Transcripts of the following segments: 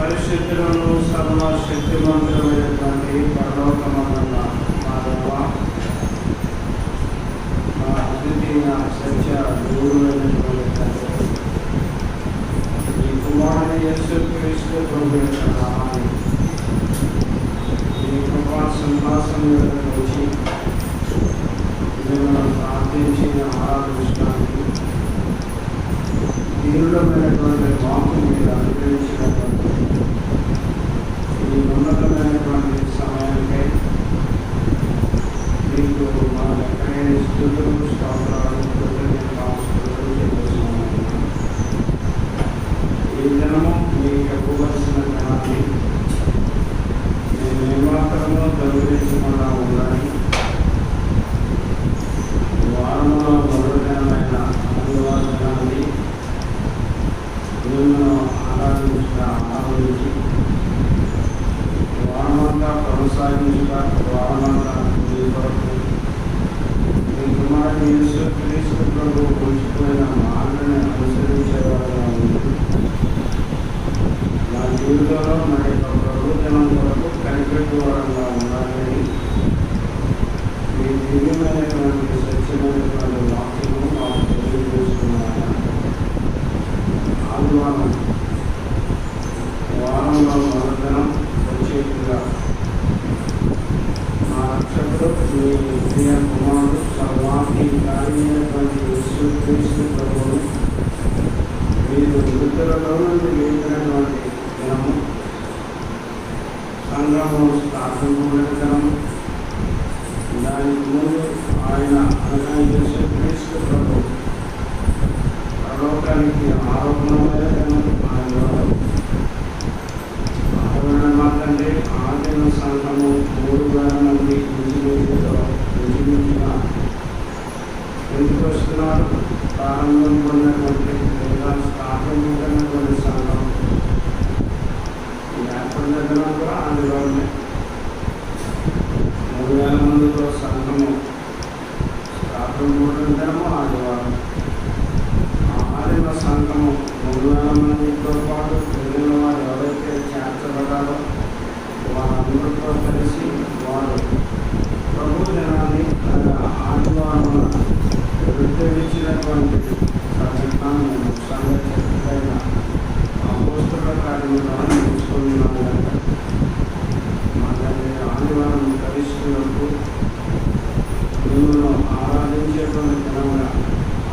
పరిశుద్ధులను సర్వశక్తివంతులైనటువంటి పరలోకమందున్న మా దేవ, మా అద్వితీయ సత్య దేవుడైనటువంటి తండ్రి, ఈ కుమారుని యేసుక్రీస్తు ప్రభు యొక్క నామాన్ని ఈ కృపా సింహాసనం మీద వచ్చి మిమ్మల్ని ప్రార్థించి ఆరాధించడానికి తీవ్రమైనటువంటి వాక్కు మీరు అనుగ్రహించినటువంటి ఈ ఉన్నతమైనటువంటి సమయానికై మీకు మా ఎక్కడైనా స్థుతులు స్తోత్రాలు చెల్లిస్తున్నాము. ఈ దినము మీకు ఇవ్వవలసిన ధనాన్ని మేము ఏమాత్రమో గౌరవించకుండా ఉండాలి. వారంలో మొదలైన ఆదివారాన్ని మిమ్మల్ని ఆరాధించి వారమంతా కొనసాగించుట, వారమంతా మీ కొరకు మీ కుమారుడు యేసుక్రీస్తు ప్రభు ఉంచిపోయిన మార్గాన్ని అనుసరించేవారుగా ఉంది. నా జీవితంలో నా యొక్క ప్రభుత్వం కొరకు కనిపెట్టువారంగా ఉండాలని మీ దివ్యమైనటువంటి సత్యమైనటువంటి వాక్యము మాకు తెలియజేస్తున్నాను. ఆదివారం వారంలో మొదటనం ప్రత్యేకంగా మా రక్షకుడు మీ ప్రియ కుమారుడు సర్వానికి కార్యమైనటువంటి యేసుక్రీస్తు ప్రభువును మీరు మృతులలో నుండి లేపినటువంటి దినము, సంఘము స్థాపింపబడిన దినము, దానికి ముందు ఆయన అనగా యేసుక్రీస్తు ప్రభువు పరలోకానికి ఆరోపణమైన దినం ఆయన మాత్రమే ఆదిమ సంఘము 3,000 మంది ఇంచుమించుగా ఎందుకు వస్తున్నారు. ప్రారంభం పొందినటువంటి లేదా స్థాపించినటువంటి సంఘం ఏర్పడిన దినం కూడా ఆదివారమే. 3,000 మందితో సంఘము స్థాపించబడిన దినము ఆదివారం. ఆదిమ సంఘము 3,000 మందితో పాటు మిగిలిన వారు ఎవరైతే చేర్చబడ్డారో వారందరితో కలిసి వారు ప్రభు దినాన్ని ఆదివారం వృద్ధించినటువంటి సంఘటనను సంఘటన అపోస్తల కార్యక్రమాలను నేర్చుకున్నాను. అలాగే ఆదివారం కలిసినప్పుడు మిమ్మల్ని ఆరాధించేటువంటి దినంగా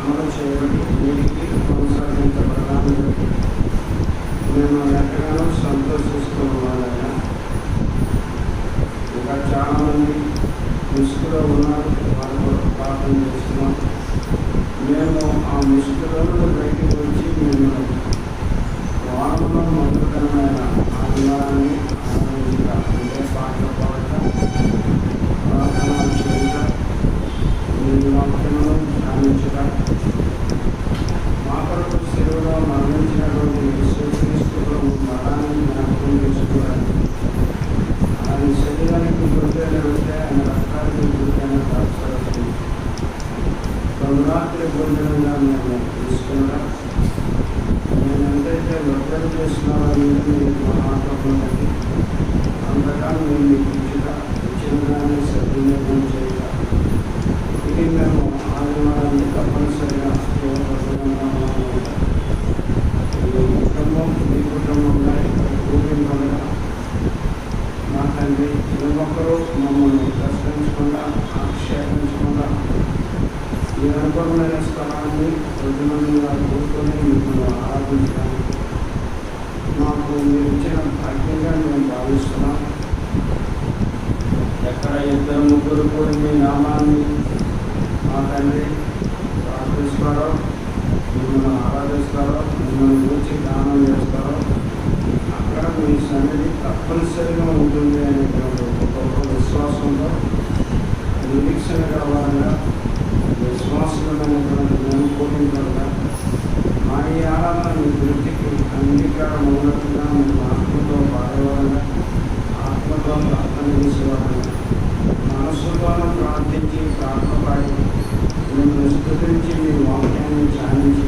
అమలు చేయబడి వీటికి కొనసాగించబడడానికి మేము ఎంతగానో సంతోషిస్తున్నామని. ఇంకా చాలామంది ముసుగులో ఉన్నారు, వాళ్ళు ప్రార్థన చేస్తున్నాం. మేము ఆ ముసుగులో బయటికి వచ్చి మేము వారంలో మొదలైన ఆదివారాన్ని ఆనందించడం అంటే పాటలు పాడటం, ప్రార్థనలు చేయటం, మీ వాక్యములను ధ్యానించడం, మా కొరకు సెలవులో మరణించినటువంటి యేసుక్రీస్తు ప్రభు మరణాన్ని జ్ఞాపకం చేసుకోవడానికి, ఆయన శరీరానికి గుర్తైన వెళ్తే ఆయన రక్తానికి గుర్తైన దాచుకోవడానికి నవరాత్రి భోజనంగా మేము తీసుకున్నాం. నేను ఎంతైతే వర్గం చేస్తున్నారో మహాత్మకి అంతగా మేము మీకు ఇచ్చిన దాన్ని సద్వినియోగం చేయాలి. ఇది మేము ఆదివారాన్ని తప్పనిసరిగా కుటుంబం మీ కుటుంబంగా కూడింపగా మా తండ్రి ఒక్కరూ మమ్మల్ని ప్రశ్నించకుండా ఆక్షేపించకుండా ఈ అనుభవమైన స్థలాన్ని ప్రజలంగా కూర్చొని మిమ్మల్ని ఆరాధించడానికి మాకు మీరు ఇచ్చిన భాగ్యంగా మేము భావిస్తున్నాం. ఎక్కడ 2-3 కూడా మీ నామాన్ని మా తండ్రి ప్రార్థిస్తారో, మిమ్మల్ని ఆరాధిస్తారో, మిమ్మల్ని గురించి దానం చేస్తారో అక్కడ మీ సన్నిధి తప్పనిసరిగా ఉంటుంది అనేటువంటి గొప్ప విశ్వాసంలో నిరీక్షణ కావాలన్నా విశ్వాసమైనటువంటి మేము కోరికలుగా మా ఈ ఆరాధన మీ దృష్టికి అంగీకారం ఉన్నట్టుగా మేము ఆత్మతో పాడేవాళ్ళగా, ఆత్మతో ప్రార్థన చేసేవాళ్ళగా, మనస్సుతోనూ ప్రార్థించి ప్రార్థన పాడి మేము స్తుతించి మీ వాక్యాన్ని ధ్యానించి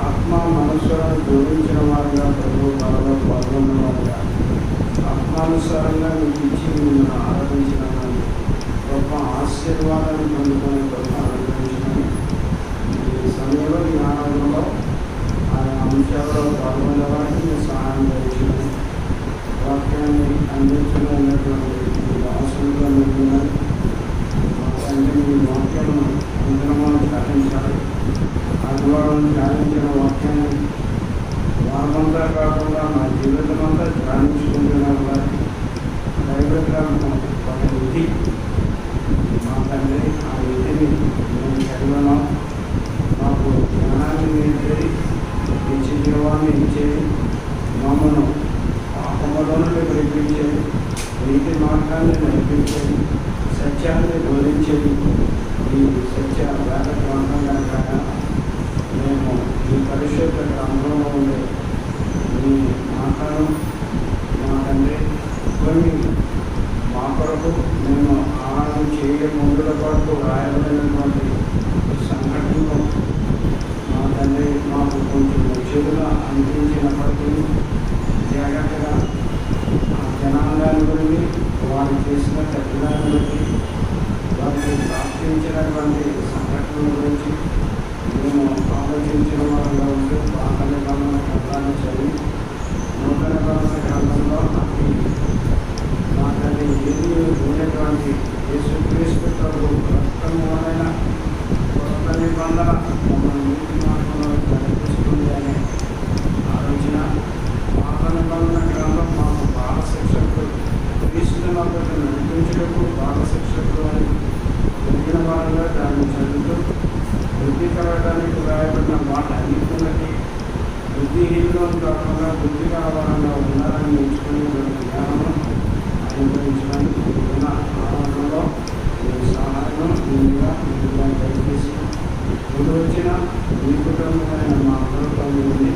ఆత్మ మనస్సులను జోడించిన వారిగా ప్రభు బాగా పాల్గొని చిత్తానుసారంగా మీకు ఇచ్చి మిమ్మల్ని ఆరాధించినామని గొప్ప ఆశీర్వాదాన్ని పొందుకొని గొప్ప అనుగ్రహించినాము. ఈ సమయంలో ఈ ఆరాధనలో ఆయా అంశాలలో పాల్గొనేవారికి మీరు సహాయం చేయించినాము. వాక్యాన్ని అందించడానికి అవసరంగా ఉంటున్నాయి. అంటే మీ వాక్యం అంతరమాను ధ్యానించాలి. ఆదివారం ధ్యానించిన వాక్యాన్ని వారమంతా కాకుండా నా జీవితం అంతా ధ్యానించుకుంటున్నారు. దైవగ్రంథం ఒక విధి మా తండ్రి, ఆ విధిని మేము చదివాను. మాకు జ్ఞానాన్ని నేర్చేది, నిత్య జీవాన్ని ఇచ్చేది, మమ్మను పాపములను విడిపించేది, నీతి మార్గాన్ని నడిపించేది, సత్యాన్ని బోధించేది ఈ సత్య వేద గ్రంథం కనుక మేము ఈ పరిశుద్ధ గ్రంథంలో ఉండే మీ మాటలను మా తండ్రి కొన్ని మా కొరకు మేము ఆనందం చేయడం ముందుల కొరకు రాయబడినటువంటి సంఘటనలు మా తండ్రి మాకు కొంచెం చెడుగా అనిపించినప్పటికీ జాగ్రత్తగా ఆ జనాంగాన్ని గురించి వారు చేసిన తప్పిదాన్ని బట్టి వారికి ప్రాప్తించినటువంటి సంఘటనల గురించి మేము ఆలోచించిన వారిలో ఉంటూ పాత నిబంధన గ్రంథాన్ని చదివి నూతన నిబంధన గ్రంథంలో అతి మాట్లాడి ఏది ఉండేటువంటి యేసుక్రీస్తు ప్రభు రక్తమూలమైన కొత్త నిబంధన మమ్మల్ని నీతి మార్గంలో నడిపిస్తుంది అనే ఆలోచన. పాత నిబంధన గ్రంథం మాకు బాలశిక్షకు క్రీస్తునకు నడిపించటకు బాలశిక్షకు అని జరిగిన వారంగా దాన్ని చదువుతూ బుద్ధి కలగడానికి రాయబడిన మాట అన్నింటికి బుద్ధిహీనం కాకుండా బుద్ధి కలవాలంగా ఉన్నారని ఎంచుకుని జ్ఞానం అనుభవించడానికి ఉన్న ఆనందంలో మీ సహాయం ముందుగా దయచేసి ముందు వచ్చిన మీ కుటుంబమైన మా ప్రభుత్వం నుండి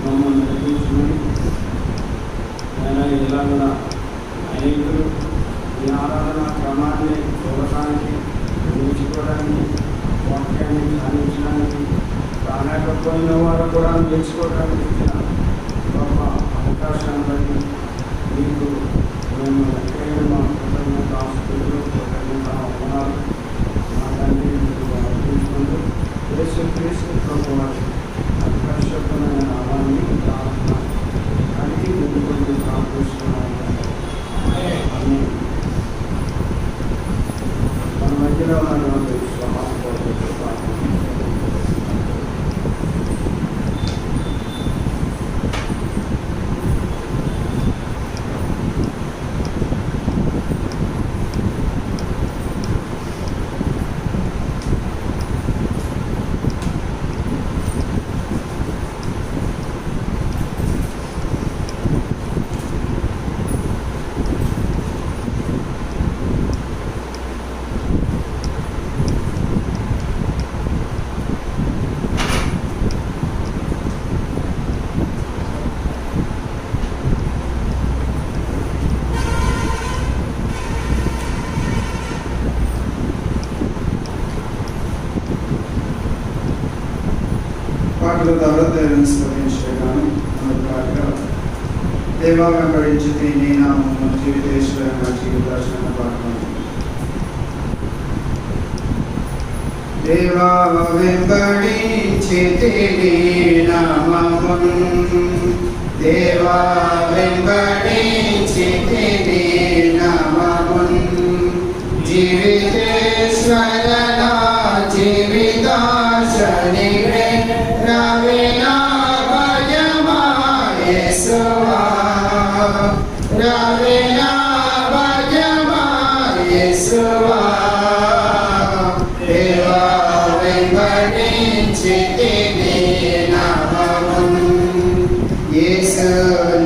మమ్మల్ని నడిపించమని ఆయన ఇలా కూడా అనేకులు ఈ ఆరాధన క్రమాన్ని చూడటానికి నేర్చుకోవడానికి వాక్యాన్ని ధ్యానించడానికి కానకపోయిన వారు కూడా నేర్చుకోవడానికి ఇచ్చిన గొప్ప అవకాశాన్ని బట్టి మీకు మేము ఎక్కడైనా మా కృతజ్ఞత ఆస్తులు కృతజ్ఞత అవమానాలు మా తండ్రి మీకు అర్పించుకుంటూ యేసుక్రీస్తు ప్రభు వారి అతి పరిశుద్ధమైన నామాన్ని ప్రార్థన అడిగి ముందుకు ప్రార్థిస్తున్నాము. మన మధ్యలో ఉన్నటువంటి పాటల ద్వారా దైవం స్మరించగాను పాటగా దేవా వెంబడించితే నీ నామము జీవితేశ్వరంగా జీవితాశ్రమ పాఠం. దేవా వెంబడించితే నీ నామము, దేవా వెంబడించితే నీ నామము, జీవితేశ్వరనా జీవితాశ్రని రవినా భజమా యేసువా, రవినా భజమా యేసువా. దేవా వెంబడించితే నీ నామము, యేసు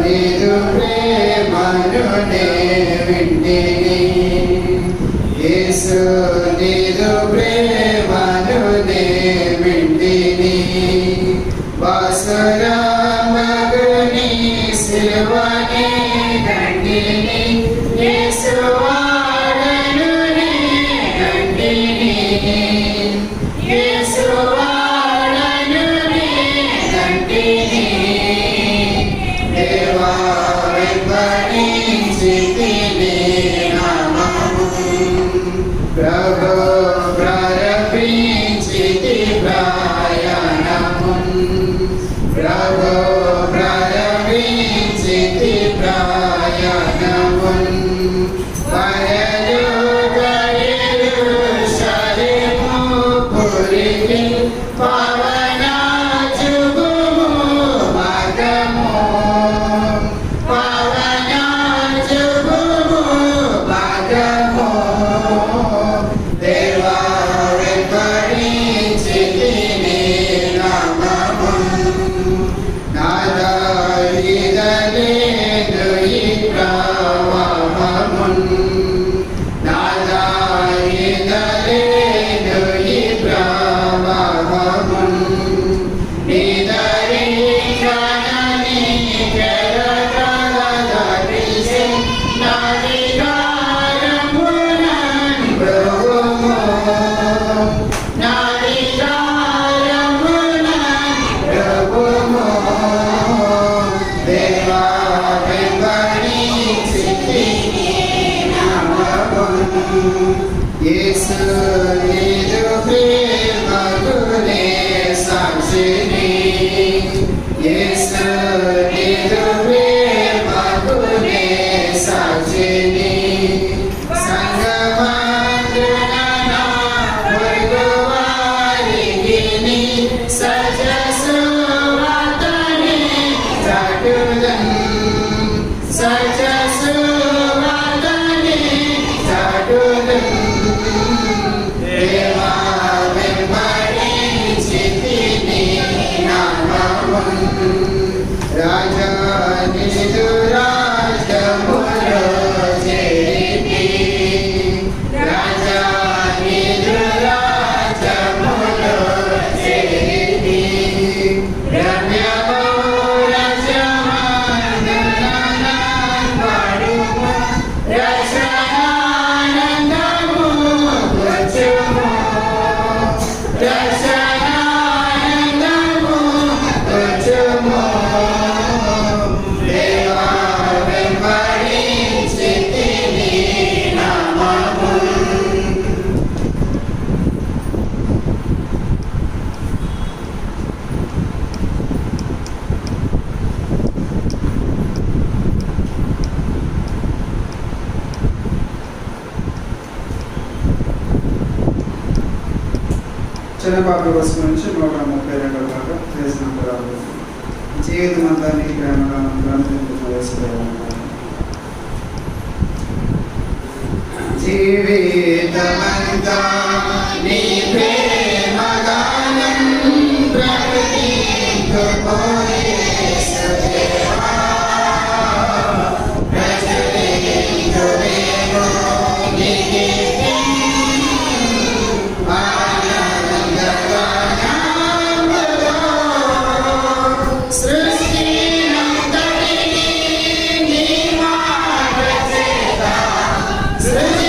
నీదు ప్రేమను నే వింటిని, యేసు నీదు ప్రేమను నే వింటిని. వాసురామగుని సిలువనే దండిని, యేసువాడను నే దండిని, యేసువాడను నే దండిని. దేవా వెంబడించితే ప్రయాణమున్ పరలోక యెరూషలేము పురికి పవన జుగుము మార్గము పవన జుగుము మార్గము దేవా వెంబడించితిని నామమున్ నాదాయిదలేను ఈ ప్రవాహమున్ నాదాయిదలేను ఈ ప్రవాహమున్ నిదరించనని కెరటలదరిసె నావికారమునన్ ప్రభుము నావికారమునన్ ప్రభుము దేవా వెంబడించితిని నామమున్ యేసు నీదు ప్రేమకునే సాక్షిని యేసు నీదు ప్రేమకునే సాక్షిని సంగమందున నా పొరుగువారికిని సజ సువార్తని చాటుదన్ సజ సువార్తని చాటుదన్ దేవా వెంబడించితిని నామమున్ రాజా నిజు రాజ్యములో చేరితి రాజా నిజు రాజ్యములో చేరితి రమ్యమో రజమానందనన్వాడుము రక్షణానందము వచ్చుము రక్షణానందము వచ్చుము దేవా వెంబడించితిని నామమున్ చిన్నపాప కోసం నుంచి 132 దాకా చేసిన పదాలు జీవితం అంతా నీ ప్రేమగా జీవితమంతా నీ ప్రేమగానం ప్రకటించుకోయే యేసుదేవా ప్రచురించువేమో నీ కీర్తి ఆనందగానములో సృష్టినంతటినీ నీ మాట చేత సృజించితివిగా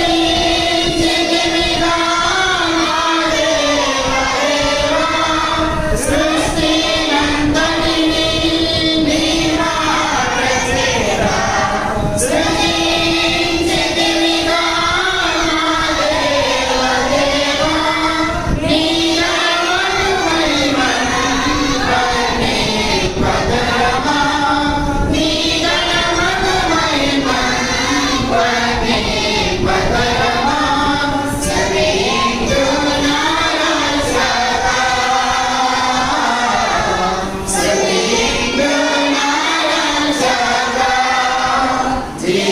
మా దేవా దేవా సృష్టినంతటినీ నీ మాట చేత సృజించితివిగా మా దేవా దేవా నీ నామము మహిమన్పని పదరమా నీ గణమగు మహిమన్పని పదరమా సవిందునారసగా సవిందునారసగా జీవితమంతా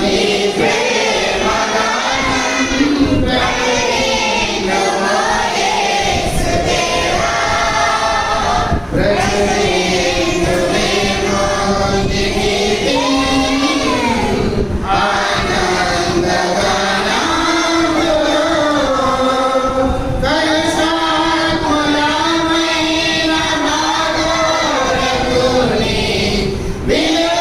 నీ ప్రేమగానం ప్రకటించుమో యేసుదేవా ప్రచురించువేమో నీ కీర్తి ఆనందగానములో కలుషాత్ములమైన నాగోరకుని విలువ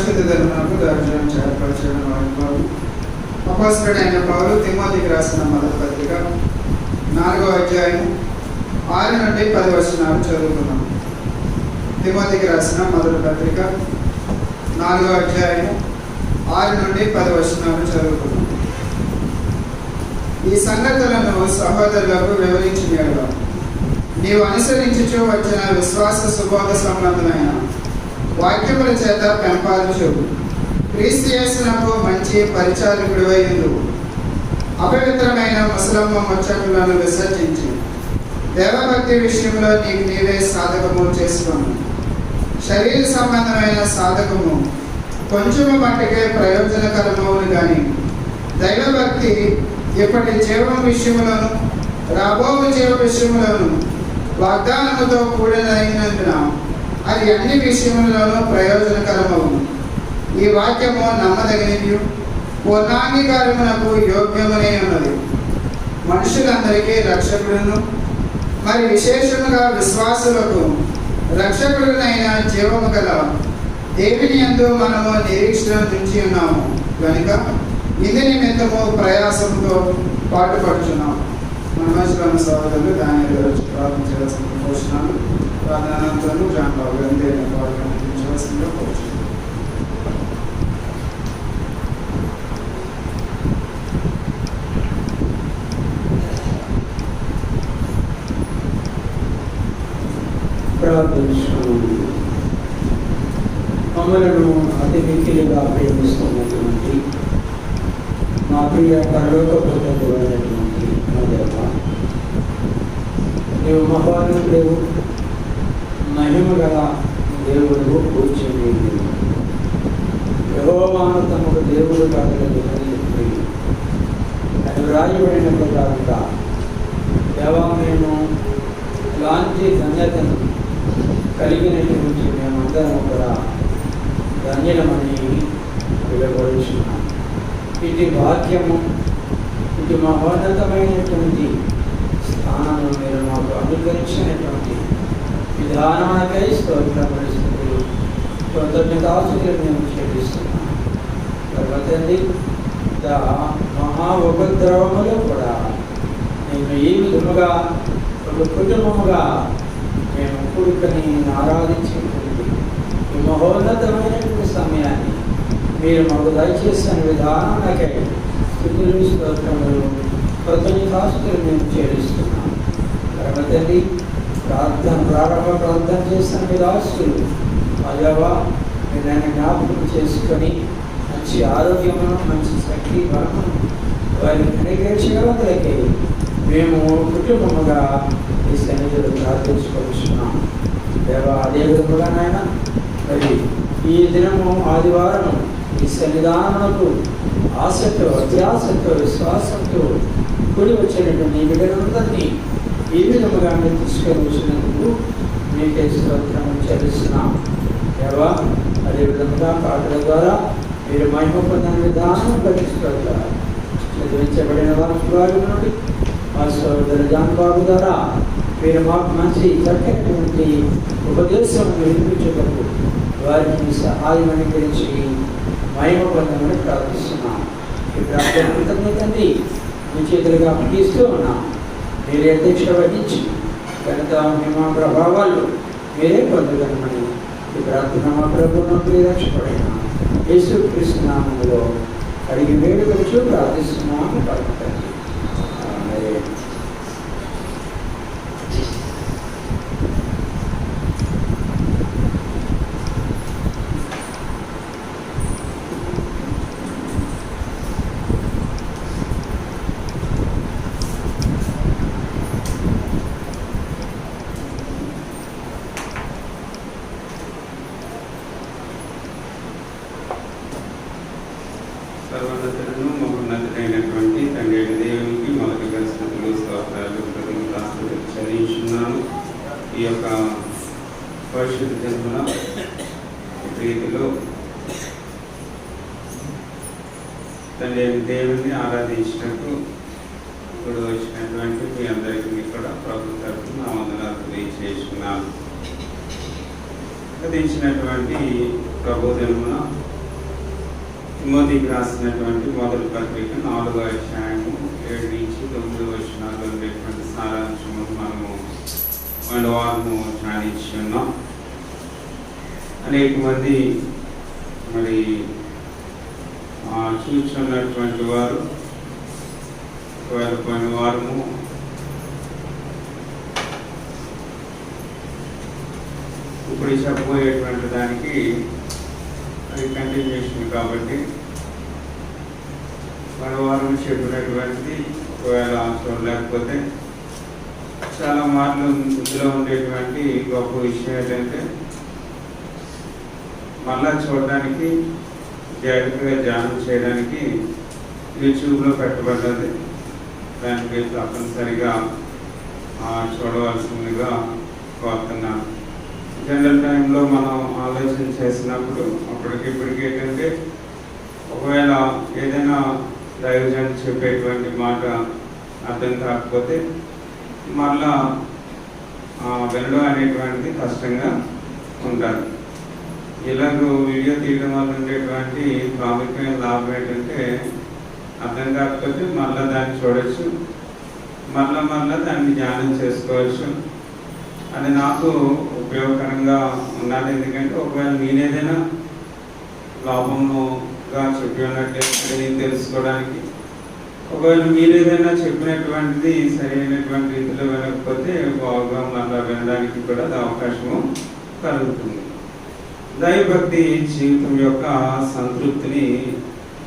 పరిశుద్ధ ధర్మకు దర్శనం చేపరచడం వారు అపోస్తలుడైన పౌలు తిమోతికి రాసిన మొదటి పత్రిక 4వ అధ్యాయం 6 నుండి 10 వచనాలు చదువుకున్నాం. తిమోతికి రాసిన మొదటి పత్రిక 4వ అధ్యాయం 6 నుండి 10 వచనాలు చదువుకున్నాం. ఈ సంగతులను సహోదరులకు వివరించి నేడుగా నీవు అనుసరించుచూ వచ్చిన విశ్వాస సుబోధ సంబంధమైన వాక్యముల చేత పెంపాలుచు క్రీస్తు యేసునకు మంచి పరిచారకుడివై ఉండువు. అపవిత్రమైన ముసలమ్మ ముచ్చట్లను విసర్జించి దేవభక్తి విషయంలో నీకు నీవే సాధకము చేసుకును. శరీర సంబంధమైన సాధకము కొంచెము మట్టుకే ప్రయోజనకరమవును కానీ దైవభక్తి ఇప్పటి జీవం విషయములను రాబోవు జీవ విషయములను వాగ్దానముతో కూడినైనందున అది అన్ని విషయములలోనూ ప్రయోజనకరమవును. ఈ వాక్యము నమ్మదగినది, పూర్ణాంగీకారమునకు యోగ్యమనే ఉన్నది. మనుషులందరికీ రక్షకుడును మరి విశేషముగా విశ్వాసులకు రక్షకుడునైన జీవము గల దేవుని యందు మనము నిరీక్షణ నుంచి ఉన్నాము కనుక ఇందు నిమిత్తము ప్రయాసంతో పాటుపడుచున్నాము. మనమేశ్వరమ సహోదరులు దాని గురించి ప్రార్థించవలసిన పోషణలు ప్రార్థనానంతరము జాన్ బాబు గారిని ప్రార్థించవలసిందిగా కోరుచున్నాము. మమ్మలను అతి మిక్కిలిగా ప్రేమిస్తున్నటువంటి మా ప్రియ పరలోకమైనటువంటి మా దేవ, నీవు మహానుడు, మహిమ గల దేవుడు, కూర్చొని యెహోవాను తమకు దేవుడు కాగలదు అది రాయబడిన ప్రకారంగా దేవా మేము ఇలాంటి ధన్యతను కలిగినటువంటి మేమందరం కూడా ధన్యులమని వెలువడుచున్నాం. ఇది వాక్యము, ఇది మహోన్నతమైనటువంటి స్థానము మీరు మాకు అనుకరించినటువంటి విధానానికై స్తోత్ర పరిస్థితులు కృతజ్ఞతాస్తుతులు మేము చెల్లిస్తున్నాం. తర్వాతండి మహా ఉపద్రవములో కూడా మేము ఈ విధముగా ఒక కుటుంబముగా మేము కూడుకొని ఆరాధించేటువంటి ఈ మహోన్నతమైనటువంటి సమయాన్ని మీరు మాకు దయచేసిన విధానానికై స్తుతులు స్తోత్రములు కృతజ్ఞతాస్తుతులు మేము చెల్లిస్తున్నాం. తర్వాతండి ప్రారంభ ప్రార్థన చేసిన విదాస్తులు అజవా మీరు నన్ను జ్ఞాపకం చేసుకొని మంచి ఆరోగ్యమును, మంచి శక్తి, బలమును వారిని అనుగ్రహించగలకి మేము కుటుంబముగా ఈ సన్నిధిలో ప్రార్థించుకొచ్చున్నాం. దేవా, అదే విధముగా నాయన మరి ఈ దినము ఆదివారం ఈ సన్నిధానములకు ఆశతో, అత్యాశతో, విశ్వాసంతో కూడి వచ్చినటువంటి ఈ బిడ్డలందరినీ ఈ విధముగా మీరు తీసుకొని వచ్చినందుకు మీకే స్తోత్రం చెల్లిస్తున్నాం. దేవా, అదే విధముగా పాటల ద్వారా మీరు మహిమ పొందిన విధానం పట్టిస్తారు. చదివించబడిన వారి నుండి మా సోదరు జాన్ బాబు ద్వారా మీరు మాకు మంచి చక్కటి ఉపదేశం వినిపించేటప్పుడు వారికి సహాయం అనుగ్రహించి మహిమ పొందమని ప్రార్థిస్తున్నాం. ఈ ప్రార్థన కృతజ్ఞతండి మీ చేతులుగా అప్పగిస్తూ ఉన్నాం. మీరే అధ్యక్ష వహించి ఘనత, మహిమ, ప్రభావాలు మీరే పొందగలమని ఈ ప్రార్థన మా ప్రభుత్వం రక్షపడిన యేసుక్రీస్తు నామములో అడిగి వేడుకొచ్చు ప్రార్థిస్తున్నాము. పలుకుతండి. సర్వోన్నతులను మహోన్నతుడైనటువంటి తండ్రి దేవునికి మొదటిగా స్తుతులు, స్తోత్రాలు, కృతజ్ఞతాస్తుతులు చెల్లించున్నాను. ఈ యొక్క పరిశుద్ధ జన్మల రీతిలో తండ్రి దేవుని ఆరాధించినట్టు ఇప్పుడు వచ్చినటువంటి మీ అందరికీ కూడా ప్రభుత్వ తరఫున నా వందనాలు తెలియజేస్తున్నాను. ఆరాధించినటువంటి ప్రభు జన్మన తిమోతికి రాసినటువంటి మొదటి పత్రిక 4వ అధ్యాయము 7 నుంచి 9 వచనాల్లో ఉండేటువంటి సారాంశము మనము వారము ధ్యానించున్నాం. అనేక మంది మరి చూస్తున్నటువంటి వారు ఒకవేళ పోయిన వారము ఇప్పుడు చెప్పబోయేటువంటి దానికి అది కంటిన్యూషన్ కాబట్టి మన వారం చెప్పినటువంటిది ఒకవేళ చూడలేకపోతే చాలా మార్లు ఇందులో ఉండేటువంటి గొప్ప విషయం ఏంటంటే మళ్ళా చూడడానికి జాగ్రత్తగా ధ్యానం చేయడానికి యూట్యూబ్లో పెట్టబడ్డది. దానికి తప్పనిసరిగా చూడవలసిందిగా కోరుతున్నాను. జనరల్ టైంలో మనం ఆలోచన చేసినప్పుడు అప్పటికిప్పటికి ఏంటంటే ఒకవేళ ఏదైనా దైవజన్ చెప్పేటువంటి మాట అర్థం కాకపోతే మళ్ళా వినడం అనేటువంటిది కష్టంగా ఉంటుంది. ఇలాగ వీడియో తీయడం వల్ల ఉండేటువంటి ప్రాముఖ్యమైన లాభం ఏంటంటే అర్థం కాకపోతే మళ్ళీ దాన్ని చూడవచ్చు, మళ్ళా దాన్ని ధ్యానం చేసుకోవచ్చు. అది నాకు ఉపయోగకరంగా ఉన్నది. ఎందుకంటే ఒకవేళ నేనేదైనా లాభముగా చెప్పి ఉన్నట్లయితే నేను తెలుసుకోవడానికి, ఒకవేళ మీరేదైనా చెప్పినటువంటిది సరైనటువంటి రీతిలో వినకపోతే బాగా మళ్ళా వినడానికి కూడా అది అవకాశము కలుగుతుంది. దైవభక్తి జీవితం యొక్క సంతృప్తిని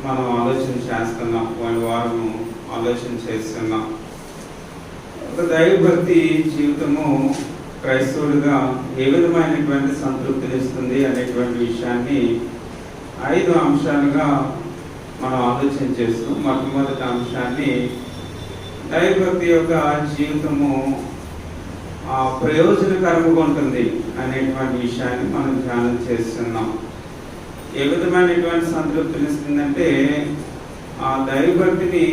మనం ఆలోచన చేస్తున్నాం, వారము ఆలోచన చేస్తున్నాం. ఒక దైవభక్తి జీవితము క్రైస్తవుడిగా ఏ విధమైనటువంటి సంతృప్తిని ఇస్తుంది అనేటువంటి విషయాన్ని 5 అంశాలుగా మనం ఆలోచన చేస్తూ మొట్టమొదటి అంశాన్ని దైవభక్తి యొక్క జీవితము ప్రయోజనకరంగా ఉంటుంది అనేటువంటి విషయాన్ని మనం ధ్యానం చేస్తున్నాం. ఏ విధమైనటువంటి సంతృప్తిని ఇస్తుందంటే ఆ దైవభక్తిని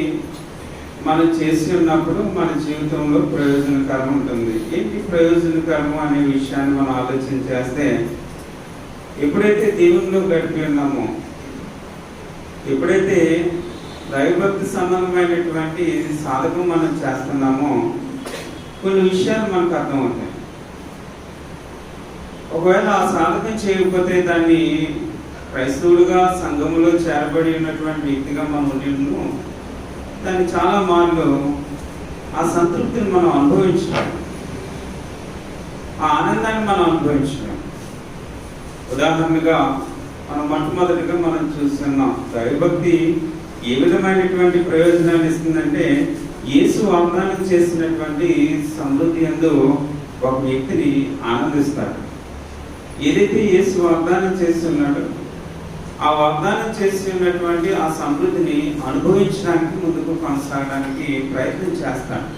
మనం చేసి ఉన్నప్పుడు మన జీవితంలో ప్రయోజనకరం ఉంటుంది. ఏంటి ప్రయోజనకరం అనే విషయాన్ని మనం ఆలోచన చేస్తే ఎప్పుడైతే దేవునిలో గడిపి ఉన్నామో, ఎప్పుడైతే దైవభక్తి సంబంధమైనటువంటి సాధకం మనం చేస్తున్నామో కొన్ని విషయాలు మనకు అర్థమవుతాయి. ఒకవేళ ఆ సాధకం చేయకపోతే దాన్ని క్రైస్తవులుగా సంఘములో చేరబడి ఉన్నటువంటి వ్యక్తిగా మనం ఉండిను దాన్ని చాలా మార్లు ఆ సంతృప్తిని మనం అనుభవించలేం, ఆ ఆనందాన్ని మనం అనుభవించలేం. ఉదాహరణగా మనం మొట్టమొదటిగా మనం చూస్తున్నాం దైవభక్తి ఏ విధమైనటువంటి ప్రయోజనాన్ని ఇస్తుందంటే యేసు వాగ్దానం చేసినటువంటి సమృద్ధి యందు ఒక వ్యక్తిని ఆనందిస్తాడు. ఏదైతే యేసు వాగ్దానం చేస్తున్నాడో ఆ వాగ్దానం చేసి ఉన్నటువంటి ఆ సమృద్ధిని అనుభవించడానికి ముందుకు కొనసాగడానికి ప్రయత్నం చేస్తాడు.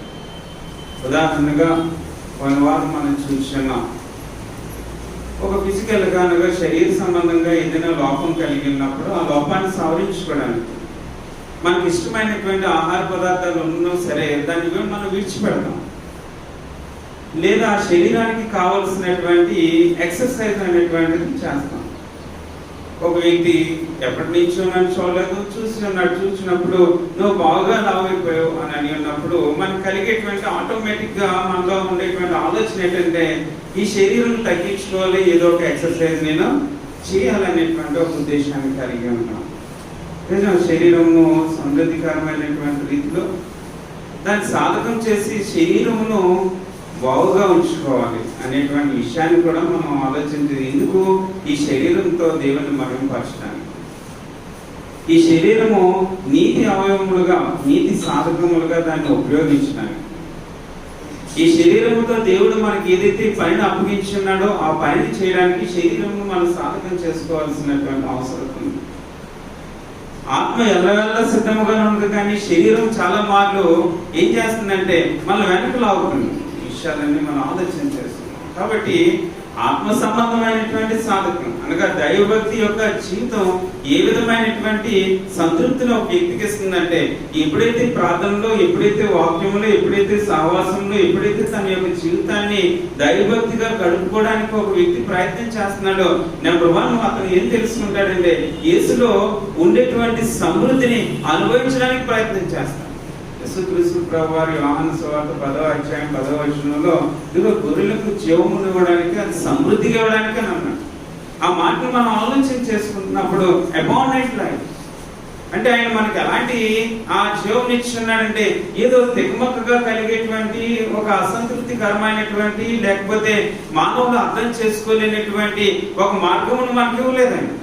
ఉదాహరణగా కొన్ని వారం మనం చూస్తున్నాం, ఒక ఫిజికల్గా అనగా శరీర సంబంధంగా ఏదైనా లోపం కలిగి ఉన్నప్పుడు ఆ లోపాన్ని సవరించుకోవడానికి మనకి ఇష్టమైనటువంటి ఆహార పదార్థాలు ఉన్నా సరే దాన్ని కూడా మనం విడిచిపెడతాం, లేదా శరీరానికి కావలసినటువంటి ఎక్సర్సైజ్ అనేటువంటిది చేస్తాం. ఒక వ్యక్తి ఎప్పటి నుంచో నన్ను చూడలేదు, చూసినప్పుడు నువ్వు బాగా లావైపోయావు అని ఉన్నప్పుడు మనకు కలిగేటువంటి ఆటోమేటిక్గా మనలో ఉండేటువంటి ఆలోచన ఏంటంటే ఈ శరీరం తగ్గించుకోవాలి, ఏదో ఒక ఎక్సర్సైజ్ నేను చేయాలనేటువంటి ఒక ఉద్దేశాన్ని కలిగి ఉంటాం. నిజం, శరీరము సమృద్ధికరమైనటువంటి రీతిలో దాన్ని సాధకం చేసి శరీరమును బాగుగా ఉంచుకోవాలి అనేటువంటి విషయాన్ని కూడా మనం ఆలోచించేది. ఎందుకు? ఈ శరీరంతో దేవుని మహిమపరచడానికి, ఈ శరీరము నీతి అవయవములుగా నీతి సాధకములుగా దాన్ని ఉపయోగించడానికి, ఈ శరీరముతో దేవుడు మనకి ఏదైతే పనిని అప్పగించున్నాడో ఆ పనిని చేయడానికి శరీరమును మనం సాధకం చేసుకోవాల్సినటువంటి అవసరం ఉంది. ఆత్మ ఎల్లవెల్ల సిద్ధముగా ఉంది, కానీ శరీరం చాలా మార్లు ఏం చేస్తుందంటే మనం వెనక లాగుతుంది. విషయాలన్నీ మనం ఆలోచన చేస్తున్నాం. కాబట్టి ఆత్మ సంబంధమైనటువంటి సాధకం అనగా దైవభక్తి యొక్క జీవితం ఏ విధమైనటువంటి సంతృప్తిని ఒక వ్యక్తికి ఇస్తుందంటే, ఎప్పుడైతే ప్రార్థనలో, ఎప్పుడైతే వాక్యంలో, ఎప్పుడైతే సహవాసంలో, ఎప్పుడైతే తన యొక్క జీవితాన్ని దైవభక్తిగా గడుపుకోవడానికి ఒక వ్యక్తి ప్రయత్నం చేస్తున్నాడో, నెంబర్ 1 అతను ఏం తెలుసుకుంటాడంటే యేసులో ఉండేటువంటి సమృద్ధిని అనుభవించడానికి ప్రయత్నం చేస్తాడు. యేసుక్రీస్తు ప్రభువారి యోహాను సువార్త 10వ అధ్యాయం 10వ వచనంలో ఇదిగో గొర్రెలకు జీవమును ఇవ్వడానికి, అది సమృద్ధిగా ఇవ్వడానికి అని అన్నాడు. ఆ మాటను మనం ఆలోచన చేసుకుంటున్నప్పుడు అబాండెంట్ లైఫ్ అంటే ఆయన మనకి ఎలాంటి ఆ జీవం ఇచ్చున్నాడంటే, ఏదో తెగుమక్కగా కలిగేటువంటి ఒక అసంతృప్తికరమైనటువంటి, లేకపోతే మానవులు అర్థం చేసుకోలేనటువంటి ఒక మార్గమును మనకి ఇవ్వలేదండి.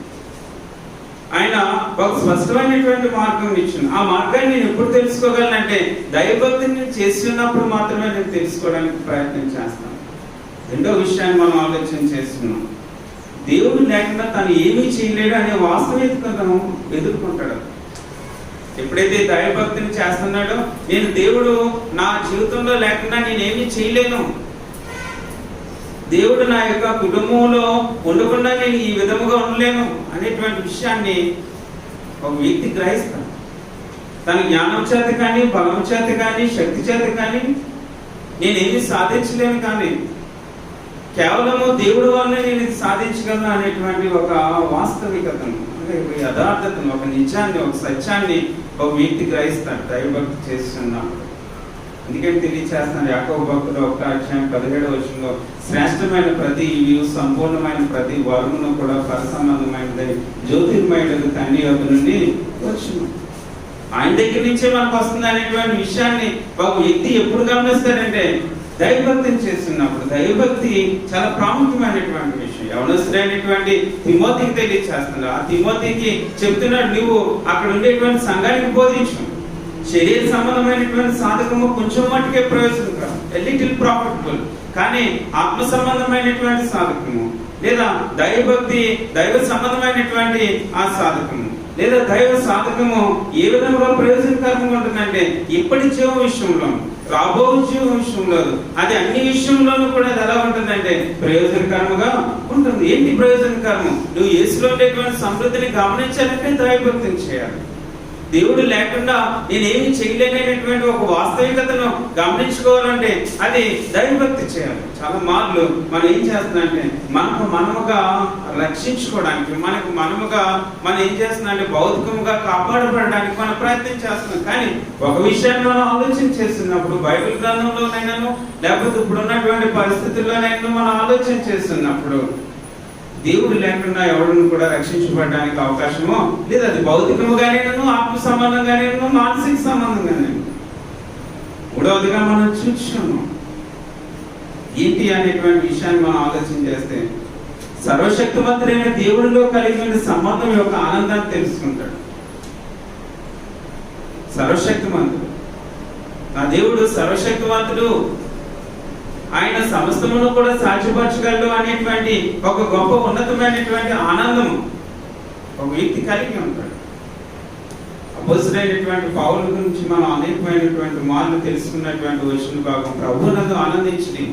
ఆయన ఒక స్పష్టమైనటువంటి మార్గం ఇచ్చింది. ఆ మార్గాన్ని నేను ఎప్పుడు తెలుసుకోగలనంటే దైవభక్తిని చేసి ఉన్నప్పుడు మాత్రమే నేను తెలుసుకోవడానికి ప్రయత్నం చేస్తాను. రెండో విషయాన్ని మనం ఆలోచన చేస్తున్నాం. దేవుడు లేకుండా తను ఏమీ చేయలేడు అనే వాస్తవికతను ఎదుర్కొంటాడు. ఎప్పుడైతే దైవభక్తిని చేస్తున్నాడో, నేను దేవుడు నా జీవితంలో లేకుండా నేనేమీ చేయలేను, దేవుడు నా యొక్క కుటుంబంలో ఉండకుండా నేను ఈ విధముగా ఉండలేను అనేటువంటి విషయాన్ని ఒక వ్యక్తి గ్రహిస్తాడు. తన జ్ఞానం చేత కానీ, బలం చేత కానీ, శక్తి చేత కానీ నేనేమి సాధించలేను, కానీ కేవలము దేవుడు వల్లనే నేను ఇది సాధించగలను అనేటువంటి ఒక వాస్తవికతను, అంటే యథార్థతను, ఒక నిజాన్ని, ఒక సత్యాన్ని ఒక వ్యక్తి గ్రహిస్తాడు దైవభక్తి చేస్తున్నప్పుడు. అందుకని తెలియచేస్తున్నాడు యాకోబు భక్తుడు 1వ అధ్యాయం 17వ వచనంలో, శ్రేష్టమైన ప్రతి ఈవి, సంపూర్ణమైన ప్రతి వరమును కూడా పరసంబంధమైనది, జ్యోతిర్మయుడు తండ్రి యొద్ద నుండి వచ్చును. ఆయన దగ్గర నుంచే మనకు వస్తుంది అనేటువంటి విషయాన్ని ఒక వ్యక్తి ఎప్పుడు గమనిస్తాడంటే దైవభక్తిని చేస్తున్నప్పుడు. దైవభక్తి చాలా ప్రాముఖ్యమైనటువంటి విషయం. యవనస్తుడైనటువంటి తిమోతికి తెలియచేస్తున్నాడు. ఆ తిమోతికి చెప్తున్నాడు, నువ్వు అక్కడ ఉండేటువంటి సంఘానికి బోధించు. శరీర సంబంధమైనటువంటి సాధకము కొంచెం మట్టుకే ప్రయోజనకరం, లిటిల్ ప్రాఫిటబుల్, కానీ ఆత్మ సంబంధమైనటువంటి సాధకము లేదా దైవభక్తి, దైవ సంబంధమైనటువంటి ఆ సాధకము లేదా దైవ సాధకము ఏ విధంగా ప్రయోజనకరంగా ఉంటుందంటే, ఇప్పటి జీవం విషయంలో, రాబో జీవం విషయంలో, అది అన్ని విషయంలోనూ కూడా ఎలా ఉంటుందంటే ప్రయోజనకరముగా ఉంటుంది. ఏంటి ప్రయోజనకరము? నువ్వు యేసులో ఉండేటువంటి సమృద్ధిని గమనించాలంటే దైవభక్తిని చేయాలి. దేవుడు లేకుండా నేనేమి చేయలేనటువంటి ఒక వాస్తవికతను గమనించుకోవాలంటే అది దైవభక్తి చేయాలి. చాలా మార్లు మనం ఏం చేస్తున్నామంటే మనముగా రక్షించుకోవడానికి, మనముగా మనం ఏం చేస్తున్నామంటే భౌతికముగా కాపాడబడడానికి మనం ప్రయత్నం చేస్తున్నాం. కానీ ఒక విషయాన్ని మనం ఆలోచన చేస్తున్నప్పుడు, బైబిల్ గ్రంథంలోనైనాను లేకపోతే ఇప్పుడున్నటువంటి పరిస్థితుల్లోనైనా మనం ఆలోచన చేస్తున్నప్పుడు, దేవుడు లేకుండా ఎవరిని కూడా రక్షించబడడానికి అవకాశమో లేదు. అది భౌతికముగానేను, ఆత్మ సంబంధంగానేను, మానసిక సంబంధంగానేను. మూడవదిగా మనం చూస్తున్నాము ఏంటి అనేటువంటి విషయాన్ని మనం ఆలోచన చేస్తే, సర్వశక్తివంతుడైన దేవుడిలో కలిగిన సంబంధం యొక్క ఆనందాన్ని తెలుసుకుంటాడు. సర్వశక్తివంతుడు, నా దేవుడు సర్వశక్తివంతుడు, ఆయన సమస్తమును కూడా సాధ్యపరచగలడు అనేటువంటి ఒక గొప్ప ఉన్నతమైనటువంటి ఆనందం ఒక వ్యక్తి కలిగి ఉంటాడు. అపోస్తలుడైనటువంటి పౌలు గురించి మనం అనేకమైనటువంటి మార్లు తెలుసుకున్నటువంటి వచ్చిన భాగం, ప్రభువునందు ఆనందించి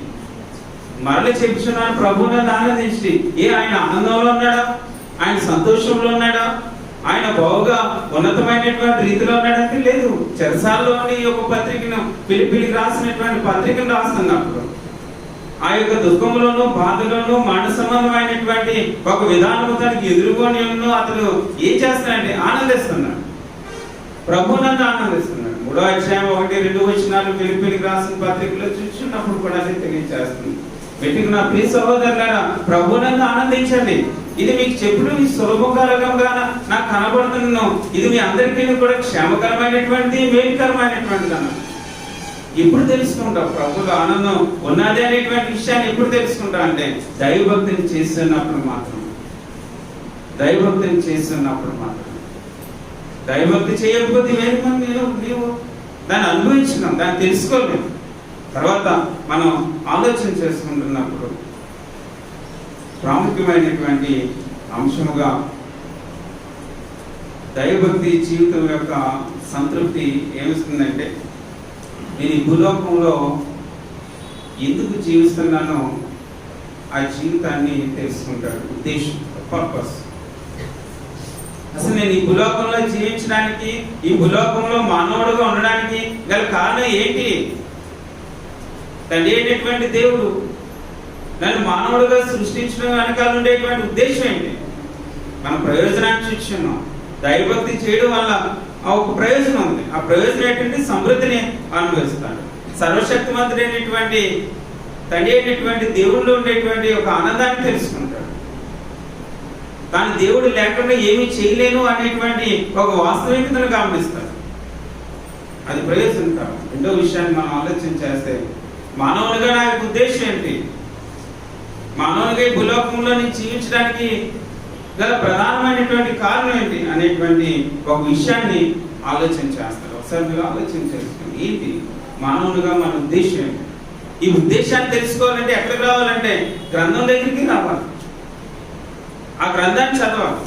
మరల చెప్పుచున్నాను, ప్రభువునందు ఆనందించి. ఆయన ఆనందంలో ఉన్నాడా? ఆయన సంతోషంలో ఉన్నాడా? ఆయన బాగా ఉన్నతమైనటువంటి రీతిలో ఉన్నాడంటే లేదు. చెరసాల్లోని ఒక పత్రికను, ఫిలిప్పీలకు రాసినటువంటి పత్రికను రాస్తున్నప్పుడు ఆ యొక్క దుఃఖంలోనూ, బాధలోనూ, మరణ సంబంధమైనటువంటి ఒక విధానము తనకి ఎదుర్కొని అతను ఏం చేస్తున్నాడంటే ఆనందిస్తున్నాడు, ప్రభువునందు ఆనందిస్తున్నాడు. 3వ అధ్యాయం 1-2 వచనాలు ఫిలిప్పీలకు రాసిన పత్రికలో చూసినప్పుడు కూడా అది తెలియజేస్తుంది. వెతికి నా ప్రియ సహోదరులారా, ప్రభువునందు ఆనందించండి. ఇది మీకు చెప్పుడు మీ సులభకరంగా నాకు కనబడుతున్నాను. ఇది మీ అందరికీ కూడా క్షేమకరమైనటువంటి, మేలుకరమైనటువంటిది అన్నాడు. ఎప్పుడు తెలుసుకుంటాం ప్రభువులో ఆనందం ఉన్నది అనేటువంటి విషయాన్ని ఎప్పుడు తెలుసుకుంటాం అంటే దైవభక్తిని చేస్తున్నప్పుడు మాత్రం. దైవభక్తిని చేస్తున్నప్పుడు మాత్రం. దైవభక్తి చేయకపోతే నీవు దాన్ని అనుభవించినాం, దాన్ని తెలుసుకోలేము. తర్వాత మనం ఆలోచన చేసుకుంటున్నప్పుడు ప్రాముఖ్యమైనటువంటి అంశముగా దైవభక్తి జీవితం యొక్క సంతృప్తి ఏమిస్తుందంటే, నేను ఈ భూలోకంలో ఎందుకు జీవిస్తున్నానో ఆ జీవితాన్ని తెలుసుకుంటాడు. ఉద్దేశం, పర్పస్. అసలు నేను ఈ భూలోకంలో జీవించడానికి, ఈ భూలోకంలో మానవుడుగా ఉండడానికి గల కారణం ఏంటి? తండ్రి అయినటువంటి దేవుడు నన్ను మానవుడుగా సృష్టించడం వెనకాల ఉండేటువంటి ఉద్దేశం ఏంటి? మన ప్రయోజనాన్ని చూస్తున్నాం. దైవభక్తి చేయడం వల్ల ఒక ప్రయోజనం ఉంది. ఆ ప్రయోజనం ఏంటంటే సమృద్ధిని అనుభవిస్తాడు. సర్వశక్తిమంతుడైనటువంటి తండ్రి అయినటువంటి దేవుడిలో ఉండేటువంటి ఒక ఆనందాన్ని తెలుసుకుంటాడు. కానీ దేవుడు లేకుండా ఏమీ చేయలేను అనేటువంటి ఒక వాస్తవికతను గమనిస్తాడు. అది ప్రయోజనం కాదు. రెండో విషయాన్ని మనం ఆలోచన చేస్తే, మానవునిగా నా యొక్క ఉద్దేశం ఏంటి? మానవునిగా ఈ భూలోకంలో నుంచి జీవించడానికి గల ప్రధానమైనటువంటి కారణం ఏంటి అనేటువంటి ఒక విషయాన్ని ఆలోచన చేస్తారు. ఒకసారి మీరు ఆలోచన చేసుకోండి. ఏంటి మానవునిగా మన ఉద్దేశం ఏంటి? ఈ ఉద్దేశాన్ని తెలుసుకోవాలంటే ఎక్కడికి రావాలంటే గ్రంథం దగ్గరికి రావాలి. ఆ గ్రంథాన్ని చదవాలి,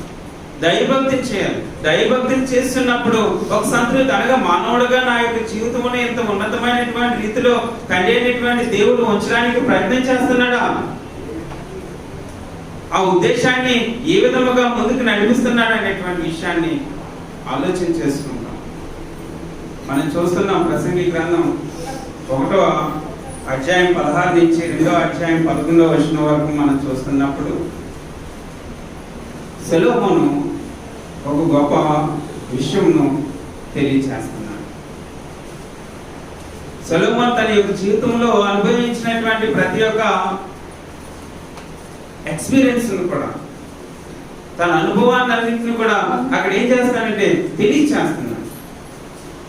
దైవభక్తిని చేయాలి. దైవభక్తిని చేస్తున్నప్పుడు ఒక సంతృప్తి, అనగా మానవుడుగా నా యొక్క జీవితంలో ఇంత ఉన్నతమైనటువంటి రీతిలో తండ్రి అయినటువంటి దేవుడు ఉంచడానికి ప్రయత్నం చేస్తున్నాడా? ఆ ఉద్దేశాన్ని ఏ విధముగా ముందుకు నడిపిస్తున్నాడు అనేటువంటి విషయాన్ని ఆలోచన చేసుకుంటాం. మనం చూస్తున్నాం ప్రసంగి గ్రంథం 1వ అధ్యాయం 16 నుంచి 2వ అధ్యాయం 11వ వచనం వరకు మనం చూస్తున్నప్పుడు సొలొమోను ఒక గొప్ప విషయంను తెలియచేస్తున్నాడు. సొలొమోను తన యొక్క జీవితంలో అనుభవించినటువంటి ప్రతి ఒక్క ఎక్స్పీరియన్స్ కూడా, తన అనుభవాన్ని అన్నింటినీ కూడా అక్కడ ఏం చేస్తానంటే తెలియచేస్తున్నాడు.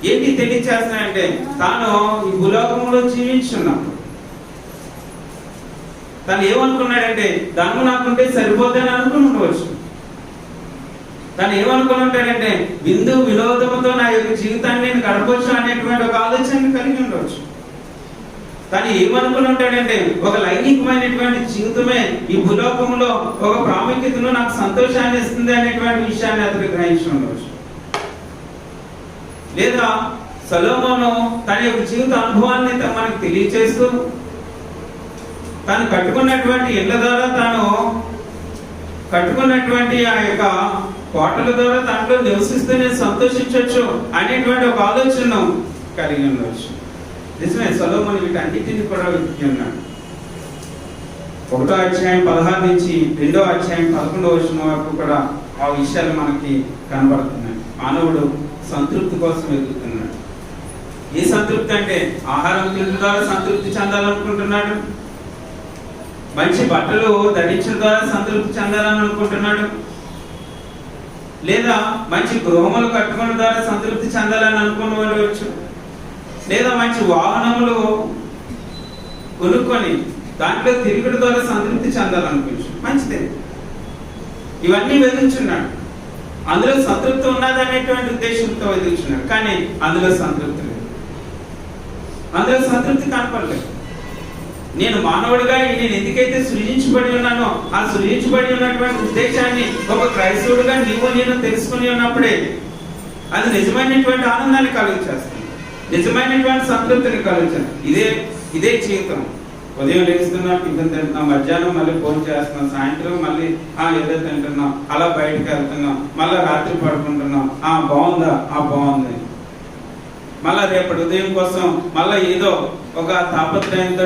ఏంటి తెలియచేస్తానంటే, తాను ఈ భూలోకంలో జీవించున్నప్పుడు తను ఏమనుకున్నాడంటే, ధనము నాకుంటే సరిపోద్దని అనుకుని ఉండవచ్చు. తను ఏమనుకుని ఉంటాడంటే, విందు వినోదముతో నా యొక్క జీవితాన్ని నేను గడపవచ్చు అనేటువంటి ఒక ఆలోచన కలిగి ఉండవచ్చు. తను ఏమనుకుని ఉంటాడంటే, ఒక లైంగికమైనటువంటి జీవితమే ఈ భూలోకంలో ఒక ప్రాముఖ్యతను నాకు సంతోషాన్ని ఇస్తుంది అనేటువంటి విషయాన్ని అతను గ్రహించి ఉండవచ్చు. లేదా సొలొమోను తన యొక్క జీవిత అనుభవాన్ని మనకు తెలియచేస్తూ, తాను కట్టుకున్నటువంటి ఇళ్ల ద్వారా, తాను కట్టుకున్నటువంటి ఆ యొక్క కోటల ద్వారా దాంట్లో నివసిస్తూ నేను సంతోషించవచ్చు అనేటువంటి ఒక ఆలోచన కలిగి ఉండవచ్చు. నిజమే, సొలొమోను వీటన్నిటిని కూడా వెతికి ఉన్నాడు. 1వ అధ్యాయం 16 నుంచి 2వ అధ్యాయం 11వ వచనం వరకు కూడా ఆ విషయాలు మనకి కనబడుతున్నాయి. మానవుడు సంతృప్తి కోసం వెతుకుతున్నాడు. ఏ సంతృప్తి అంటే, ఆహారం తినడం ద్వారా సంతృప్తి చెందాలనుకుంటున్నాడు, మంచి బట్టలు ధరించడం ద్వారా సంతృప్తి చెందాలని అనుకుంటున్నాడు, లేదా మంచి గృహములు కట్టుకోవడం ద్వారా సంతృప్తి చెందాలని అనుకునేవచ్చు, లేదా మంచి వాహనములు కొనుక్కొని దాంట్లో తిరుగుడు ద్వారా సంతృప్తి చెందాలనుకోవచ్చు. మంచిదే, ఇవన్నీ వెతుకుతున్నాడు. అందులో సంతృప్తి ఉన్నది అనేటువంటి ఉద్దేశంతో వెతుకుతున్నాడు. కానీ అందులో సంతృప్తి లేదు, అందులో సంతృప్తి కనపడలేదు. నేను మానవుడిగా నేను ఎందుకైతే సృజించబడి ఉన్నానో, ఆ సృజించబడి ఉన్నటువంటి ఉద్దేశాన్ని ఒక క్రైస్తవుడిగా నేను తెలుసుకుని ఉన్నప్పుడే అది నిజమైనటువంటి ఆనందాన్ని కలుగచేస్తుంది, నిజమైనటువంటి సంతృప్తిని కలుగచేస్తుంది. ఇదే జీవితం. ఉదయం లేస్తున్నాం, టిఫిన్ తింటున్నాం, మధ్యాహ్నం మళ్ళీ ఫోన్ చేస్తున్నాం, సాయంత్రం మళ్ళీ ఏదో తింటున్నాం, అలా బయటకు వెళ్తున్నాం, మళ్ళీ రాత్రి పడుకుంటున్నాం. బాగుందా? బాగుంది. మళ్ళా రేపటి ఉదయం కోసం మళ్ళీ ఏదో ఒక తాపత్రయంతో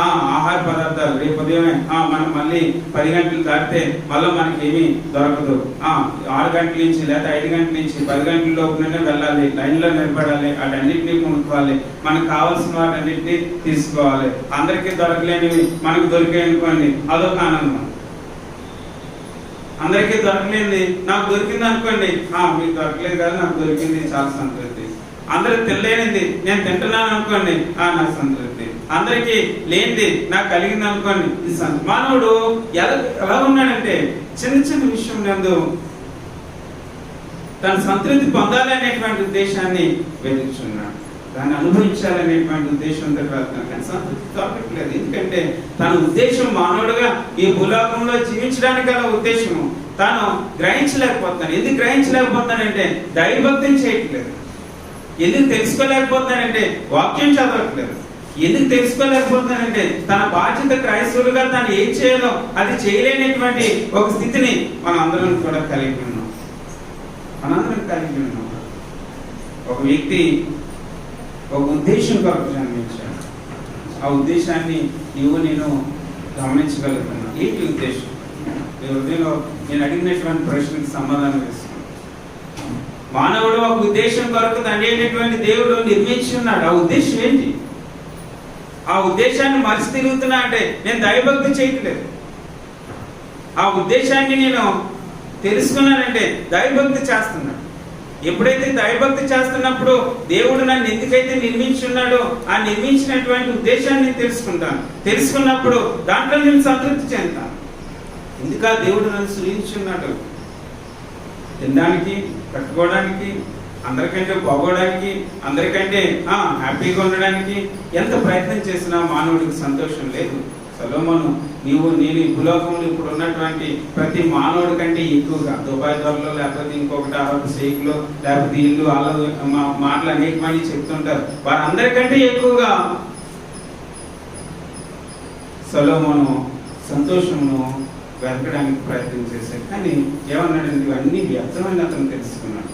ఆహార పదార్థాలు. రేపు ఉదయమే మనం మళ్ళీ 10 గంటలు దాటితే మళ్ళీ మనకి ఏమీ దొరకదు. 6 గంటల నుంచి లేదా 5 గంటల నుంచి 10 గంటల లోపునే వెళ్ళాలి, లైన్లో నిలబడాలి, వాటన్నింటినీ కొనుక్కోవాలి, మనకు కావాల్సిన వాటన్నింటినీ తీసుకోవాలి. అందరికీ దొరకలేనివి మనకు దొరికాయనుకోండి, అదొక ఆనందం. అందరికీ దొరకలేనిది నాకు దొరికింది అనుకోండి, మీకు దొరకలేదు కదా, నాకు దొరికింది, చాలా సంతృప్తి. అందరూ తినలేనిది నేను తింటున్నాను అనుకోండి, నాకు సంతృప్తి. అందరికీ లేనిది నాకు కలిగింది అనుకోండి, ఇది సంతృప్తి. మానవుడు ఎలా ఉన్నాడంటే, చిన్న చిన్న విషయం నందు తన సంతృప్తి పొందాలి అనేటువంటి ఉద్దేశాన్ని వెతుకుతున్నాడు, దాన్ని అనుభవించాలనేటువంటి ఉద్దేశంతో వెళ్తున్నాడు. కానీ సంతృప్తి దొరకట్లేదు. ఎందుకంటే తన ఉద్దేశం మానవుడుగా ఈ భూలోకంలో జీవించడానికి గల ఉద్దేశము తాను గ్రహించలేకపోతున్నాను. ఎందుకు గ్రహించలేకపోతున్నానంటే, దైవభక్తిని చేయట్లేదు. ఎందుకు తెలుసుకోలేకపోతున్నానంటే, వాక్యం చదవట్లేదు. ఎందుకు తెలుసుకోలేకపోతున్నానంటే తన బాధ్యత క్రైస్తవులుగా తను ఏం చేయాలో అది చేయలేనటువంటి ఒక స్థితిని మనందరం కూడా కలిగి ఉన్నాం. మనందరం కలిగి ఉన్నాం. ఒక వ్యక్తి ఒక ఉద్దేశం కొరకు జన్మించాడు. ఆ ఉద్దేశాన్ని నేను గమనించగలుగుతున్నాను. ఏంటి ఉద్దేశం? మీ హృదయంలో నేను అడిగినటువంటి ప్రశ్నకు సమాధానం ఇస్తున్నాను. మానవుడు ఒక ఉద్దేశం కొరకు తండ్రి అయినటువంటి దేవుడు నిర్మించి ఉన్నాడు. ఆ ఉద్దేశం ఏంటి? ఆ ఉద్దేశాన్ని మరిచి తిరుగుతున్నా అంటే నేను దైవభక్తి చేయట్లేదు. ఆ ఉద్దేశాన్ని నేను తెలుసుకున్నానంటే దైవభక్తి చేస్తున్నాను. ఎప్పుడైతే దైవభక్తి చేస్తున్నప్పుడు దేవుడు నన్ను ఎందుకైతే నిర్మించి ఉన్నాడో ఆ నిర్మించినటువంటి ఉద్దేశాన్ని తెలుసుకుంటాను. తెలుసుకున్నప్పుడు దాంట్లో నేను సంతృప్తి చెందుతాను. ఎందుకా దేవుడు నన్ను సృజించి ఉన్నాడు? తినడానికి, కట్టుకోవడానికి, అందరికంటే బాగోవడానికి, అందరికంటే హ్యాపీగా ఉండడానికి ఎంత ప్రయత్నం చేసినా మానవుడికి సంతోషం లేదు. సొలొమోను నేను ఈ భూలోకంలో ఇప్పుడు ఉన్నటువంటి ప్రతి మానవుడి కంటే ఎక్కువగా దుబాయ్ ధరలో లేకపోతే ఇంకొకటి అరబ్ షేక్లో లేకపోతే ఇల్లు వాళ్ళ మాటలు అనేక మంది చెప్తుంటారు. వారందరికంటే ఎక్కువగా సొలొమోను సంతోషమును వెతకడానికి ప్రయత్నం చేశాడు. కానీ ఏమన్నాడంటే ఇవన్నీ వ్యర్థమని అతను తెలుసుకున్నాడు.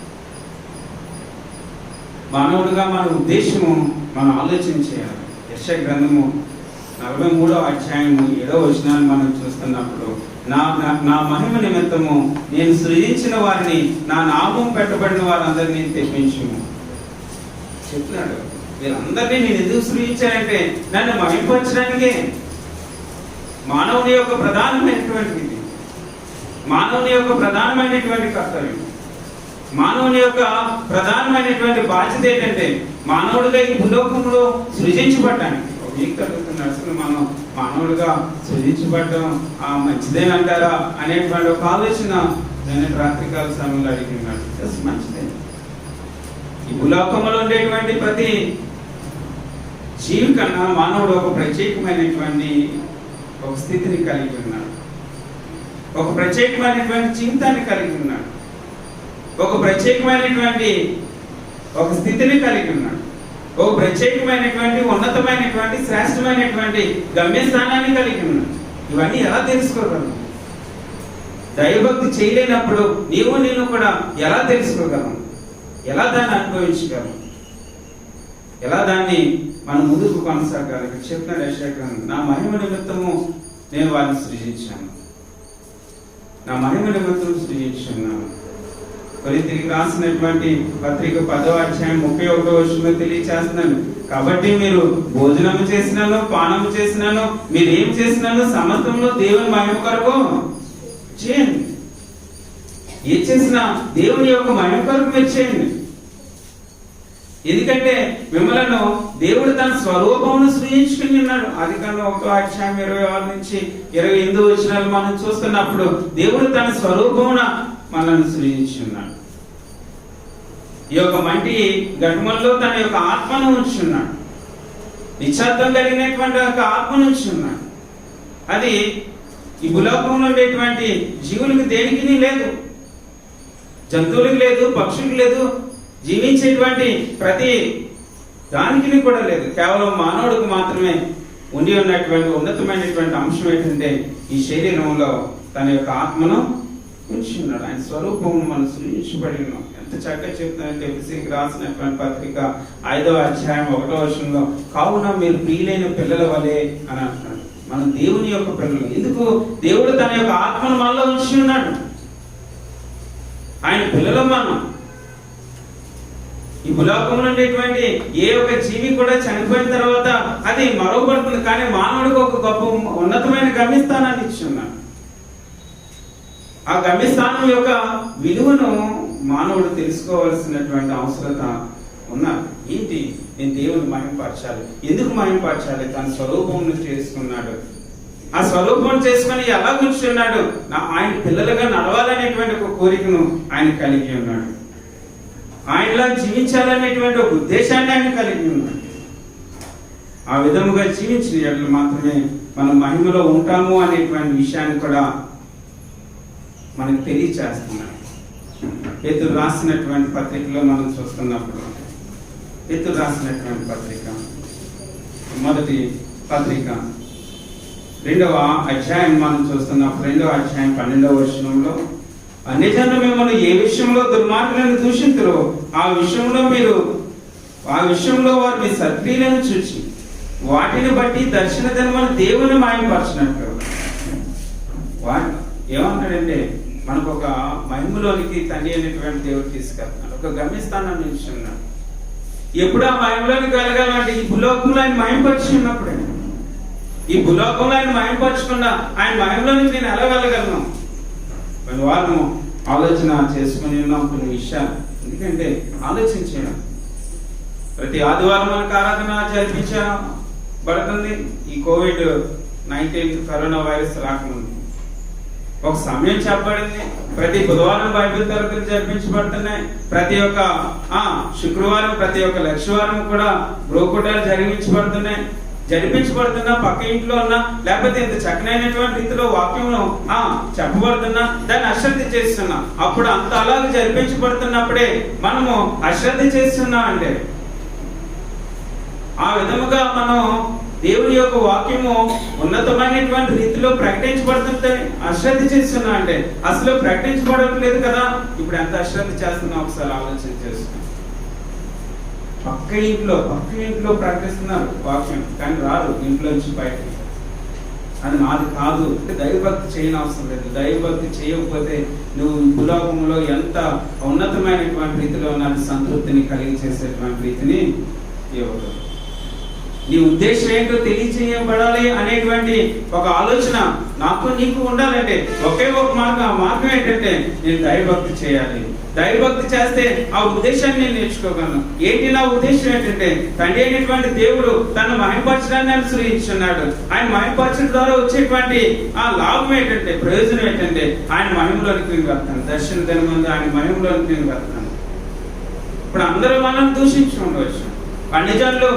మానవుడిగా మన ఉద్దేశము మనం ఆలోచన చేయాలి. యెషయా గ్రంథము 43వ అధ్యాయము 7వ వచనాన్ని మనం చూస్తున్నప్పుడు నా మహిమ నిమిత్తము నేను సృజించిన వారిని, నా నామం పెట్టబడిన వారందరినీ తెప్పించుము చెప్తున్నాడు. వీళ్ళందరినీ నేను ఎందుకు సృజించానంటే నన్ను మహిమపరచడానికే. మానవుని యొక్క ప్రధానమైనటువంటిది, మానవుని యొక్క ప్రధానమైనటువంటి కర్తవ్యం, మానవుని యొక్క ప్రధానమైనటువంటి బాధ్యత ఏంటంటే మానవుడిగా ఈ భూలోకంలో సృజించబడ్డానికి. ఒక వ్యక్తి అడుగుతున్నాడు, అసలు మనం మానవుడిగా సృజించబడ్డం మంచిదేనంటారా అనేటువంటి ఒక ఆలోచన నేను రాత్రికాల సమయంలో అడిగినాడు. మంచిదే. ఈ భూలోకంలో ఉండేటువంటి ప్రతి జీవి కన్నా మానవుడు ఒక ప్రత్యేకమైనటువంటి ఒక స్థితిని కలిగి ఉన్నాడు. ఒక ప్రత్యేకమైనటువంటి జీవితాన్ని కలిగి ఉన్నాడు. ఒక ప్రత్యేకమైనటువంటి ఒక స్థితిని కలిగి ఉన్నాడు. ఒక ప్రత్యేకమైనటువంటి ఉన్నతమైనటువంటి శ్రేష్టమైనటువంటి గమ్యస్థానాన్ని కలిగి ఉన్నాడు. ఇవన్నీ ఎలా తెలుసుకోగలను? దైవభక్తి చేయలేనప్పుడు నేను కూడా ఎలా తెలుసుకోగలను? ఎలా దాన్ని అనుభవించగలను? ఎలా దాన్ని మనం ముందుకు కొనసాగాలి? చెప్తున్నాడు యెషయా గ్రంథం, నా మహిమ నిమిత్తము నేను వారిని సృజించాను. నా మహిమ నిమిత్తం సృజించున్నాను. కొరింథీయులకు రాసినటువంటి పత్రిక 10వ అధ్యాయం 31వ వచనంలో తెలియచేస్తున్నాను. కాబట్టి మీరు భోజనము చేసినాను, పానము చేసినాను, మీరు ఏం చేసినాను సమస్తంలో దేవుని మహిమ కొరకు చేయండి. ఏ చేసినా దేవుని యొక్క మహిమ కొరకు మీరు చేయండి. ఎందుకంటే మిమ్మలను దేవుడు తన స్వరూపమును సృజించుకుని ఉన్నాడు. ఆదికాండం 1వ అధ్యాయం 26 నుంచి 28 వచనాలు మనం చూస్తున్నప్పుడు దేవుడు తన స్వరూపమున మనల్ని సృజించి ఉన్నాడు. ఈ యొక్క మంటి ఘటములలో తన యొక్క ఆత్మను ఉంచున్నాడు. నిశ్చత్వం కలిగినటువంటి ఒక ఆత్మను ఉంచున్నాడు. అది ఈ భూలోకంలో ఉండేటువంటి జీవులకు దేనికి లేదు, జంతువులకు లేదు, పక్షులకు లేదు, జీవించేటువంటి ప్రతి దానికి కూడా లేదు. కేవలం మానవుడికి మాత్రమే ఉండి ఉన్నటువంటి ఉన్నతమైనటువంటి అంశం ఏంటంటే ఈ శరీరంలో తన యొక్క ఆత్మను ఉంచున్నాడు. ఆయన స్వరూపం మనం సృజించబడి ఉన్నాం. ఎంత చక్కగా చెప్తానంటే ఎఫెసీయులకు రాసినటువంటి పత్రిక 5వ అధ్యాయం 1వ వచనంలో, కావున మీరు ప్రియులైన పిల్లల వలె అని అంటున్నాడు. మనం దేవుని యొక్క పిల్లలు. ఎందుకు? దేవుడు తన యొక్క ఆత్మను మనలో ఉంచి ఉన్నాడు. ఆయన పిల్లలు మనం. ఈ భూలోకంలో ఉండేటువంటి ఏ ఒక్క జీవి కూడా చనిపోయిన తర్వాత అది మరవబడుతుంది. కానీ మానవుడికి ఒక గొప్ప ఉన్నతమైన గమ్యస్థానాన్ని ఇచ్చి ఉన్నాడు. ఆ గమ్యస్థానం యొక్క విలువను మానవుడు తెలుసుకోవాల్సినటువంటి అవసరత ఉన్నది. ఏంటి? నేను దేవుని మహిమపరచాలి. ఎందుకు మహిమపరచాలి? తన స్వరూపం చేసుకున్నాడు. ఆ స్వరూపం చేసుకుని ఎలా కూర్చున్నాడు? ఆయన పిల్లలుగా నడవాలనేటువంటి ఒక కోరికను ఆయన కలిగి ఉన్నాడు. ఆయనలా జీవించాలనేటువంటి ఒక ఉద్దేశాన్ని ఆయన కలిగి ఉన్నాడు. ఆ విధముగా జీవించిన ఎడల మాత్రమే మనం మహిమలో ఉంటాము అనేటువంటి విషయాన్ని కూడా మనకు తెలియచేస్తున్నాడు. పేతురు రాసినటువంటి పత్రికలో మనం చూస్తున్నప్పుడు, పేతురు రాసినటువంటి పత్రిక మొదటి పత్రిక 2వ అధ్యాయం మనం చూస్తున్నప్పుడు 2వ అధ్యాయం 12వ వచనంలో, అన్యజనులు మిమ్మల్ని ఏ విషయంలో దుర్మార్గులను దూషించరో ఆ విషయంలో వారు మీ సత్క్రియలను చూచి వాటిని బట్టి దర్శన ధర్మను దేవుని మాయపరచినట్లు. ఏమంటాడంటే, మనకు ఒక మహిమలోనికి తండ్రి అయినటువంటి దేవుడు తీసుకెళ్తున్నాడు, ఒక గమ్యస్థానాన్ని నిలిచున్నాడు. ఎప్పుడు ఆ మహిమలోనికి వెళ్ళగాలంటే ఈ భూలోకంలో ఆయన మహిమపరిచి ఉన్నప్పుడే. ఈ భూలోకంలో ఆయన మహిమపరచకుండా ఆయన మహిమలోనికి నేను ఎలా వెళ్ళగలను? కొన్ని వారు ఆలోచన చేసుకుని ఉన్నాం కొన్ని విషయాలు. ఎందుకంటే ఆలోచించాను, ప్రతి ఆదివారం మనకు ఆరాధన జరిపించబడుతుంది. ఈ COVID-19 కరోనా వైరస్ రాకముందు ఒక సమయం చెప్పబడింది. ప్రతి బుధవారం బైబిల్ తరగతులు జరిపించబడుతున్నాయి. ప్రతి ఒక్క శుక్రవారం, ప్రతి ఒక్క లక్షవారం కూడా బ్రోకుటాలు జరిపించబడుతున్నా పక్క ఇంట్లో ఉన్నా, లేకపోతే ఇంత చక్కనైనటువంటి రీతిలో వాక్యంలో చెప్పబడుతున్నా దాన్ని అశ్రద్ధ చేస్తున్నా. అప్పుడు అంత అలాగే జరిపించబడుతున్నప్పుడే మనము అశ్రద్ధ చేస్తున్నా అంటే, ఆ విధముగా మనం దేవుని యొక్క వాక్యము ఉన్నతమైనటువంటి రీతిలో ప్రకటించబడుతుంటే అశ్రద్ధ చేస్తున్నా అంటే, అసలు ప్రకటించబడట్లేదు కదా. ఇప్పుడు ఎంత అశ్రద్ధ చేస్తున్నా ఒకసారి ఆలోచన చేస్తున్నాం. పక్క ఇంట్లో ప్రకటిస్తున్నారు వాక్యం, కానీ రాదు ఇంట్లో నుంచి బయటకి. అది నాది కాదు. దైవభక్తి చేయని అవసరం లేదు. దైవభక్తి చేయకపోతే నువ్వు భూలోకంలో ఎంత ఉన్నతమైనటువంటి రీతిలో నాకు సంతృప్తిని కలిగించేసేటువంటి రీతిని ఇవ్వదు. నీ ఉద్దేశం ఏంటో తెలియచేయబడాలి అనేటువంటి ఒక ఆలోచన నాకు నీకు ఉండాలంటే ఒకే ఒక మార్గం ఏంటంటే, నేను దైవభక్తి చేయాలి. దైవభక్తి చేస్తే ఆ ఉద్దేశాన్ని నేను నేర్చుకోగలను. ఏంటి నా ఉద్దేశం ఏంటంటే, తండ్రి అయినటువంటి దేవుడు తన మహిమపరచడాన్ని అనుసరించున్నాడు. ఆయన మహిమపరచడం ద్వారా వచ్చేటువంటి ఆ లాభం ఏంటంటే, ప్రయోజనం ఏంటంటే, ఆయన మహిమలోనికి నేను వెళ్తాను. దర్శన ధర్మంలో ఆయన మహిమలోనికి నేను వెళ్తాను. ఇప్పుడు అందరూ మనల్ని దూషించి ఉండవచ్చు. అన్యజనులు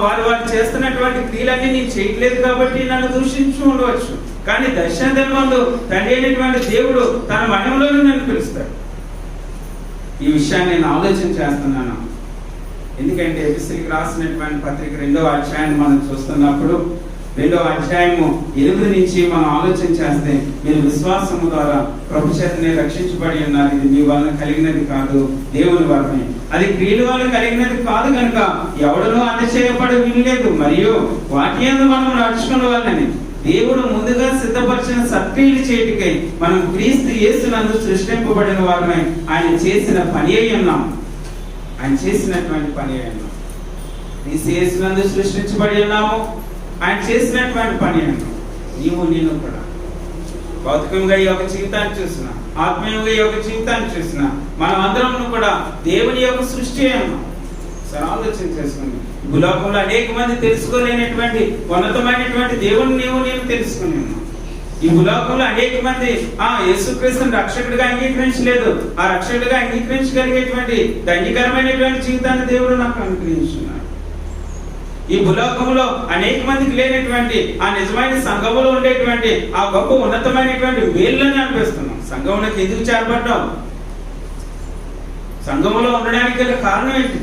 వారు చేస్తున్నటువంటి క్రియలన్నీ నేను చేయట్లేదు కాబట్టి నన్ను దూషించి ఉండవచ్చు. కానీ దర్శన ధర్మంలో తండ్రి అయినటువంటి దేవుడు తన మహిమలోనే నన్ను పిలుస్తాడు. ఈ విషయాన్ని నేను ఆలోచన చేస్తున్నాను. ఎందుకంటే ఎఫెసీయులకు రాసినటువంటి పత్రిక 2వ అధ్యాయాన్ని మనం చూస్తున్నప్పుడు 2వ అధ్యాయము 8 నుంచి మనం ఆలోచన చేస్తే, మీరు విశ్వాసము ద్వారా ప్రభు చేతనే రక్షించబడి ఉన్నారు. ఇది మీ వలన కలిగినది కాదు, దేవుని వలనే. అది క్రియల వలన కలిగినది కాదు కనుక ఎవడనూ అతిశయపడి వినలేదు. మరియు వాటి యందు మనం నడుచుకున్న వాళ్ళని దేవుడు ముందుగా సిద్ధపరిచిన సత్క్రియలు చేయటికై మనం క్రీస్తు యేసునందు సృష్టింపబడిన వారిని ఆయన చేసిన పని అయి ఉన్నాం. ఆయన చేసినటువంటి పని అయి ఉన్నాం. క్రీస్తు యేసునందు సృష్టించబడి ఉన్నాము. ఆయన చేసినటువంటి పని అయి ఉన్నాం. నేను కూడా భౌతికంగా ఈ యొక్క జీవితాన్ని చూసిన, ఆత్మీయంగా ఈ యొక్క జీవితాన్ని చూసిన మనం అందరం కూడా దేవుని యొక్క సృష్టి అయి ఉన్నాం. సరే ఆలోచన చేసుకుంది. భూలోకంలో అనేక మంది తెలుసుకోలేనటువంటి ఉన్నతమైనటువంటి దేవుని నేను తెలుసుకుని ఉన్నాను. ఈ భూలోకంలో అనేక మంది యేసుక్రీస్తుని రక్షకుడిగా అంగీకరించలేదు. ఆ రక్షకుడిగా అంగీకరించగలిగేటువంటి ధన్యకరమైనటువంటి జీవితాన్ని దేవుడు నాకు అనుగ్రహించున్నాడు. ఈ భూలోకంలో అనేక మందికి లేనటువంటి ఆ నిజమైన సంఘంలో ఉండేటువంటి ఆ గొప్ప ఉన్నతమైనటువంటి వేళ్ళని అనిపిస్తున్నాం. సంఘంలోకి ఎందుకు చేరబడ్డాం? సంఘంలో ఉండడానికి గల కారణం ఏంటి?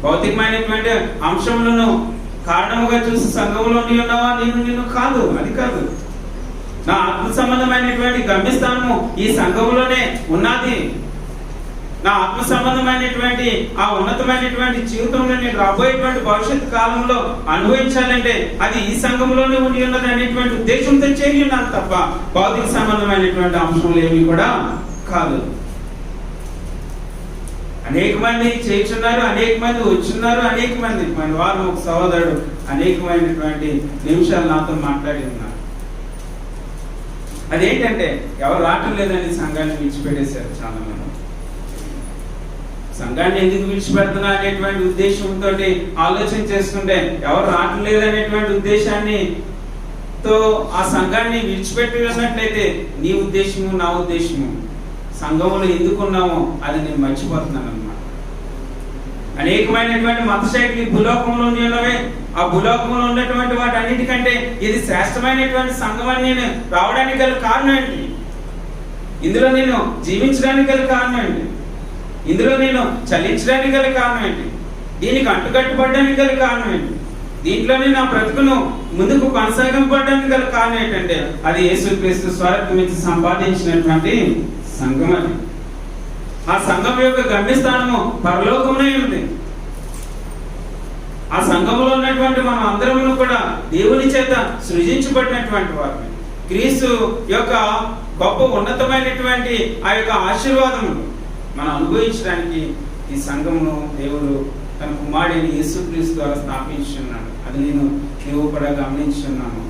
భౌతికమైనటువంటి అంశములను కారణముగా చూసి సంఘంలో ఉన్నావా? నేను కాదు, అది కాదు. నా ఆత్మ సంబంధమైనటువంటి గమ్యస్థానము ఈ సంఘంలోనే ఉన్నది. నా ఆత్మ సంబంధమైనటువంటి ఆ ఉన్నతమైనటువంటి జీవితంలో నేను రాబోయేటువంటి భవిష్యత్తు కాలంలో అనుభవించాలంటే అది ఈ సంఘంలోనే ఉండి ఉన్నది అనేటువంటి ఉద్దేశంతో చేరి ఉన్నాను తప్ప భౌతిక సంబంధమైనటువంటి అంశంలో ఏమి కూడా కాదు. అనేక మంది చేస్తున్నారు, అనేక మంది వచ్చున్నారు, అనేక మంది మన వారు ఒక సహోదరుడు అనేకమైనటువంటి నిమిషాలు నాతో మాట్లాడి ఉన్నారు. అదేంటంటే ఎవరు రావటం లేదని సంఘాన్ని విడిచిపెట్టేశారు చాలా మంది. సంఘాన్ని ఎందుకు విడిచిపెడుతున్నా అనేటువంటి ఉద్దేశంతో ఆలోచన చేసుకుంటే ఎవరు రావటం లేదనేటువంటి ఉద్దేశాన్ని తో ఆ సంఘాన్ని విడిచిపెట్టి ఉన్నట్లయితే నీ ఉద్దేశము నా ఉద్దేశము సంఘంలో ఎందుకున్నామో అది నేను మర్చిపోతున్నాను అన్నమాట. అనేకమైనటువంటి మత శైలి భూలోకంలో ఉన్నవే. ఆ భూలోకంలో ఉన్నటువంటి వాటి అన్నిటికంటే ఇది శ్రేష్టమైనటువంటి సంఘం అని నేను రావడానికి గల కారణం ఏంటి? ఇందులో నేను జీవించడానికి గల కారణం ఏంటి? ఇందులో నేను చలించడానికి గల కారణం ఏంటి? దీనికి అంటుకట్టుబడడానికి గల కారణం ఏంటి? దీంట్లోనే నా బ్రతుకును ముందుకు కొనసాగింపడానికి గల కారణం ఏంటంటే అది యేసుక్రీస్తు స్వరక్తం ఇచ్చి సంపాదించినటువంటి సంఘం. అది ఆ సంఘం యొక్క గమ్యస్థానము పరలోకమునే ఉంది. ఆ సంఘంలో ఉన్నటువంటి మనం అందరము కూడా దేవుని చేత సృజించబడినటువంటి వారిని, క్రీస్తు యొక్క గొప్ప ఉన్నతమైనటువంటి ఆ యొక్క ఆశీర్వాదములు మనం అనుభవించడానికి ఈ సంఘమును దేవుడు తన కుమారుడైన యేసుక్రీస్తు ద్వారా స్థాపించున్నాడు. అది నీవు కూడా గమనించున్నాను.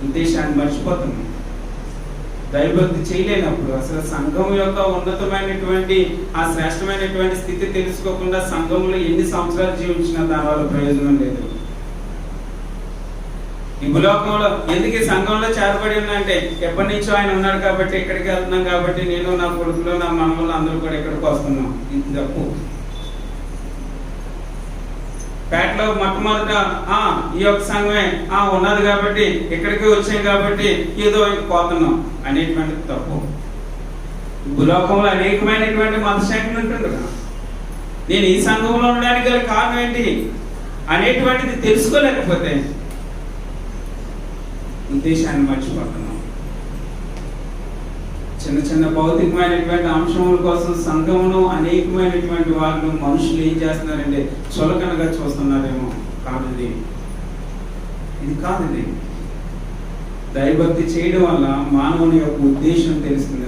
ఉద్దేశాన్ని మర్చిపోతున్నాను. దైవభక్తి చేయలేనప్పుడు అసలు సంఘం యొక్క ఉన్నతమైనటువంటి ఆ శ్రేష్టమైనటువంటి స్థితి తెలుసుకోకుండా సంఘంలో ఎన్ని సంవత్సరాలు జీవించినా దాని వల్ల ప్రయోజనం లేదు. ఈ భూలోకంలో ఎందుకు ఈ సంఘంలో చేరబడి ఉన్నాయంటే ఎప్పటి నుంచో ఆయన ఉన్నాడు కాబట్టి ఇక్కడికి వెళ్తున్నాం కాబట్టి నేను నా కొడుకులు నా మనవలు అందరూ కూడా ఇక్కడికి వస్తున్నాం. ఇది తప్పు. పేటలో మొట్టమొదట ఈ యొక్క సంఘమే ఉన్నది కాబట్టి ఇక్కడికి వచ్చాం కాబట్టి ఏదో పోతున్నాం అనేటువంటి తప్పు. భూలోకంలో అనేకమైనటువంటి మతశాఖలు ఉంటుంది కదా. నేను ఈ సంఘంలో ఉండడానికి గల కారణం ఏంటి అనేటువంటిది తెలుసుకోలేకపోతే ఉద్దేశాన్ని మర్చిపోతున్నాం. చిన్న చిన్న భౌతికమైనటువంటి అంశముల కోసం సంఘమును అనేకమైనటువంటి వాళ్ళు మనుషులు ఏం చేస్తున్నారంటే చులకనగా చూస్తున్నారేమో. కాదు, ఇది కాదు. ఇది దైవభక్తి చేయడం వల్ల మానవుని యొక్క ఉద్దేశం తెలుస్తుంది.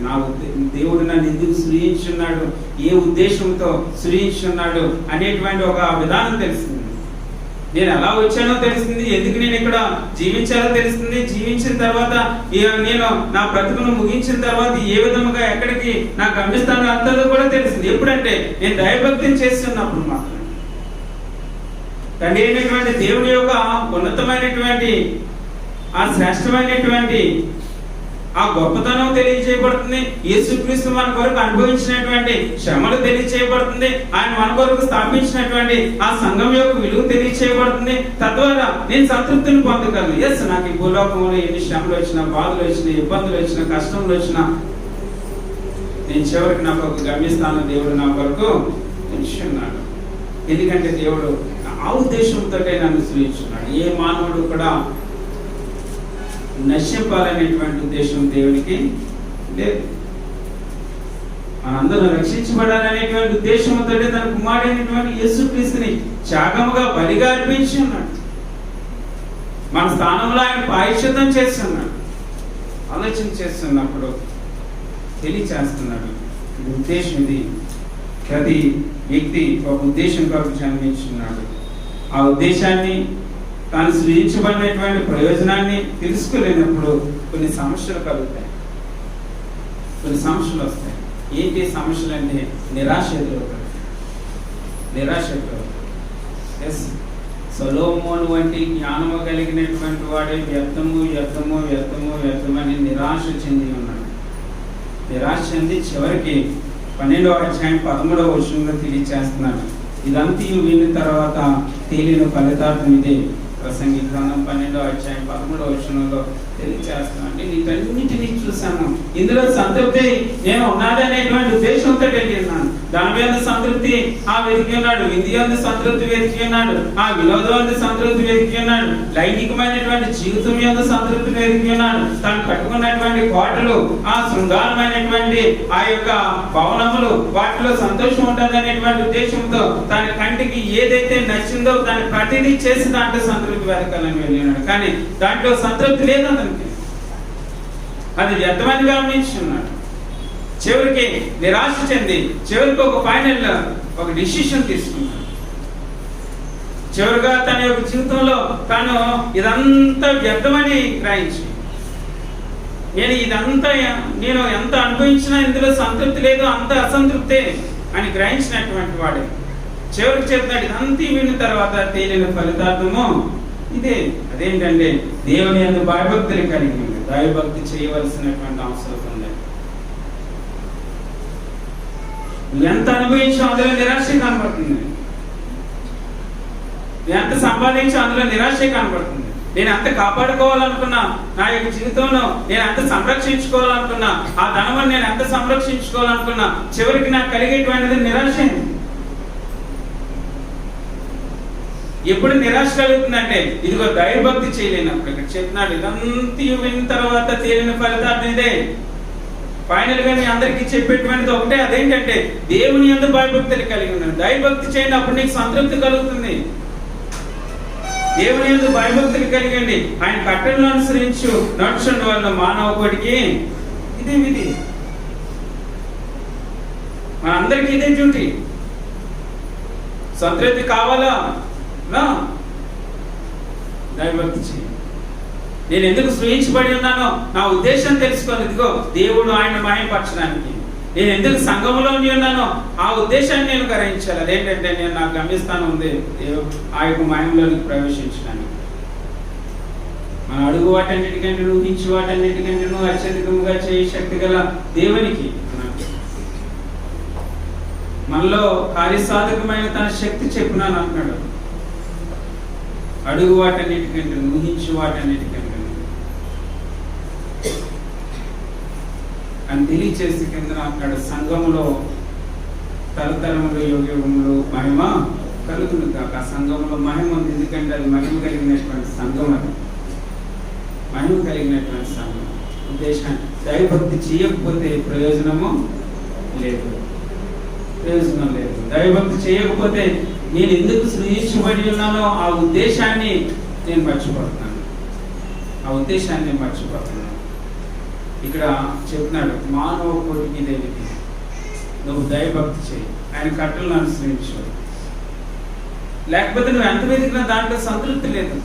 దేవుడు నన్ను ఎందుకు సృజించున్నాడు, ఏ ఉద్దేశంతో సృజించున్నాడు అనేటువంటి ఒక విధానం తెలుస్తుంది. నేను ఎలా వచ్చానో తెలుస్తుంది, ఎందుకు నేను ఇక్కడ జీవించాలో తెలుస్తుంది. జీవించిన తర్వాత నేను నా బ్రతుకును ముగించిన తర్వాత ఏ విధముగా ఎక్కడికి నా గమ్యస్థానం అంతదో కూడా తెలుస్తుంది. ఎప్పుడంటే నేను దైవభక్తిని చేస్తున్నప్పుడు మాత్రం తండ్రి అయినటువంటి దేవుని యొక్క ఉన్నతమైనటువంటి ఆ శ్రేష్టమైనటువంటి ఆ గొప్పతనం తెలియజేయబడుతుంది. యేసుక్రీస్తు మన కొరకు అనుభవించినటువంటి శ్రమలు తెలియజేయబడుతుంది. ఆయన మన కొరకు స్థాపించినటువంటి ఆ సంఘం యొక్క విలువ తెలియజేయబడుతుంది. తద్వారా నేను సంతృప్తిని పొందగలను. ఎస్, నాకు ఈ భూలోకంలో ఎన్ని శ్రమలు వచ్చినా, బాధలు వచ్చినా, ఇబ్బందులు వచ్చినా, కష్టములు వచ్చినా నేను చివరికి నాకు ఒక గమ్యస్థానం దేవుడు నా కొరకు ఉంచున్నాడు. ఎందుకంటే దేవుడు ఆ ఉద్దేశంతో నన్ను సృజించున్నాడు. ఏ మానవుడు కూడా నశింపాలనేటువంటి ఉద్దేశం దేవునికి లేదు. మనందరూ రక్షించబడాలనేటువంటి ఉద్దేశంతో తన కుమారుడైనటువంటి యేసుక్రీస్తుని త్యాగముగా బలిగా అర్పించి ఉన్నాడు. మన స్థానంలో ఆయన ప్రాయశ్చిత్తం చేస్తున్నాడు. ఆలోచన చేస్తున్నప్పుడు తెలియచేస్తున్నాడు. ఇది ఉద్దేశం. ఇది ప్రతి వ్యక్తి ఒక ఉద్దేశం కొరకు జన్మించున్నాడు. ఆ ఉద్దేశాన్ని తాను సృజించబడినటువంటి ప్రయోజనాన్ని తెలుసుకోలేనప్పుడు కొన్ని సమస్యలు కలుగుతాయి, కొన్ని సమస్యలు వస్తాయి. ఏంటి సమస్యలు అంటే నిరాశ ఎదురవుతాయి. ఎస్, సొలొమోను వంటి జ్ఞానము కలిగినటువంటి వాడే వ్యర్థమని నిరాశ చెంది ఉన్నాడు. నిరాశ చెంది చివరికి 12వ అధ్యాయం 13వ వచనంలో తెలియచేస్తున్నాడు. ఇదంతా విన్న తర్వాత తేలిన ఫలితార్థం ఇదే. ప్రసంగి గ్రంథం 12వ అధ్యాయం 13వ వచనంలో తెలియచేస్తున్నాను. అంటే వీటన్నిటినీ చూశాను, ఇందులో సంతృప్తి నేను ఉన్నాడనేటువంటి ఉద్దేశంతో వెళ్ళినాను. దాని మీద సంతృప్తి వెతికి ఉన్నాడు, విందు సంతృప్తి వెతికి ఉన్నాడు, వినోదం సంతృప్తి వెతికి ఉన్నాడు, లైంగికమైనటువంటి జీవితం యొక్క సంతృప్తి వెతికి ఉన్నాడు. తాను కట్టుకున్నటువంటి కోటలు, శృంగారమైనటువంటి ఆ యొక్క భవనములు, వాటిలో సంతోషం ఉంటుంది అనేటువంటి ఉద్దేశంతో తన కంటికి ఏదైతే నచ్చిందో దాన్ని ప్రతిదీ చేసి దాంట్లో సంతృప్తి వెతకాలని వెళ్ళినాడు. కానీ దాంట్లో సంతృప్తి లేదు అతనికి. అది వ్యర్థమని గమనించున్నాడు. చివరికి నిరాశ చెంది చివరికి ఒక ఫైనల్ ఒక డిసిషన్ తీసుకున్నాడు. చివరిగా తన యొక్క జీవితంలో తాను ఇదంతా వ్యర్థమని గ్రహించి, నేను ఎంత అనుభవించినా ఇందులో సంతృప్తి లేదు, అంత అసంతృప్తే అని గ్రహించినటువంటి వాడే చివరికి చెప్తాడు. ఇదంతా విన్న తర్వాత తేలిన ఫలితార్థము ఇదే. అదేంటంటే దేవుని యందు భయభక్తులు కలిగి ఉంది. దైవభక్తి చేయవలసినటువంటి అవసరం ఉంది. ఎంత అనుభవించా అందులో నిరాశ కనబడుతుంది, ఎంత సంపాదించా అందులో నిరాశ కనబడుతుంది. నేను ఎంత కాపాడుకోవాలనుకున్నా నా యొక్క జీవితంలో, నేను ఎంత సంరక్షించుకోవాలనుకున్నా ఆ ధనమును నేను ఎంత సంరక్షించుకోవాలనుకున్నా చివరికి నాకు కలిగేటువంటిది నిరాశ. ఎప్పుడు నిరాశ కలుగుతుందంటే ఇదిగో దైవభక్తి చేయలేనప్పుడు. ఇక్కడ చెప్తున్నాడు ఇదంతా విన్న తర్వాత తేలిన ఫలితార్థం ఇదే. ఫైనల్ గా మీ అందరికీ చెప్పేటువంటిది ఒకటే, అదేంటంటే దేవుని యందు భయభక్తులు కలిగి ఉన్నాడు. దైవభక్తి చేయండి, అప్పుడు నీకు సంతృప్తి కలుగుతుంది. దేవుని యందు భయభక్తులు కలిగండి, ఆయన కట్టడలను అనుసరించు నడుచుండి వల్ల మానవ కోటికి ఇదే విధి. మనందరికీ ఇదే డ్యూటీ. సంతృప్తి కావాలా? దైవభక్తి చేయి. నేను ఎందుకు సృజించబడి ఉన్నానో నా ఉద్దేశం తెలుసుకోను. ఇదిగో దేవుడు ఆయన మహిమపరచడానికి. నేను ఎందుకు సంఘంలో ఉన్నానో ఆ ఉద్దేశాన్ని నేను గ్రహించాలి. అదేంటంటే నేను నా గమ్యస్థానం ఉంది ఆ యొక్క మహిమలోనికి ప్రవేశించడానికి. మన అడుగు వాటన్నిటికంటే ఊహించి వాటన్నిటికంటే అత్యధికముగా చేయ శక్తి గల దేవునికి మనలో కార్యసాధకమైన తన శక్తి చెప్పినాను అంటున్నాడు. అడుగు వాటన్నిటికంటే ఊహించి వాటన్నిటికంటే అని తెలియచేసి కింద అంటున్నాడు, సంఘములో తరతరములు యుగములు మహిమ కలుగును కాక. సంఘంలో మహిమ ఉంది, ఎందుకంటే అది మహిమ కలిగినటువంటి సంఘం. అది మహిమ కలిగినటువంటి సంఘం. ఉద్దేశాన్ని దైవభక్తి చేయకపోతే ప్రయోజనము లేదు. ప్రయోజనం లేదు. దైవభక్తి చేయకపోతే నేను ఎందుకు సృజించబడి ఉన్నానో ఆ ఉద్దేశాన్ని నేను మర్చిపోతున్నాను. ఆ ఉద్దేశాన్ని నేను మర్చిపోతున్నాను. ఇక్కడ చెప్తున్నాడు మానవ కోటికి ఇదే విధి. నువ్వు దైవభక్తి చేయి, ఆయన కట్టలను అనుసరించు. లేకపోతే నువ్వు ఎంత వెతికినా దాంట్లో సంతృప్తి లేదు.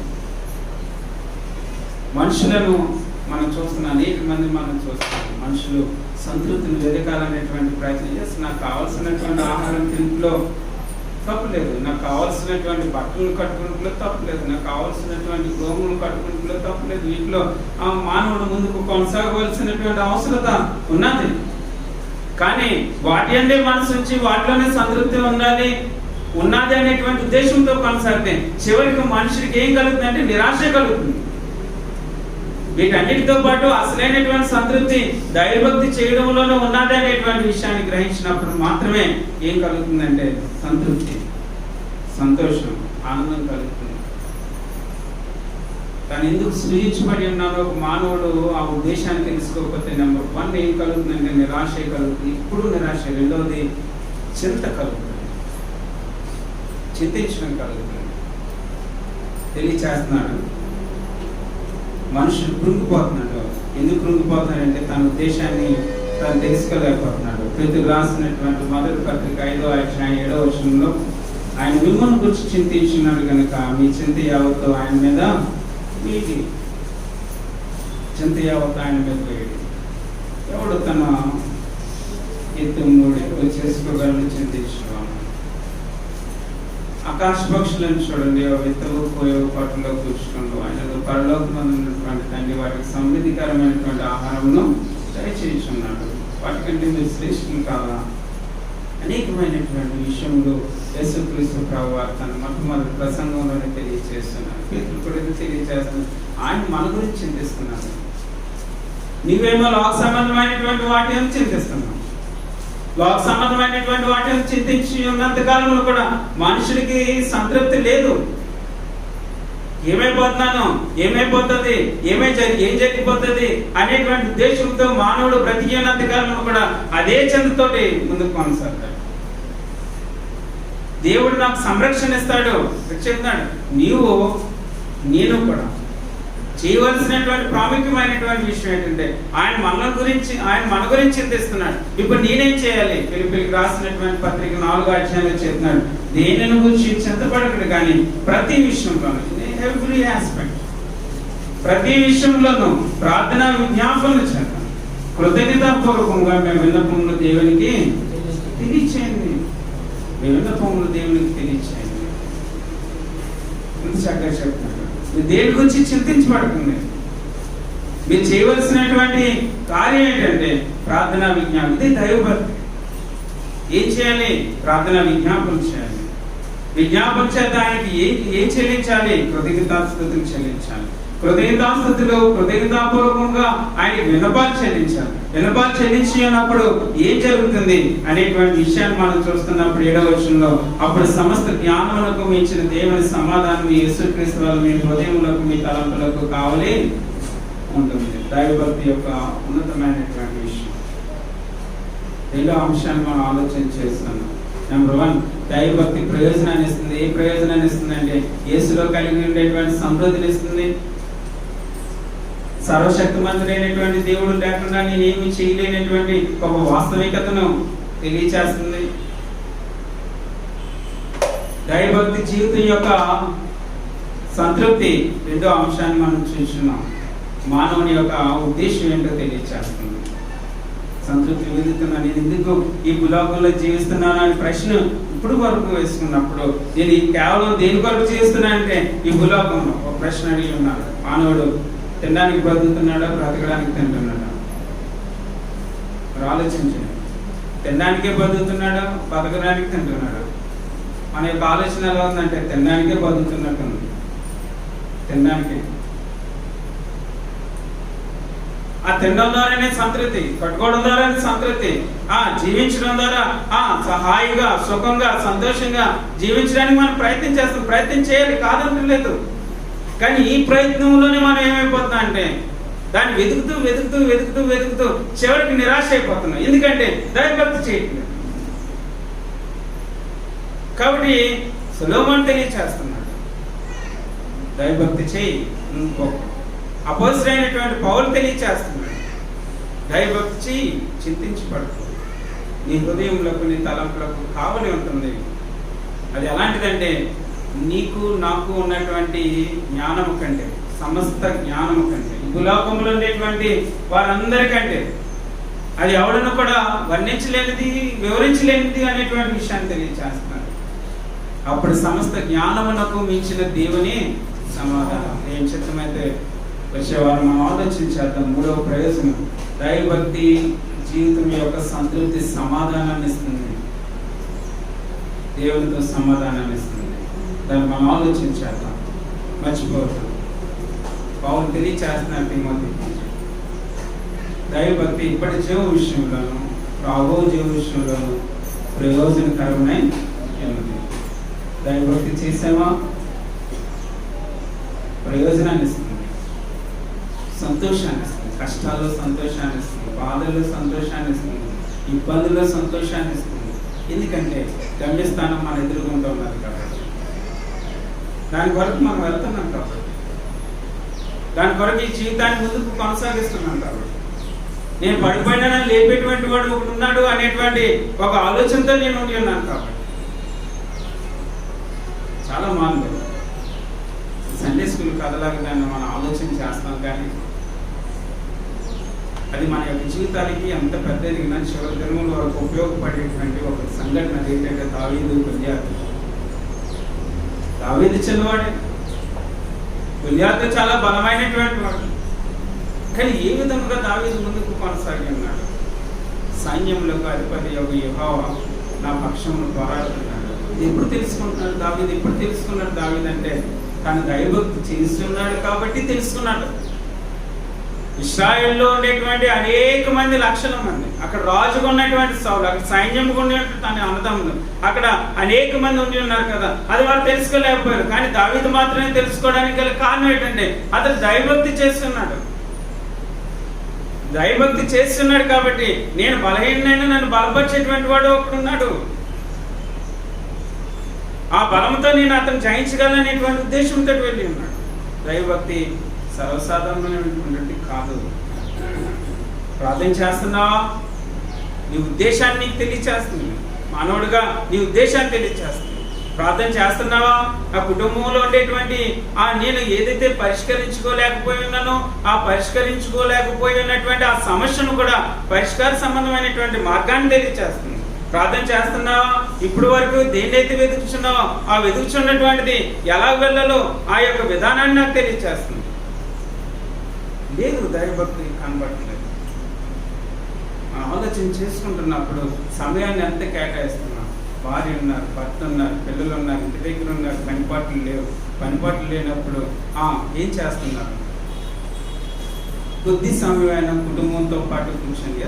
మనుషులను మనం చూస్తున్నాం, అనేక మంది మనం చూస్తున్నాం. మనుషులు సంతృప్తిని వెతకాలనేటువంటి ప్రయత్నం చేసి నాకు కావాల్సినటువంటి ఆహారం తింట్లో తప్పులేదు, నాకు కావాల్సినటువంటి బట్టలు కట్టుకుంటూ తప్పులేదు, నాకు కావాల్సినటువంటి గోములు కట్టుకుంటూ తప్పులేదు. వీటిలో ఆ మానవుడు ముందుకు కొనసాగవలసినటువంటి అవసరత ఉన్నది. కానీ వాటి అంటే మనసు నుంచి వాటిలోనే సంతృప్తి ఉన్నది అనేటువంటి ఉద్దేశంతో కొనసాగితే చివరికి మనుషుడికి ఏం కలుగుతుంది అంటే నిరాశ కలుగుతుంది. వీటన్నిటితో పాటు అసలైనటువంటి సంతృప్తి దైవభక్తి చేయడంలోనే ఉన్నది అనేటువంటి విషయాన్ని గ్రహించినప్పుడు మాత్రమే ఏం కలుగుతుందంటే సంతృప్తి, సంతోషం, ఆనందం కలుగుతుంది. కానీ ఎందుకు సృజించబడి ఉన్నాడో ఒక మానవుడు ఆ ఉద్దేశాన్ని తెలుసుకోకపోతే నెంబర్ 1 ఏం కలుగుతుందంటే నిరాశ కలుగుతుంది. ఇప్పుడు నిరాశ. రెండవది చింత కలుగుతుంది, చింతించడం కలుగుతుంది. తెలియచేస్తున్నాడు మనుషులు కృంగిపోతున్నాడు. ఎందుకు కృంగిపోతున్నాడంటే తన ఉద్దేశాన్ని తను తెలుసుకోలేకపోతున్నాడు. పేతురు రాసినటువంటి మొదటి పత్రిక 5వ అధ్యాయం 7వ వచనంలో ఆయన మిమ్మల్ని గురించి చింతించున్నాడు కనుక మీ చింత యావత్తు ఆయన మీద వేడి. చింత యావత్తు ఆయన మీద వేడి. ఎవడు తన ఎత్తు మూడు ఎక్కువ చేసుకోగలను చింతించుకోవాలి. ఆకాశ పక్షులను చూడండి, విత్తవు పోయవు పట్టులో కూర్చుంటూ ఆయన పరలోకమందు ఉన్నటువంటి తండ్రి వాటికి సమృద్ధికరమైనటువంటి ఆహారమును దయచేయుచున్నాడు. వాటికంటే మీరు శ్రేష్ఠులు కాదా? అనేకమైనటువంటి విషయంలో యేసుక్రీస్తు ప్రభువారు తన మొట్టమొదటి ప్రసంగంలోనే తెలియజేస్తున్నారు. పేతురు కూడా తెలియజేస్తున్నారు. ఆయన మన గురించి చింతిస్తున్నారు. నీవేమో లోక సంబంధమైనటువంటి వాటిని చింతిస్తున్నావు. లోక సంబంధమైనటువంటి వాటిని చింతించి ఉన్నంత కాలంలో కూడా మనుషుడికి సంతృప్తి లేదు. ఏమైపోతున్నాను, ఏమైపోతుంది, ఏం జరిగిపోతుంది అనేటువంటి ఉద్దేశంతో మానవుడు బ్రతికి ఉన్నంత కాలంలో కూడా అదే చింతతోటి ముందుకు కొనసాగుతాడు. దేవుడు నాకు సంరక్షణ ఇస్తాడు చెప్తాడు. నేను కూడా చేయవలసినటువంటి ప్రాముఖ్యమైనటువంటి విషయం ఏంటంటే ఆయన మన గురించి చింతిస్తున్నాడు. ఇప్పుడు నేనేం చేయాలి? ఫిలిప్పీయులకు రాసినటువంటి పత్రిక 4వ అధ్యాయంలో చెప్తున్నాడు, దేనిని గురించి చింతపడకడు కానీ ప్రతి విషయంలోనూ, ఎవ్రీ ఆస్పెక్ట్, ప్రతి విషయంలోనూ ప్రార్థన విజ్ఞాపనలు చేద్దాం, కృతజ్ఞతాపూర్వకంగా మేము విన్నపములు దేవునికి తెలియచేయండి. విన్నపములు దేవునికి తెలియచేయండి. ఎంత చక్కగా చెప్తున్నాడు. దేని గురించి చింతించబడుతుంది. మీరు చేయవలసినటువంటి కార్యం ఏంటంటే ప్రార్థనా విజ్ఞాపన. ఇది దైవభక్తి. ఏం చేయాలి? ప్రార్థనా విజ్ఞాపన చేయాలి. విజ్ఞాపన చేత ఆయనకి ఏం చెల్లించాలి? కృతజ్ఞతాస్తుతులు చెల్లించాలి. కృతజ్ఞతాస్తుతిలో కృతజ్ఞతాపూర్వకంగా ఆయనకి విన్నపాలు చెల్లించాలి. విన్నపాలు చెల్లించినప్పుడు ఏం జరుగుతుంది అనేటువంటి విషయాన్ని మనం చూస్తున్నప్పుడు 7వ వచనంలో, అప్పుడు సమస్త జ్ఞానములకు మించిన దేవుని సమాధానం యేసుక్రీస్తు వల్ల మీ హృదయములకు మీ తలంపులకు కావాలి ఉంటుంది. దైవభక్తి యొక్క ఉన్నతమైనటువంటి విషయం. రెండో అంశాన్ని మనం ఆలోచన చేస్తున్నాం. నెంబర్ 1, దైవభక్తి ప్రయోజనాన్ని ఇస్తుంది. ఏ ప్రయోజనాన్ని ఇస్తుంది అంటే యేసులో కలిగి ఉండేటువంటి సమృద్ధిని ఇస్తుంది. సర్వశక్తిమంతుడైనటువంటి దేవుడు లేకుండా నేనేమి చేయలేనటువంటి ఒక వాస్తవికతను తెలియచేస్తుంది. దైవభక్తి జీవితం యొక్క సంతృప్తి రెండో అంశాన్ని మనం చూస్తున్నాం. మానవుని యొక్క ఉద్దేశం ఏంటో తెలియచేస్తుంది. సంతృప్తి వెతుకుతున్నా, నేను ఎందుకు ఈ భూలోకంలో జీవిస్తున్నాను అనే ప్రశ్న ఇప్పుడు వరకు వేసుకున్నప్పుడు నేను కేవలం దేని కొరకు జీవిస్తున్నా అంటే ఈ భూలోకంలో ఒక ప్రశ్న అడిగి ఉన్నాడు. మానవుడు తినడానికి బతుకుతున్నాడా, బ్రతకడానికి తింటున్నాడా? ఆలోచించండి. తినడానికే బతుకుతున్నాడా, బతకడానికి తింటున్నాడా? మన యొక్క ఆలోచన ఎలా ఉందంటే తినడానికే బతుకుతున్నట్టుంది. తినడానికి ఆ తినడం ద్వారానే సంతృప్తి, కట్టుకోవడం ద్వారానే సంతృప్తి, జీవించడం ద్వారా హాయిగా సుఖంగా సంతోషంగా జీవించడానికి మనం ప్రయత్నం చేస్తాం. ప్రయత్నం చేయాలి, కాదంటలేదు. కానీ ఈ ప్రయత్నంలోనే మనం ఏమైపోతున్నాం అంటే దాన్ని వెతుకుతూ వెతుకుతూ వెతుకుతూ వెతుకుతూ చివరికి నిరాశ అయిపోతున్నాం. ఎందుకంటే దైవభక్తి చేయట్లేదు. కాబట్టి సొలొమోను తెలియచేస్తున్నాడు, దైవభక్తి చేయి. అపోస్తలుడైనటువంటి పౌలు తెలియచేస్తున్నాడు, దైవభక్తి చేయి, చింతించి పడుకో, నీ హృదయంలోకి నీ తలంపులకు కావలి ఉంటుంది. అది ఎలాంటిదంటే నీకు నాకు ఉన్నటువంటి జ్ఞానము కంటే, సమస్త జ్ఞానము కంటే, భూలోకంలో ఉండేటువంటి వారందరికంటే అది ఎవడను కూడా వర్ణించలేనిది, వివరించలేనిది అనేటువంటి విషయాన్ని తెలియచేస్తున్నారు. అప్పుడు సమస్త జ్ఞానమునకు మించిన దేవుని సమాధానం. ఏం చిత్తమైతే వచ్చేవారు మనం ఆలోచించేద్దాం. 3వ ప్రయోజనం, దైవభక్తి జీవితం యొక్క సంతృప్తి సమాధానాన్ని ఇస్తుంది. దేవునితో సమాధానాన్ని ఇస్తుంది. దాన్ని మనం ఆలోచించేద్దాం, మర్చిపోతాం. పౌలు తెలియచేస్తున్నారు తిమోతికి, దైవభక్తి ఇప్పటి జీవ విషయంలోను రాబో జీవ విషయంలోను ప్రయోజనకరమై ఉన్నది. దైవభక్తి చేసామా, ప్రయోజనాన్ని ఇస్తుంది, సంతోషాన్ని ఇస్తుంది, కష్టాల్లో సంతోషాన్ని ఇస్తుంది, బాధల్లో సంతోషాన్ని ఇస్తుంది, ఇబ్బందుల్లో సంతోషాన్ని ఇస్తుంది. ఎందుకంటే గమ్యస్థానం మన ఎదురుగుంటూ ఉన్నది కాబట్టి, దాని కొరకు మనం వెళ్తున్నాం కాబట్టి, దాని కొరకు ఈ జీవితాన్ని ముందుకు కొనసాగిస్తున్నాం కాబట్టి, నేను పడిపోయినా లేపేటువంటి వాడు ఒకటి ఉన్నాడు అనేటువంటి ఒక ఆలోచనతో నేను ఉండి ఉన్నాను కాబట్టి. చాలా మార్గం సండే స్కూల్ కథలాగా దాన్ని మనం ఆలోచన చేస్తాం, కానీ అది మన యొక్క జీవితానికి ఎంత పెద్ద ఎదిగినా చివరి దినముల వరకు ఉపయోగపడేటువంటి ఒక సంఘటన. ఏంటంటే దావీదు, గొల్యాతు. దావీదు చిన్నవాడే, గొల్యాతు చాలా బలమైనటువంటి వాడు. కానీ ఏ విధంగా దావీదు ముందుకు కొనసాగి ఉన్నాడు? సైన్యములకు అధిపతి యొక్క యెహోవా నా పక్షమును పోరాడుతున్నాడు. ఎప్పుడు తెలుసుకుంటున్నాడు దావీదు? ఎప్పుడు తెలుసుకున్నాడు దావీదు అంటే తను దైవభక్తి చేస్తున్నాడు కాబట్టి తెలుసుకున్నాడు. ఇశ్రాయేల్లో ఉండేటువంటి అనేక మంది, లక్షల మంది, అక్కడ రాజుగా ఉన్నటువంటి సౌలు, అక్కడ సైన్యంగా ఉండేటువంటి తన అన్నదమ్ములు, అక్కడ అనేక మంది ఉండి ఉన్నారు కదా, అది వారు తెలుసుకోలేకపోయారు. కానీ దావీదు మాత్రమే తెలుసుకోవడానికి గల కారణం ఏంటంటే అతను దైవభక్తి చేస్తున్నాడు. దైవభక్తి చేస్తున్నాడు కాబట్టి నేను బలహీనైనా నన్ను బలపరిచేటువంటి వాడు ఒకడున్నాడు, ఆ బలంతో నేను అతను జయించగలనేటువంటి ఉద్దేశంతో వెళ్ళి ఉన్నాడు. దైవభక్తి సర్వసాధారణమైనటువంటి కాదు. ప్రార్థన చేస్తున్నావా? నీ ఉద్దేశాన్ని నీకు తెలియచేస్తుంది. మానవుడిగా నీ ఉద్దేశాన్ని తెలియచేస్తుంది. ప్రార్థన చేస్తున్నావా? ఆ కుటుంబంలో ఉండేటువంటి నేను ఏదైతే పరిష్కరించుకోలేకపోయి ఉన్నానో ఆ పరిష్కరించుకోలేకపోయి ఉన్నటువంటి ఆ సమస్యను కూడా పరిష్కార సంబంధమైనటువంటి మార్గాన్ని తెలియచేస్తుంది. ప్రార్థన చేస్తున్నావా? ఇప్పుడు వరకు దేన్నైతే వెతుకుచున్నావో ఆ వెతుకుచున్నటువంటిది ఎలా వెళ్ళాలో ఆ యొక్క విధానాన్ని నాకు తెలియచేస్తుంది. లేదు, దైవభక్తి కనబడట్లేదు. ఆలోచన చేసుకుంటున్నప్పుడు సమయాన్ని ఎంత కేటాయిస్తున్నాం? భార్య ఉన్నారు, భర్త ఉన్నారు, పిల్లలు ఉన్నారు, ఇంటి దగ్గర ఉన్నారు, పనిపాట్లు లేవు. పనిపాట్లు లేనప్పుడు ఏం చేస్తున్నారు? కొద్ది సమయమైన కుటుంబంతో పాటు కూర్చొని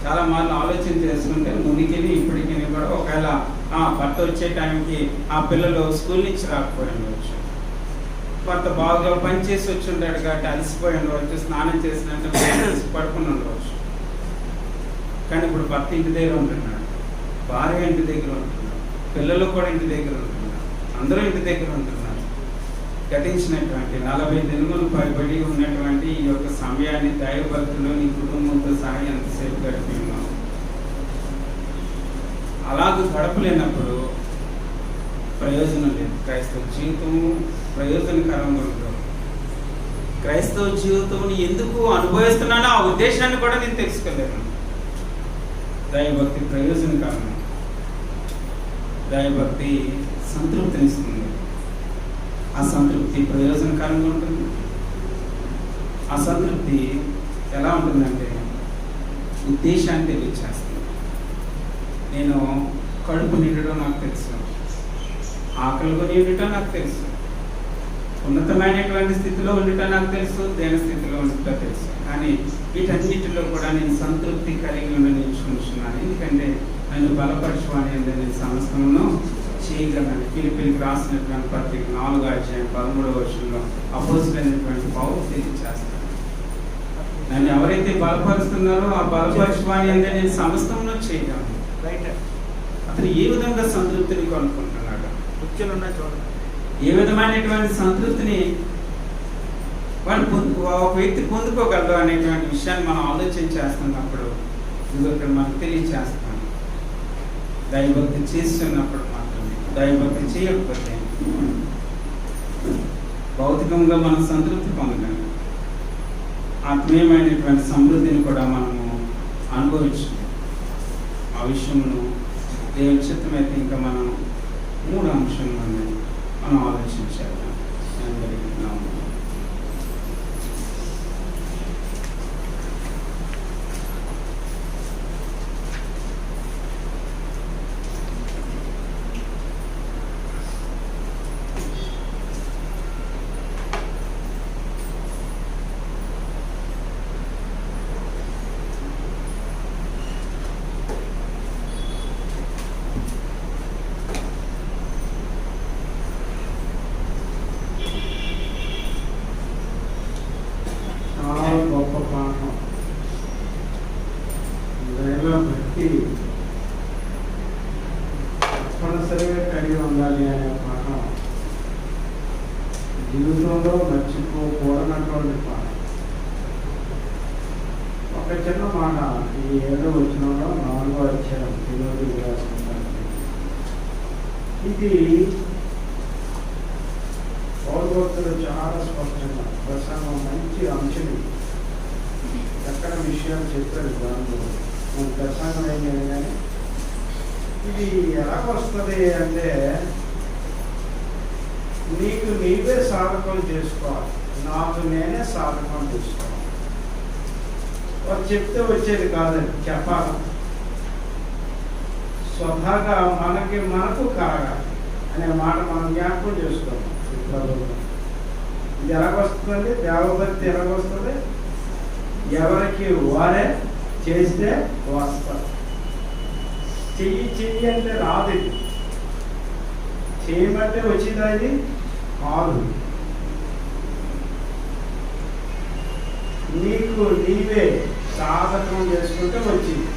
చాలా మార్లు ఆలోచన చేసుకుంటే ముందుకెళ్ళి ఇప్పటికీ కూడా ఒకవేళ భర్త వచ్చే టైంకి ఆ పిల్లలు స్కూల్ నుంచి రాకపోయి ఉండవచ్చు, భర్త బాగా పని చేసి వచ్చి ఉంటాడు కాబట్టి అలసిపోయి ఉండవచ్చు, స్నానం చేసినట్టు పడుకుని ఉండవచ్చు. కానీ ఇప్పుడు భర్త ఇంటి దగ్గర ఉంటున్నాడు, భార్య ఇంటి దగ్గర ఉంటున్నాడు, పిల్లలు కూడా ఇంటి దగ్గర ఉంటున్నారు, అందరూ ఇంటి దగ్గర ఉంటున్నారు. గతించినటువంటి 40 దినములు పైబడి ఉన్నటువంటి ఈ యొక్క సమయాన్ని దైవభక్తులు నీ కుటుంబంతో సహా ఎంతసేపు గడిపి ఉన్నావు. అలాగూ గడపలేనప్పుడు ప్రయోజనం లేదు. క్రైస్తవ జీవితము ప్రయోజనకరంగా ఉంటుంది. క్రైస్తవ జీవితం ఎందుకు అనుభవిస్తున్నానో ఆ ఉద్దేశాన్ని కూడా నేను తెలుసుకోలేను. దైవభక్తి ప్రయోజనకరం, దైవభక్తి సంతృప్తినిస్తుంది. ఆ సంతృప్తి ప్రయోజనకరంగా ఉంటుంది. ఆ సంతృప్తి ఎలా ఉంటుందంటే ఉద్దేశాన్ని తెలియచేస్తుంది. నేను కడుపు నిండడం నాకు తెలుసు, ఆకలిగా నిండటం నాకు తెలుసు, ఉన్నతమైనటువంటి స్థితిలో ఉండటం నాకు తెలుసు, దేని స్థితిలో ఉండటం తెలుసు. కానీ వీటన్నిటిలో కూడా నేను సంతృప్తి కలిగి ఉండనిచ్చుకుంటున్నాను. ఎందుకంటే నన్ను బలపరచువాని అంటే నేను సమస్తమును చేయగలను. ఫిలిప్పీలకు రాసినటువంటి పత్రిక 4:13 అపోస్తలుడైనటువంటి పౌలు తెలియజేస్తాడు. నన్ను ఎవరైతే బలపరుస్తున్నారో ఆ బలపరచువాని అంటే నేను సమస్తమును చేయగలను. అతను ఏ విధంగా సంతృప్తిని కొనుక్కుంటున్నాడు, ఏ విధమైనటువంటి సంతృప్తిని ఒక వ్యక్తి పొందుకోగలరు అనేటువంటి విషయాన్ని మనం ఆలోచన చేస్తున్నప్పుడు ఇది ఇక్కడ మనకు తెలియచేస్తాం. దైవభక్తి చేస్తున్నప్పుడు మాత్రమే, దైవభక్తి చేయకపోతే భౌతికంగా మనం సంతృప్తి పొందగలం, ఆత్మీయమైనటువంటి సమృద్ధిని కూడా మనము అనుభవించాలి. ఆ విషయంలో దేవుని చిత్తమైతే ఇంకా మనం 3 అంశాలను మనం ఆలోచించాలి. గొప్ప పాఠం. దైవభక్తి తప్పనిసరిగా కలిగి ఉండాలి అనే పాఠం జీవితంలో మర్చిపోకూడనటువంటి పాఠం. ఒక చిన్న మాట ఈ 7వ వచనంలో 4వ అధ్యాయం తిమోతికి రాసిన ఇది పౌరభక్తులు చాలా స్పష్టంగా ప్రసంగం మంచి అంశం. ఎక్కడ విషయాలు చెప్పారు దాంట్లో మన ప్రసంగం అయింది. కానీ ఇది ఎలా వస్తుంది అంటే నీకు నీవే సాధకం చేసుకోవాలి, నాకు నేనే సాధకం చేసుకోవాలి. వారు చెప్తే వచ్చేది కాదండి, చెప్పాలి. స్వతహాగా మనకు కలగాలి అనే మాట మనం జ్ఞాపకం చేసుకోవాలి. ఇది ఎలాగొస్తుందండి? దేవభక్తి ఎలాగొస్తుంది? ఎవరికి వారే చేస్తే వస్తారు. చెయ్యి అంటే రాదు, చేయమంటే వచ్చిందా? ఇది కాదు. నీకు నీవే సాధకం చేసుకుంటే వచ్చింది.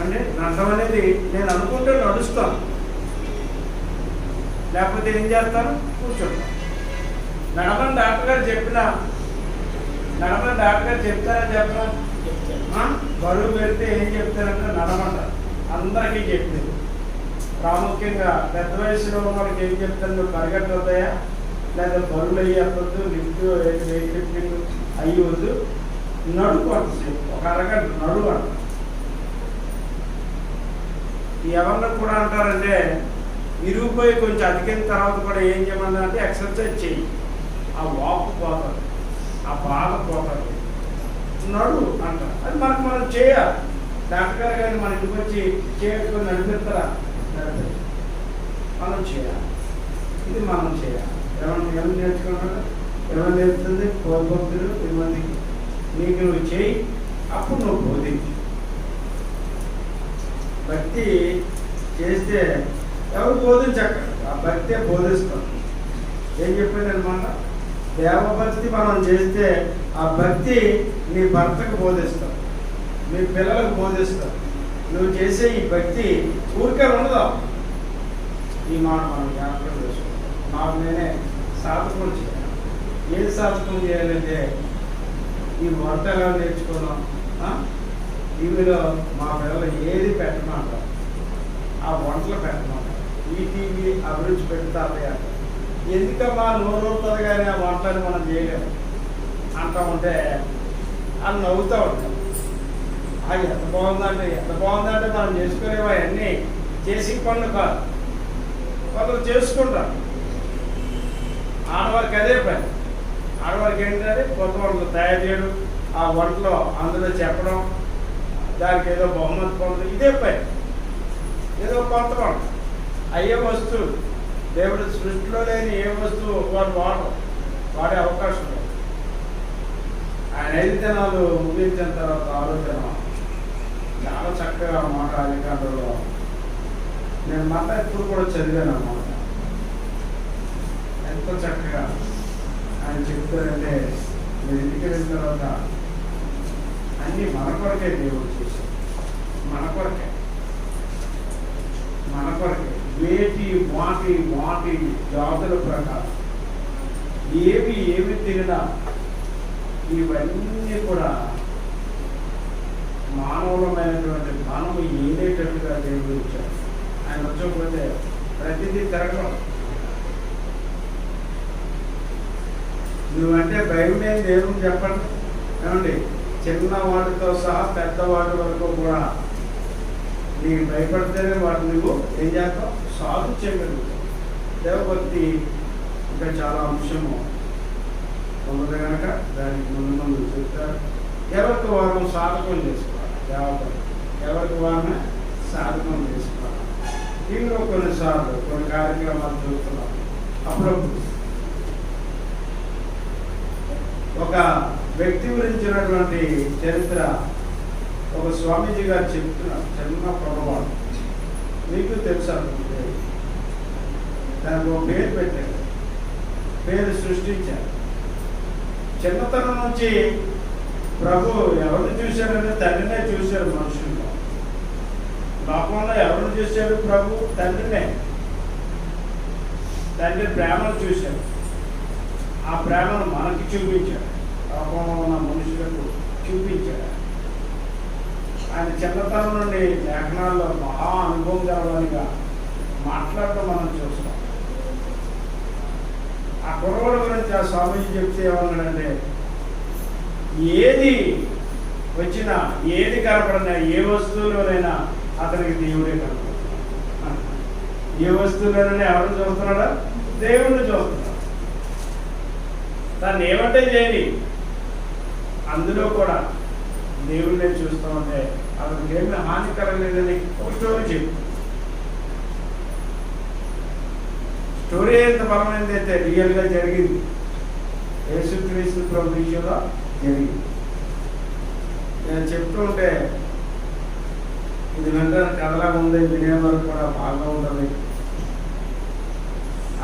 అంటే నడడం అనేది నేను అనుకుంటే నడుస్తాను, లేకపోతే ఏం చేస్తాను? కూర్చుంటాను. నడమని డాక్టర్ గారు చెప్తారా చెప్పరా? బరువు పెడితే ఏం చెప్తారంటే నడమంటారు. అందరికీ చెప్తారు. ప్రాముఖ్యంగా పెద్ద వయసులో ఉన్న వాళ్ళకి ఏం చెప్తారు? నువ్వు పరిగెట్టవుతాయా, లేదా బరువులు అయ్యొద్దు, లిఫ్ట్ వెయిట్ లిఫ్టింగ్ అయ్యవద్దు, నడుపు అంటసేపు, ఒక అరగంట నడువు అంట. ఎవరిని కూడా అంటారంటే ఇరిగిపోయి కొంచెం అతికిన తర్వాత కూడా ఏం చేయమన్నారంటే ఎక్సర్సైజ్ చెయ్యి, ఆ వాపు పోతుంది, ఆ బాధ పోతుంది, నడు అంటారు. అది మనం చేయాలి. డాక్టర్ గారు కానీ మన ఇంటికి వచ్చి చేయకుండా నడిపిస్తారా? మనం చేయాలి. ఇది మనం చేయాలి. ఏమన్నా నేర్చుకుంటారు? ఏమని చెప్తుంది భక్తులు 10 మందికి, నీకు నువ్వు చేయి, అప్పుడు నువ్వు బోధించు. భక్తి చేస్తే ఎవరు బోధించక్కర్లేదు, ఆ భక్తే బోధిస్తాం. ఏం చెప్పాను అనమాట, దేవభక్తి మనం చేస్తే ఆ భక్తి నీ భర్తకు బోధిస్తాం, మీ పిల్లలకు బోధిస్తాం. నువ్వు చేసే ఈ భక్తి ఊరికే ఉండదు. ఈ మాట మనం జ్ఞాపకం చేసుకుంటాం. నాకు నేనే సాధకం చేయాలి. ఏది సాధకం చేయాలంటే ఈ వంట ఎలా నేర్చుకున్నాం, టీవీలో మా పిల్లలు ఏది పెట్టమంటారు ఆ వంటలు పెట్టమంటారు. ఈ టీవీ అభిరుచి పెడతాది అంట. ఎందుకమ్మా నోరుతుంది కానీ ఆ వంటలు మనం చేయలేము అంటా ఉంటే అని నవ్వుతూ ఉంటాం. ఎంత బాగుందంటే మనం చేసుకునేవా అన్నీ చేసి పనులు కాదు, వాళ్ళు చేసుకుంటారు. ఆడవారికి అదే పని. ఆడవారికి ఏంటంటే కొత్త వంటలు తయారు చేయడం, ఆ వంటలో అందులో చెప్పడం, దానికి ఏదో బహుమతి పొందడం, ఇదే పని. ఏదో కొత్త వంట అయ్యే వస్తువు, దేవుడు సృష్టిలో లేని ఏ వస్తువు వాడే అవకాశం లేదు. ఆయన 5 దినాలు ముగించిన తర్వాత 6వ దినం చాలా చక్కగా మాట అధికారులో నేను మాట ఎప్పుడు కూడా చదివాను అన్నమాట. ఎంతో చక్కగా ఆయన చెప్తారంటే, మీరు ఇంటికి వెళ్ళిన తర్వాత అన్నీ మన కొరకే దేవుడు చేశారు, మన కొరకే వేటి వాటి జాతుల ప్రకారం ఏమి తిరిగినా ఇవన్నీ కూడా మానవులమైనటువంటి మనము ఏదేటట్టుగా దేవుడు ఇచ్చారు. ఆయన వచ్చకపోతే ప్రతిదీ తిరగడం. నువ్వంటే భయం లేని దేవుని చెప్పండి. ఏమండి, చిన్నవాడితో సహా పెద్దవాడి వరకు కూడా నీకు భయపడితేనే వాటిని నువ్వు ఏం చేస్తావు, సాధు చేయగలుగుతావు. దేవభక్తి ఇంకా చాలా అంశము ఉన్నది కనుక దానికి ముందు చెప్తారు. ఎవరికి వారం సాధకం చేసుకోవాలి, దేవభక్తి ఎవరికి వారమే సాధకం చేసుకోవాలి. దీనిలో కొన్నిసార్లు కొన్ని కార్యక్రమాలు చూస్తున్నాం. అప్పుడప్పుడు ఒక వ్యక్తి గురించినటువంటి చరిత్ర ఒక స్వామీజీ గారు చెప్తున్నారు. చిన్న పొరపాటు మీకు తెలుసా? దానికి ఒక పేరు పెట్టారు, పేరు సృష్టించారు. చిన్నతనం నుంచి ప్రభు ఎవరిని చూశారంటే తండ్రినే చూశారు. మనుషుల్లో లోకంలో ఎవరిని చూశారు? ప్రభు తండ్రినే. తండ్రి ప్రేమను చూశారు, ఆ ప్రేమను మనకి చూపించాడు, లోకంలో ఉన్న మనుషులకు చూపించాడు. ఆయన చిన్నతనం నుండి లేఖనాల్లో మహా అనుభవం గలవానిగా మాట్లాడటం మనం చూస్తాం. ఆ కుర్రవాడి గురించి ఆ స్వామీజీ చెప్తే ఏమన్నాడంటే, ఏది వచ్చినా ఏది కనపడినా ఏ వస్తువులోనైనా అతనికి దేవుడే కనపడుతున్నాడు. ఏ వస్తువులోనైనా ఎవరిని చూస్తున్నాడా? దేవుడిని చూస్తున్నాడు. దాన్ని ఏమంటే చేయని అందులో కూడా దేవుడినే చూస్తూ ఉంటే అతనికి ఏమి హానికరం లేదని ఒక స్టోరీ చెప్పు. స్టోరీ ఎంత బలమైనది అయితే రియల్గా జరిగింది. యేసుక్రీస్తు ప్రభు విషయంలో జరిగింది. నేను చెప్తూ ఉంటే ఇది వెంటనే కథలా ఉంది, వినే వరకు కూడా బాగా ఉంటుంది.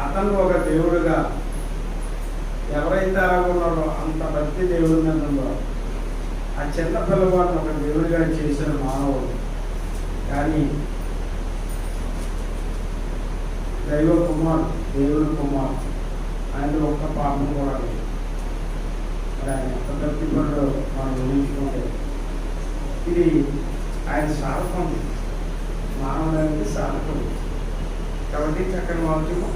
అతను ఒక దేవుడుగా ఎవరైతే అలా ఉన్నారో అంత భక్తి దేవుడి మీద ఉందో ఆ చిన్న పిల్లవాడిని ఒక దేవుడిగా చేసిన మానవుడు. కానీ దైవ కుమారుడు, దేవుని కుమారుడు, ఆయన ఒక్క పాపం కూడా లేదు. మరి ఆయన ఎంత భక్తిపరుడో మనం ఊహించుకుంటే ఇది ఆయన సాధకం, మానవుడానికి సాధకం. కాబట్టి చక్కని వాక్యము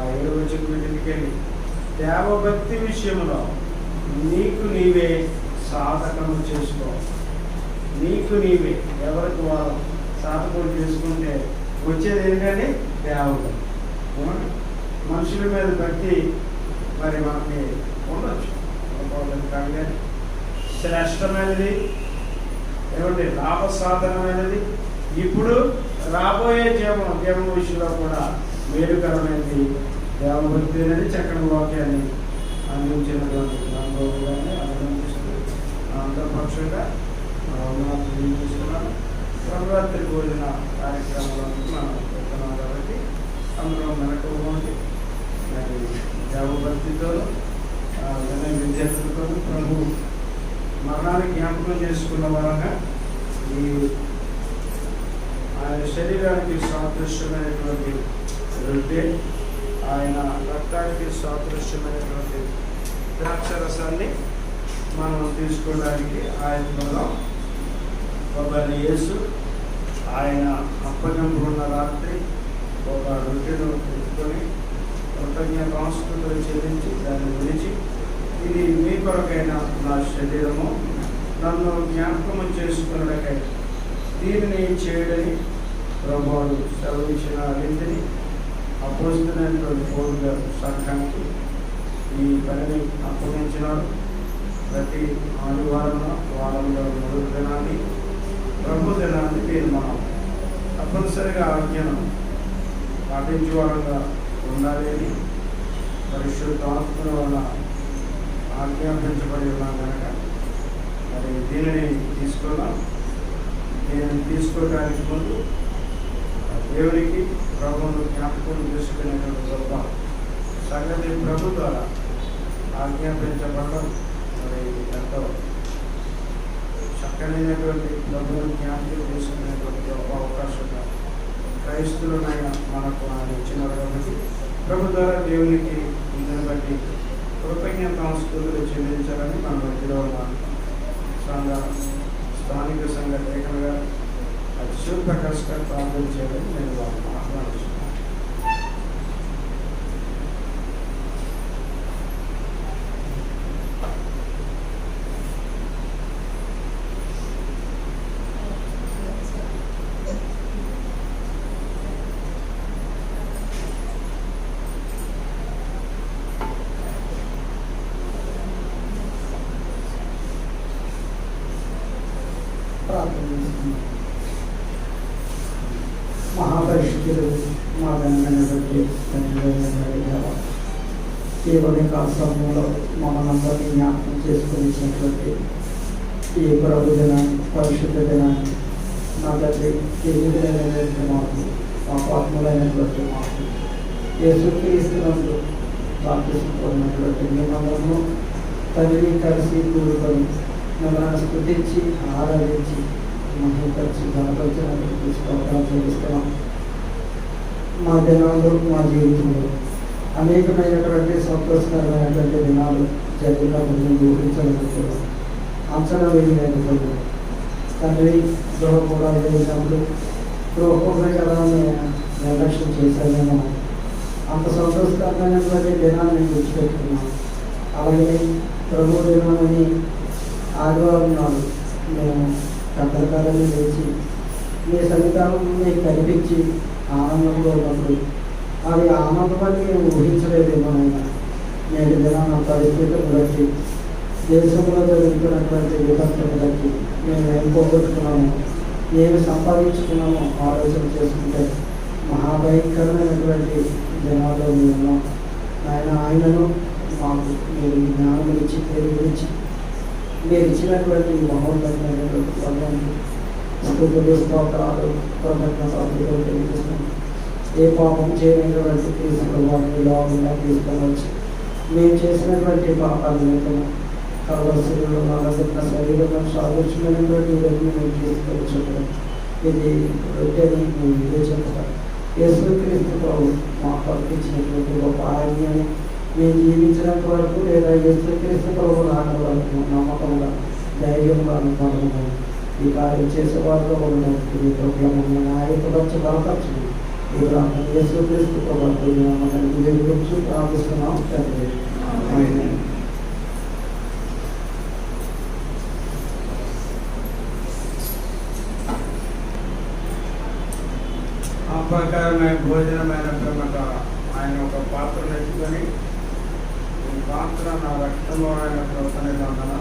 7వ వచనం వెళ్ళి దేవభక్తి విషయంలో నీకు నీవే సాధకము చేసుకో. నీకు నీవే ఎవరికి వారు సాధకం చేసుకుంటే వచ్చేది ఏంటంటే దేవభక్తి. మనుషుల మీద భక్తి మరి మనకి ఉండొచ్చు, కానీ శ్రేష్టమైనది ఏమంటే లాభసాధనమైనది. ఇప్పుడు రాబోయే జీవం విషయంలో కూడా మేలుకరమైనది దేవభక్తి అనేది చక్కని వాక్యాన్ని అందించినటువంటి అనుభవాన్ని అభినందిస్తూ అంతర్పక్షంగా తెలియజేస్తున్నాను. ప్రభురాత్రి భోజన కార్యక్రమాలను మనం పెడుతున్నాం కాబట్టి అందరం మెలకువగా మరి దేవభక్తితో వినయ విద్యార్థులతో ప్రభు మరణాన్ని జ్ఞాపకం చేసుకున్న వరంగా ఈ ఆయన శరీరానికి సాదృశ్యమైనటువంటి రొట్టె, ఆయన రక్తానికి సాదృశ్యమైనటువంటి ద్రాక్షరసాన్ని మనం తీసుకోవడానికి ఆయనలో ఒకరి యేసు ఆయన అప్పగింపుకున్న రాత్రి ఒక రొట్టెను పెట్టుకొని కృతజ్ఞతాస్తుతులు చెల్లించి దాన్ని విడిచి, ఇది మీ కొరకైన నా శరీరము, నన్ను జ్ఞాపకము చేసుకున్నకై దీనిని చేయడని ప్రభువులు సెలవిచ్చిన రీతిని అపోస్తులైనటువంటి పౌలు గారు సంఘానికి ఈ పనిని అప్పగించినారు. ప్రతి ఆదివారంలో వారంలో 3 దినాన్ని ప్రభు దినాన్ని మీరు మనం తప్పనిసరిగా ఆజ్ఞను పాటించే వారంగా ఉండాలి అని పరిశుద్ధాత్మ వల్ల ఆజ్ఞాపించబడి ఉన్నాం కనుక మరి దీనిని తీసుకున్నాం. దీనిని తీసుకోవడానికి ముందు దేవునికి ప్రభువును జ్ఞాపకం చేసుకునేటువంటి గొప్ప సంగతి ప్రభు ద్వారా ఆజ్ఞాపించబడడం మరి ఎంతో చక్కనైనటువంటి ప్రభువును జ్ఞాపకం చేసుకునేటువంటి గొప్ప అవకాశంగా క్రైస్తువులైన మనకు ఆయన ఇచ్చినారు. కాబట్టి ప్రభు ద్వారా దేవునికి ఇందుని బట్టి కృతజ్ఞతాస్తుతులు చెల్లించాలని మన మధ్యలో ఉన్న స్థానిక సంఘ లేఖలుగా శివ్ ప్రకాష్ గారు ప్రార్థన చేయాలని నేను వాళ్ళని ఆహ్వానిస్తున్నాను. మహాపరిశుద్ధులు మా ఘనమైన బట్టి కేవలం సమయంలో మమ్మల్ని జ్ఞాపకం చేసుకుని ఇచ్చినటువంటి ఈ ప్రభు దినాన్ని, పరిశుద్ధ దినాన్ని నా తండ్రి తెలియలేనటువంటి మాకు మా పాత్మలైనటువంటి మాకు యేసుక్రీస్తునందు బాప్తిస్మమైనటువంటి మిమ్మల్ని తండ్రి కలిసి కూడుకొని మిమ్మల్ని స్తుతించి ఆరాధించి మహిమపరిచి ఘనపరిచినందుకు స్తోత్రాలు చెల్లిస్తున్నాం. మా దినాలు, మా జీవితంలో అనేకమైనటువంటి సంతోషకరమైనటువంటి దినాలు జరిగినప్పుడు ఊహించలేకపోతున్నాం, అంచనా వేయలేకపోతున్నాం. తండ్రి ద్రోహం కూడా వేసినప్పుడు ద్రోహమే కదా నిర్లక్ష్యం చేశానేమో, అంత సంతోషకరమైనటువంటి దినాన్ని గుర్తుపెట్టుకున్నాం. అలాగే ప్రభు దినాన్ని ఆదివారం నాడు మేము కథలకాలని లేచి మీ సన్నిధానం మీకు కనిపించి ఆనందంలో ఉన్నప్పుడు అది ఆనందమని మేము ఊహించలేదేమోనైనా నేటి దినాన్న పరిస్థితులను బట్టి, దేశంలో జరుగుతున్నటువంటి విపత్తులను బట్టి మేము ఏం పోగొట్టుకున్నామో, ఏమి సంపాదించుకున్నామో ఆలోచన చేసుకుంటే మహాభయంకరమైనటువంటి దినాల్లో మేము ఆయనను మాకు మీరు జ్ఞానం ఇచ్చి తెలియచి మీరు ఇచ్చినటువంటి మహోన్నతమైనటువంటి వర్ణాన్ని స్తుతులు, స్తోత్రాలు, కృతజ్ఞతలు తెలియజేస్తున్నాం. ఏ పాపం చేయనటువంటి తీసుకుని వాటిని లోపల తీసుకొని వచ్చి మేము చేసినటువంటి పాపాలు లేకుండా కలవసలు నలగొన్న శరీరంలో సాదృశ్యమైనటువంటి వ్యక్తిని మేము తీసుకొచ్చుకోవడం ఇది రొట్టెని మేము వివేచించాలి. యేసుక్రీస్తు ప్రభు మాకు అర్పించినటువంటి గొప్ప ఆజ్ఞని మేము జీవించినంత వరకు లేదా యేసుక్రీస్తు ప్రభు రాని వరకు నమ్మకంగా ధైర్యంగా అనుకోవడం ఈ కార్యం చేసేవారిలో ఉండడం ఇది ప్రభుత్వం ఆయనపరచ బలపరచు ఈ ప్రాంతం యేసుక్రీస్తు ప్రభు గురించి ప్రార్థిస్తున్నాం తండ్రి. ఆపకారమైన భోజనమైన పిమ్మట ఆయన ఒక పాత్రను ఎత్తుకొని, ఈ పాత్ర నా రక్తంలో ఆయన ప్రవర్తన,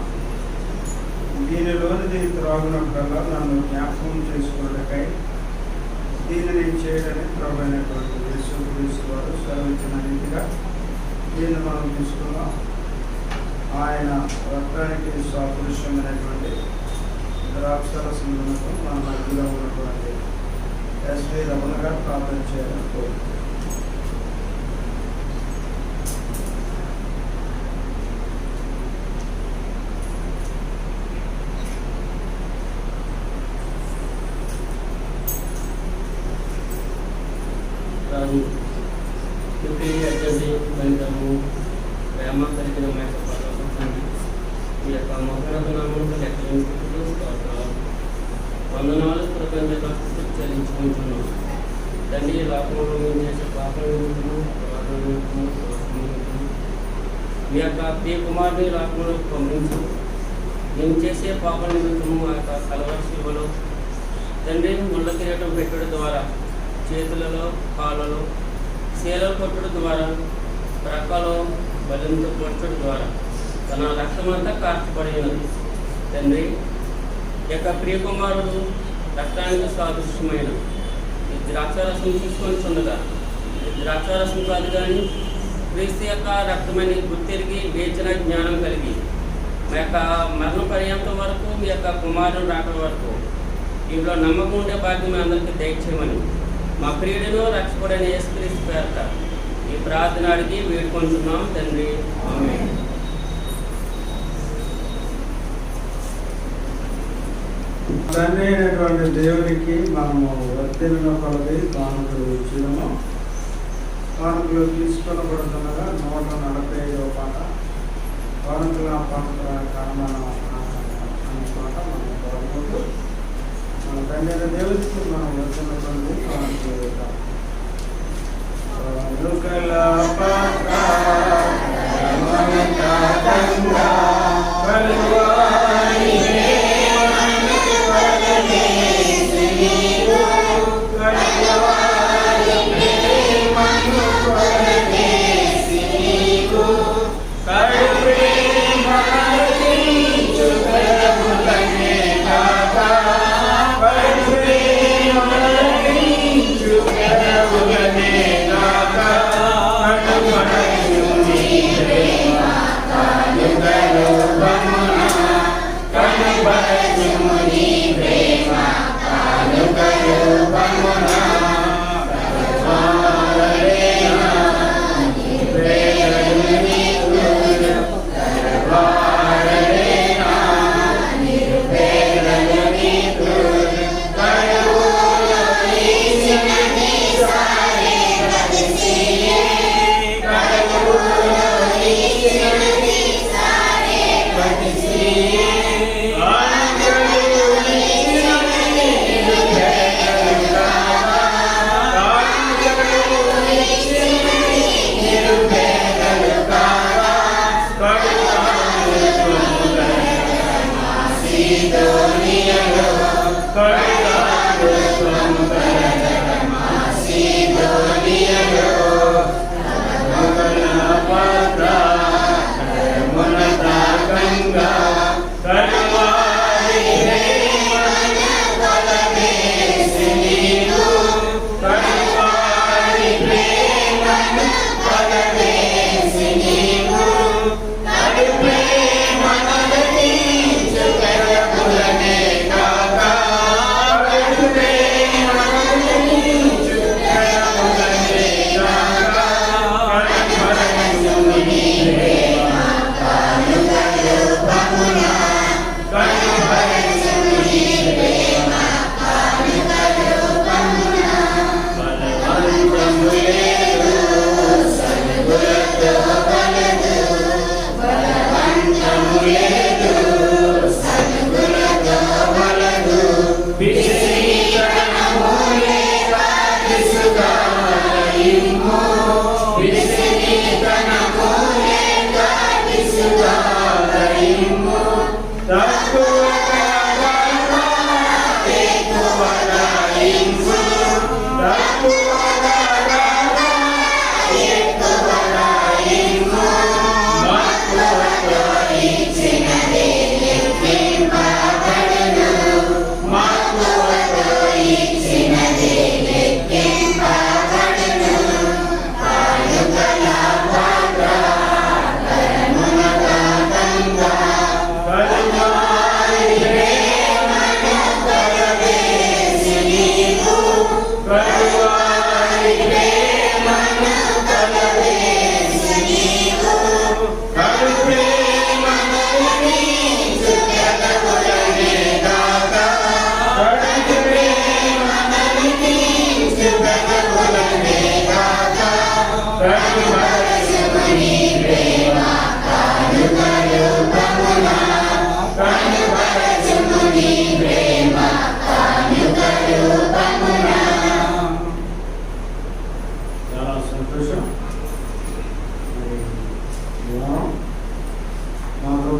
దీనిలోని దీని త్రాగునప్పుడల్లా నన్ను జ్ఞాపకం చేసుకున్నకై దీనిని చేయడని ప్రభు అయినటువంటి యేసుక్రీస్తు వారు సెలవిచ్చిన రీతిగా దీన్ని మనం తీసుకున్నాం. ఆయన రక్తానికి సాదృశ్యమైనటువంటి ద్రాక్షరసములకు మన మధ్యలో ఉన్నటువంటి ఎస్వి రమణ గారు ప్రార్థన చేయాలని కోరుతున్నాను. ఫలితము ప్రేమ కలిగిన ఈ యొక్క మహోన్నతనామంలో లెక్కలించుకుంటూ వందనాలు ప్రపంచ చెల్లించుకుంటున్నాం. తండ్రి లోకంలో మేము చేసే పాపము మీ యొక్క ప్రియ కుమారుని లోకంలో పంపించు. మేము చేసే పాప నిమిత్తము ఆ యొక్క కలవర శివలో తండ్రి ముళ్ళ కిరీటం పెట్టడం ద్వారా, చేతులలో కాళ్ళలో శీలలు కొట్టడం ద్వారా, ప్రక్కలో బలంతో పొట్టడం ద్వారా తన రక్తమంతా కార్చబడినది. తండ్రి యొక్క ప్రియకుమారుడు రక్తానికి సాదృశ్యమైన ఈ ద్రాక్షారసం తీసుకొని చుండగా, ఈ ద్రాక్షారసం కాదు కానీ క్రీస్తు యొక్క రక్తమని గుర్తిరిగి వేచిన జ్ఞానం కలిగి మా యొక్క మరణ పర్యంతం వరకు మీ యొక్క కుమారుడు రాకడ వరకు ఇంట్లో నమ్మకం ఉండే భాగ్యం అందరికీ దయచేయమని మా ప్రియుడిలో రక్షకుడైన యేసుక్రీస్తు పేరట ఈ ప్రార్థన అడిగి వేడుకుంటున్నాం తండ్రి. ఆమేన్. తండ్రి అయినటువంటి దేవునికి మనము వర్తిన కొలది కానుకలు ఇచ్చినము. కానుకలు తీసుకొనబడుతుండగా 145వ పాట కానుకల పాత్ర కారణం అనే పాట మనం కోరుకుంటూ మన తండ్రి అయిన దేవునికి మనం వర్తిన కొలది కానుకలు ఇద్దాం. కానుకల పాత్ర Amen.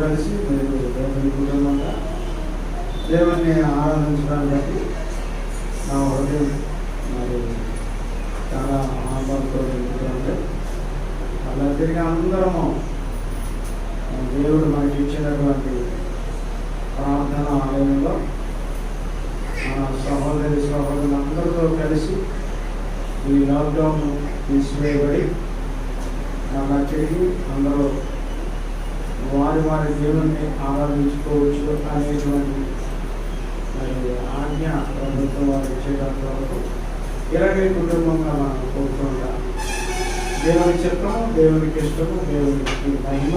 కలిసి మీరు దేవుని కుటుంబంగా దేవుణ్ణి ఆరాధించడానికి బట్టి నా హృదయం మరి చాలా ఆనందంతో నిండుతుంది. అలా తిరిగి అందరము దేవుడు మనకి ఇచ్చినటువంటి ప్రార్థన ఆలయంలో మన సహోదరులందరితో కలిసి ఈ లాక్డౌన్ తీసివేయబడి అలా తిరిగి అందరూ వారి వారి దేవుణ్ణి ఆరాధించుకోవచ్చు అనేటువంటి మరి ఆజ్ఞ ప్రభుత్వం వారు ఇచ్చేటంత వరకు ఇలాగే కుటుంబంగా మనం కోరుకుంటాం. దేవుని చిత్తము, దేవునికి ఇష్టము, దేవునికి మహిమ.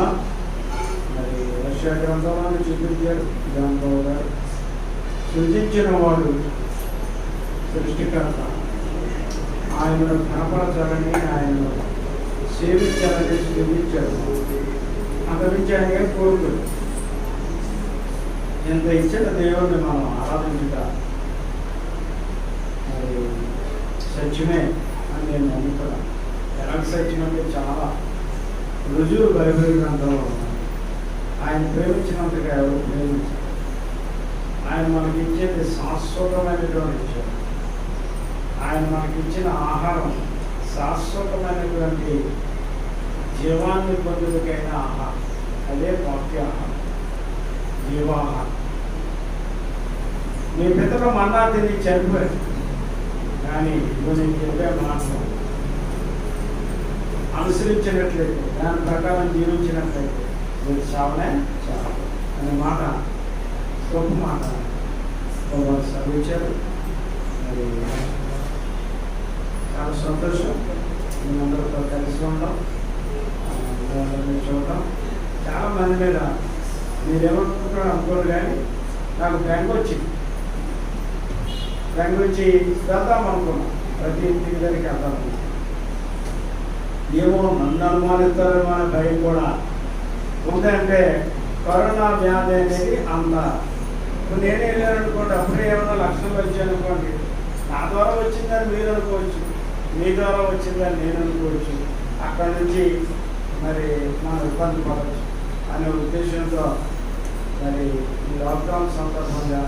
మరి రష్యా గ్రంథాలను చూపించారు జాన్ బాబు గారు. సృజించిన వాడు సృష్టికర్త, ఆయనను కనపరచాలని, ఆయనను సేవించాలని సృజించాడు. అంతరించాయని కోరుతుంది. ఎంత ఇచ్చిన దేవుణ్ణి మనం ఆరాధించుట మరి సత్యమే అని నేను నమ్ముతున్నాను. ఎలాంటి సత్యం అంటే చాలా రుజువు బైబిల్ గ్రంథంలో ఉన్నాయి. ఆయన ప్రేమించినంతగా ఎవరు ప్రేమించారు. ఆయన మనకి ఇచ్చేది శాశ్వతమైనటువంటి విషయం. ఆయన మనకి ఇచ్చిన ఆహారం శాశ్వతమైనటువంటి జీవాన్ని పొందుకైన ఆహారం. అదే వాక్య ఆహారం, జీవాహారం. మీ పితరు మన్నా తిని చనిపోయారు, కానీ ఇప్పుడు నేను చెప్పే మాటలు అనుసరించినట్లయితే, దాని ప్రకారం జీవించినట్లయితే మీరు చావనే చావు అనే మాట గొప్ప మాట వారు చదివించారు. మరి చాలా సంతోషం మీ అందరితో కలిసి ఉండడం, చూడటం. చాలా మంది మీద మీరేమనుకుంటున్నారో అనుకోరు, కానీ నాకు బెంగ వచ్చింది. బెంగ వచ్చి వెళ్దాం అనుకున్నాం, ప్రతి ఇంటికి దగ్గరికి వెళ్దాం. ఏమో నన్ను అనుమానిస్తారేమో అనే భయం కూడా ఉందంటే కరోనా వ్యాధి అనేది అంత. ఇప్పుడు నేనే వెళ్ళాననుకోండి, అప్పుడే ఏమన్నా లక్షలు వచ్చాయనుకోండి, నా ద్వారా వచ్చిందని మీరు అనుకోవచ్చు, మీ ద్వారా వచ్చిందని నేను అనుకోవచ్చు. అక్కడ నుంచి మరి మనం ఇబ్బంది పడవచ్చు అనే ఉద్దేశంతో మరి ఈ లాక్డౌన్ సందర్భంగా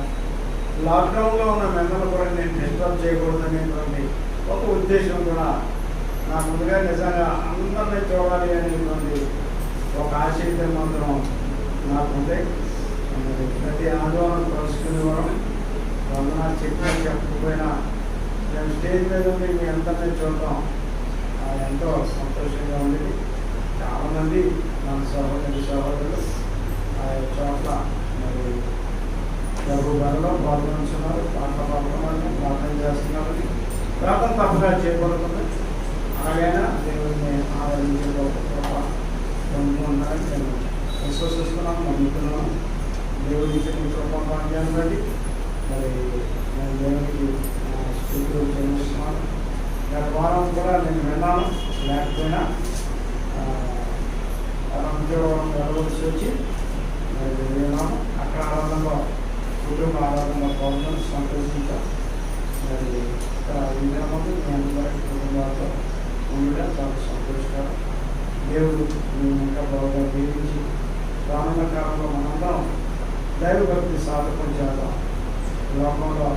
లాక్డౌన్లో ఉన్న మెంబర్లు కూడా నేను డిస్టర్బ్ చేయకూడదనేటువంటి ఒక ఉద్దేశం కూడా నా ముందుగా నిజంగా అందరినీ చూడాలి అనేటువంటి ఒక ఆశయం మాత్రం నాకుంటే ప్రతి ఆందోళన కలుసుకునేవారం. వందనాలు చెప్పకపోయినా నేను స్టేజ్ మీద ఉండి మీ అందరినీ చూడటం ఎంతో సంతోషంగా ఉండేది. చాలామంది మన సహోదరులు ఆ చోట్ల మరి ప్రభు బలలో పాల్గొంటున్నారు, ప్రార్థన చేస్తున్నారని ప్రార్థన తప్పగా చేయబడుతుంది. అలాగైనా దేవుడిని ఆరాధించే గొప్ప పొందుతున్నారని నేను విశ్వసిస్తున్నాను, నమ్ముతున్నాను. దేవుడి ఇచ్చిన కృపాన్ని బట్టి మరి నేను దేవుడికి స్థితిలో చెల్లిస్తున్నాను. గత వారం కూడా నేను విన్నాను, లేకపోయినా రంజవరం వెళ్ళవలసి వచ్చి మరి విన్నాను. అక్కడ ఆరాధనలో కుటుంబ ఆరాధనలో పాల్గొని సంతోషించాం. మరి ఈ దినమందు మీ అందరి కుటుంబాలతో ఉండడం చాలా సంతోషకరం. దేవుడు మేము ఇంకా బాగా దీవించి రానున్న కాలంలో మనందరం దైవభక్తి సాధకం చేద్దాం. లోకంలో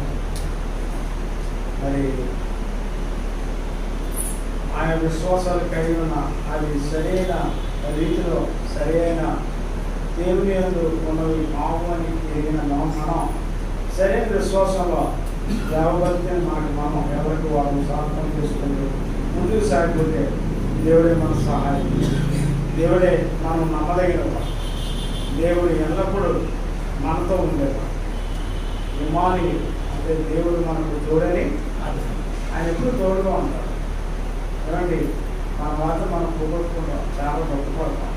మరి ఆయన విశ్వాసాలు కలిగి ఉన్న అవి సరైన రీతిలో సరైన దేవుని యందు ఉన్నవి మామూలు ఎదిగిన మనం సరైన విశ్వాసంలో దేవభక్తిని మనం ఎవరికి వాళ్ళు సాధకం చేసుకుంటూ ముందుకు సాగిపోతే దేవుడే మన సహాయం, దేవుడే మనం నమ్మదగిన వాడు, దేవుడు ఎల్లప్పుడూ మనతో ఉండేవాడు. ఇమాని అంటే దేవుడు మనకు తోడని, ఆయన ఎప్పుడు తోడుగా ఉంటాడు. ఏమండి, మన వాళ్ళు మనం పోగొట్టుకుంటాం, చాలా గొప్పపడతాం.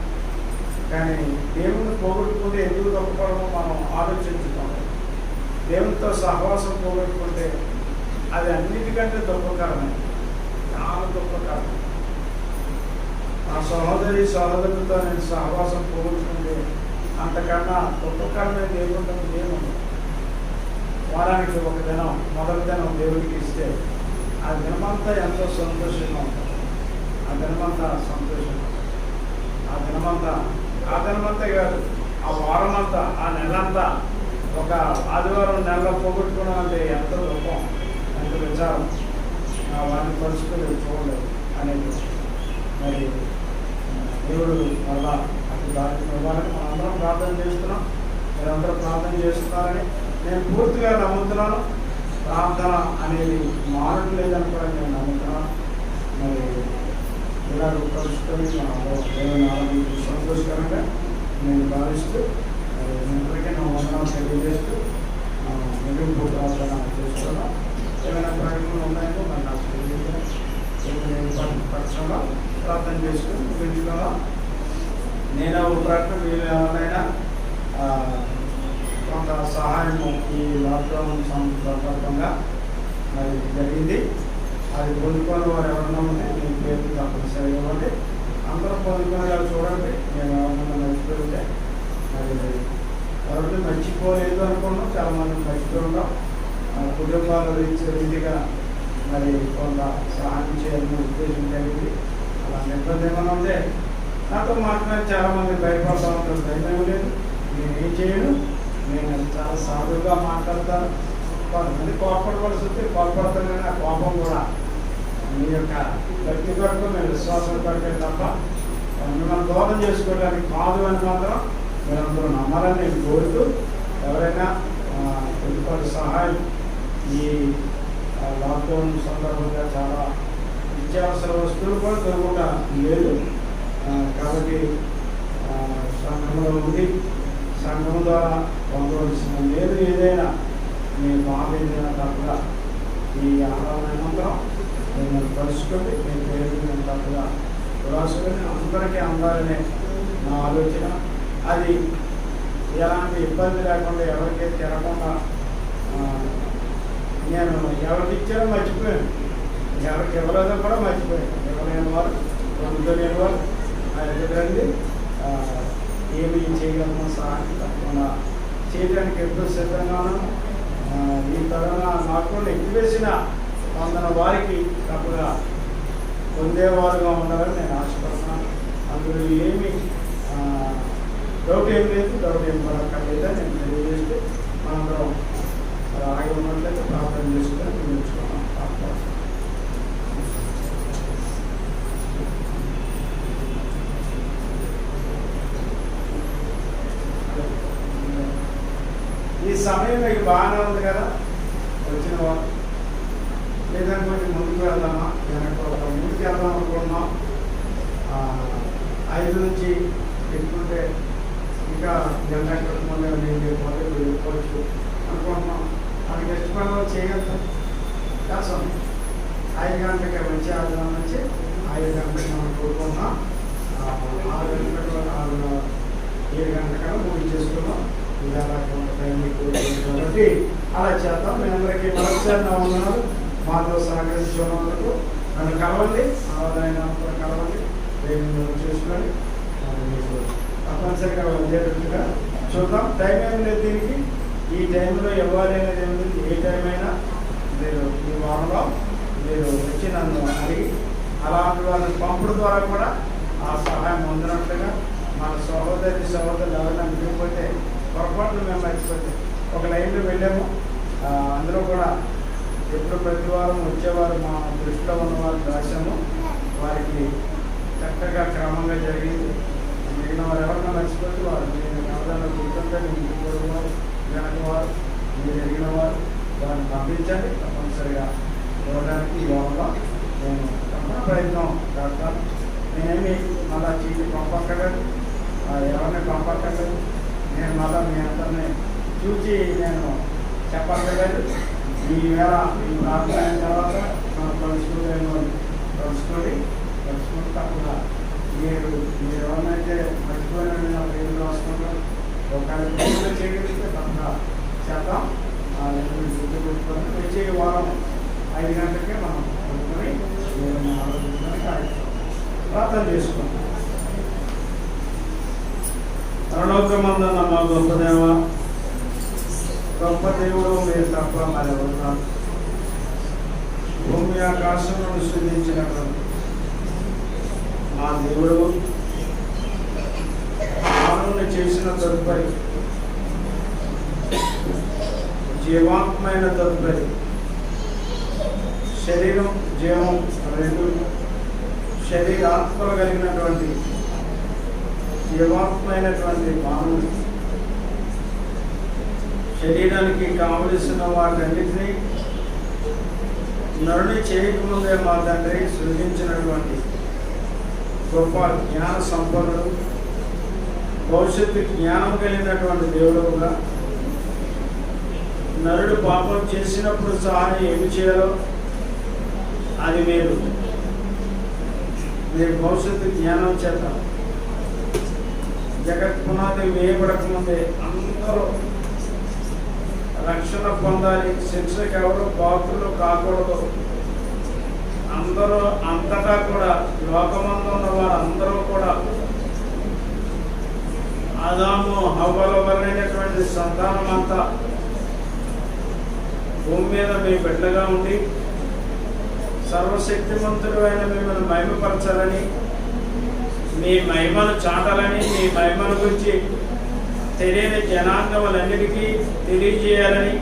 కానీ దేవుని పోగొట్టుకుంటే ఎందుకు గొప్పపడమో మనం ఆలోచించుతాం. దేవునితో సహవాసం పోగొట్టుకుంటే అది అన్నిటికంటే దుఃఖకరమే, చాలా దుఃఖకరం. ఆ సహోదరులతో నేను సహవాసం పోగొట్టుకుంటే అంతకన్నా దుఃఖకరమే దేవుడు దేవుడు. వారానికి ఒక దినం, మొదటి దినం దేవుడికి ఇస్తే ఆ దినమంతా ఎంతో సంతోషంగా ఉంటుంది. ఆ దినమంతా సంతోషంగా, ఆ దినమంతా కాదు, ఆ వారం అంతా ఆ నెలంతా ఒక ఆదివారం నెలలో పోగొట్టుకోవడం అంటే ఎంత దుఃఖం, ఎంత విచారం. వారిని పరిస్థితులు చూడలేదు అనేది మరి దేవుడు మళ్ళా అటు దాటి ఇవ్వాలని మనందరం ప్రార్థన చేస్తున్నాం. మీరందరూ ప్రార్థన చేస్తున్నారని నేను పూర్తిగా నమ్ముతున్నాను. ప్రార్థన అనేది మారట్లేదని కూడా నేను నమ్ముతున్నాను. మరి ఇలాగ కలుసుకొని దేవుని ఆరాధించి సంతోషకరంగా నేను భావిస్తూ ఇప్పటికే నా వందనాలు తెలియజేస్తూ ముగింపు ప్రార్థన చేస్తున్నాను. ఏమైనా ప్రకటనలు ఉన్నాయో మరి నాకు తెలియజేయాలి. పక్షంలో ప్రార్థన చేసుకుని ముగించుకోవాలా. నేను ఒక ప్రకటన మీరు ఎవరైనా కొంత సహాయము ఈ లాక్డౌన్ సందర్భంగా మరి జరిగింది. అది పొందుకొని వారు ఎవరన్నా ఉంటే మీ పేరు తప్పనిసరిగా ఇవ్వండి. అందరూ పొందుకునేలా చూడండి. మేము ఎవరన్నా మర్చిపోతే మరి ఎవరిని మర్చిపోలేదు అనుకున్నాం, చాలామంది మర్చిపోయి ఉంటాం. కుటుంబాల రీతిగా మరి కొంత సహాయం చేయాలని ఉద్దేశం జరిగింది. అలాంటి ఇబ్బంది ఏమైనా ఉంటే నాతో మాట్లాడి చాలామంది భయపడతా ఉంటారు. ధైర్యం లేదు, నేను ఏం చేయను, నేను చాలా సాధువుగా మాట్లాడతాను. కొంతమంది కోపడవలసి వస్తే కోపడతాను, కానీ ఆ కోపం కూడా మీ యొక్క భక్తి కొరకు మేము విశ్వాసం కొరకే తప్ప మిమ్మల్ని దూరం చేసుకోవడానికి కాదు అని మాత్రం మీరందరూ నమ్మాలని నేను కోరుతూ, ఎవరైనా కొద్దిపాటి సహాయం ఈ లాక్డౌన్ సందర్భంగా చాలా నిత్యావసర వస్తువులు కూడా దొరకకుండా లేదు. కాబట్టి సంఘంలో ఉంది, సంఘం ద్వారా పొందవలసిన లేదు ఏదైనా మీ బాగా తప్పుగా ఈ ఆహారమైనంతరం మిమ్మల్ని కలుసుకొని మీ పేరు నేను తప్పుగా రాసుకొని అందరికీ అందాలనే నా ఆలోచన. అది ఎలాంటి ఇబ్బంది లేకుండా ఎవరికీ తిరగకుండా నేను ఎవరికి ఇచ్చారో మర్చిపోయాను, ఎవరికి ఇవ్వలేదో కూడా మర్చిపోయాను. ఇవ్వలేని వారు, పొందుకోలేని వారు ఆ ఎదురండి ఏమి చేయగలమో సహాయం తప్పకుండా చేయడానికి ఎప్పుడు సిద్ధంగాను. ఈ తరుణ నాకు ఎక్కువేసిన పొందిన వారికి తప్పుగా పొందేవారుగా ఉండాలని నేను ఆశపడుతున్నాను. అందులో ఏమి డౌట్ ఏం లేదు, డౌట్ ఏం పడక్కర్లేదని నేను తెలియజేస్తే మనందరం ఆగి ఉన్నట్లయితే ప్రార్థన చేసుకొని నేర్చుకున్నాం. ఈ సమయం మీకు బాగానే ఉంది కదా వచ్చిన వాళ్ళు, లేదంటే కొంచెం ముందుకు వెళ్దామా, వెనక్కి ముందుకు వెళ్దాం అనుకున్నాం. 5 నుంచి పెట్టుకుంటే ఇంకా గంట కట్టుకుంటే నేను వెళ్ళిపోవచ్చు అనుకుంటున్నాం. మనకి ఇష్టపడ చేయగలుగుతాం. కాసం 5 గంటలకి వచ్చి 6 గంటల నుంచి 5 గంటలకి మనం కోరుకుంటున్నాం. 6 గంటలకు 7 గంటలకన్నా ముగించేసుకున్నాం. కాబట్టి అలా చేద్దాం. మీ అందరికీ మరొకసారి నా వందనాలు. మాతో సహకరించుకున్నందుకు నన్ను కలవండి, ఆదాయనంతా కలవండి, దేవుని చూసుకొని మీకు తప్పనిసరిగా వచ్చేటట్టుగా చూద్దాం. టైం ఏం లేదు దీనికి. ఈ టైంలో ఇవ్వాలి అనేది ఏమి, ఏ టైం అయినా మీరు ఈ వారంలో మీరు వచ్చి నన్ను అడిగి అలాంటి వాళ్ళని పంపడం ద్వారా కూడా ఆ సహాయం పొందినట్లుగా మన సహోదరులు ఎవరైనా మిగిలిపోతే పొరపాట్లు మేము మర్చిపోతే ఒక లైన్లో వెళ్ళాము. అందులో కూడా ఎప్పుడు ప్రతి వారం వచ్చేవారు మా దృష్టిలో ఉన్న వారికి రాశాము. వారికి చక్కగా క్రమంగా జరిగింది. మిగిలిన వారు ఎవరైనా మర్చిపోతే వారు నేను ఎవరైనా గుర్తుంటే నేను వారు వెనక వారు మీరు జరిగిన వారు వారిని పంపించండి. తప్పనిసరిగా చూడడానికి ఈ వారంలో నేను తప్పన ప్రయత్నం చేస్తాను. నేనేమి మళ్ళా చీటి పంపక్కర్లేదు, ఎవరిని పంపక్కర్లేదు. నేను మళ్ళా మీ అందరినీ చూసి నేను చెప్పక్కర్లేదు. ఈ వేళ ఈ ప్రార్థన అయిన తర్వాత మనం కలుసుకొని తప్పకుండా మీరు ఎవరినైతే మర్చిపోయిన నా పేరు రాసుకుంటారు ఒకవేళ పేరు చేయగలిగితే తప్పకుండా చేద్దాం. గుర్తు పెట్టుకొని వచ్చే వారం 5 గంటలకే మనం కొనుక్కొని దేవుని ఆలోచించడానికి ప్రార్థన చేసుకుంటాం. పరలోకమందున్న మా గొప్ప దేవ, గొప్ప దేవుడు మీరు తప్ప మరెవరున్నారు. భూమి ఆకాశములను సృజించినటువంటి మా దేవుడు మానవుని చేసిన తదుపరి జీవాత్మైన తదుపరి శరీరం జీవం రెండు, శరీరాత్మలు కలిగినటువంటి జీవాత్మైనటువంటి మానవుడు శరీరానికి కావలసిన వాటన్నిటినీ నరుని చేయకముందే మా తండ్రి సృజించినటువంటి గొప్ప జ్ఞాన సంపన్నుడు, భవిష్యత్తు జ్ఞానం కలిగినటువంటి దేవుడుగా నరుడు పాపం చేసినప్పుడు సహా ఏమి చేయాలో అది మీరు భవిష్యత్తు జ్ఞానం చేత జగత్ పునాది వేయబడకముందే అందరూ రక్షణ పొందాలి, శిక్షకు ఎవరు పాత్రలు కాకూడదు, అందరూ అంతటా కూడా లోకమందు ఉన్న వారందరూ కూడా ఆదాము హవ్వల వలనైనటువంటి సంతానం అంతా భూమి మీద మీ బిడ్డగా ఉండి సర్వశక్తిమంతుడు అయిన మిమ్మల్ని మహిమపరచాలని, మీ మహిమను చాటాలని, మీ మహిమను గురించి తెలియని జనాంగములన్నిటికీ తెలియజేయాలని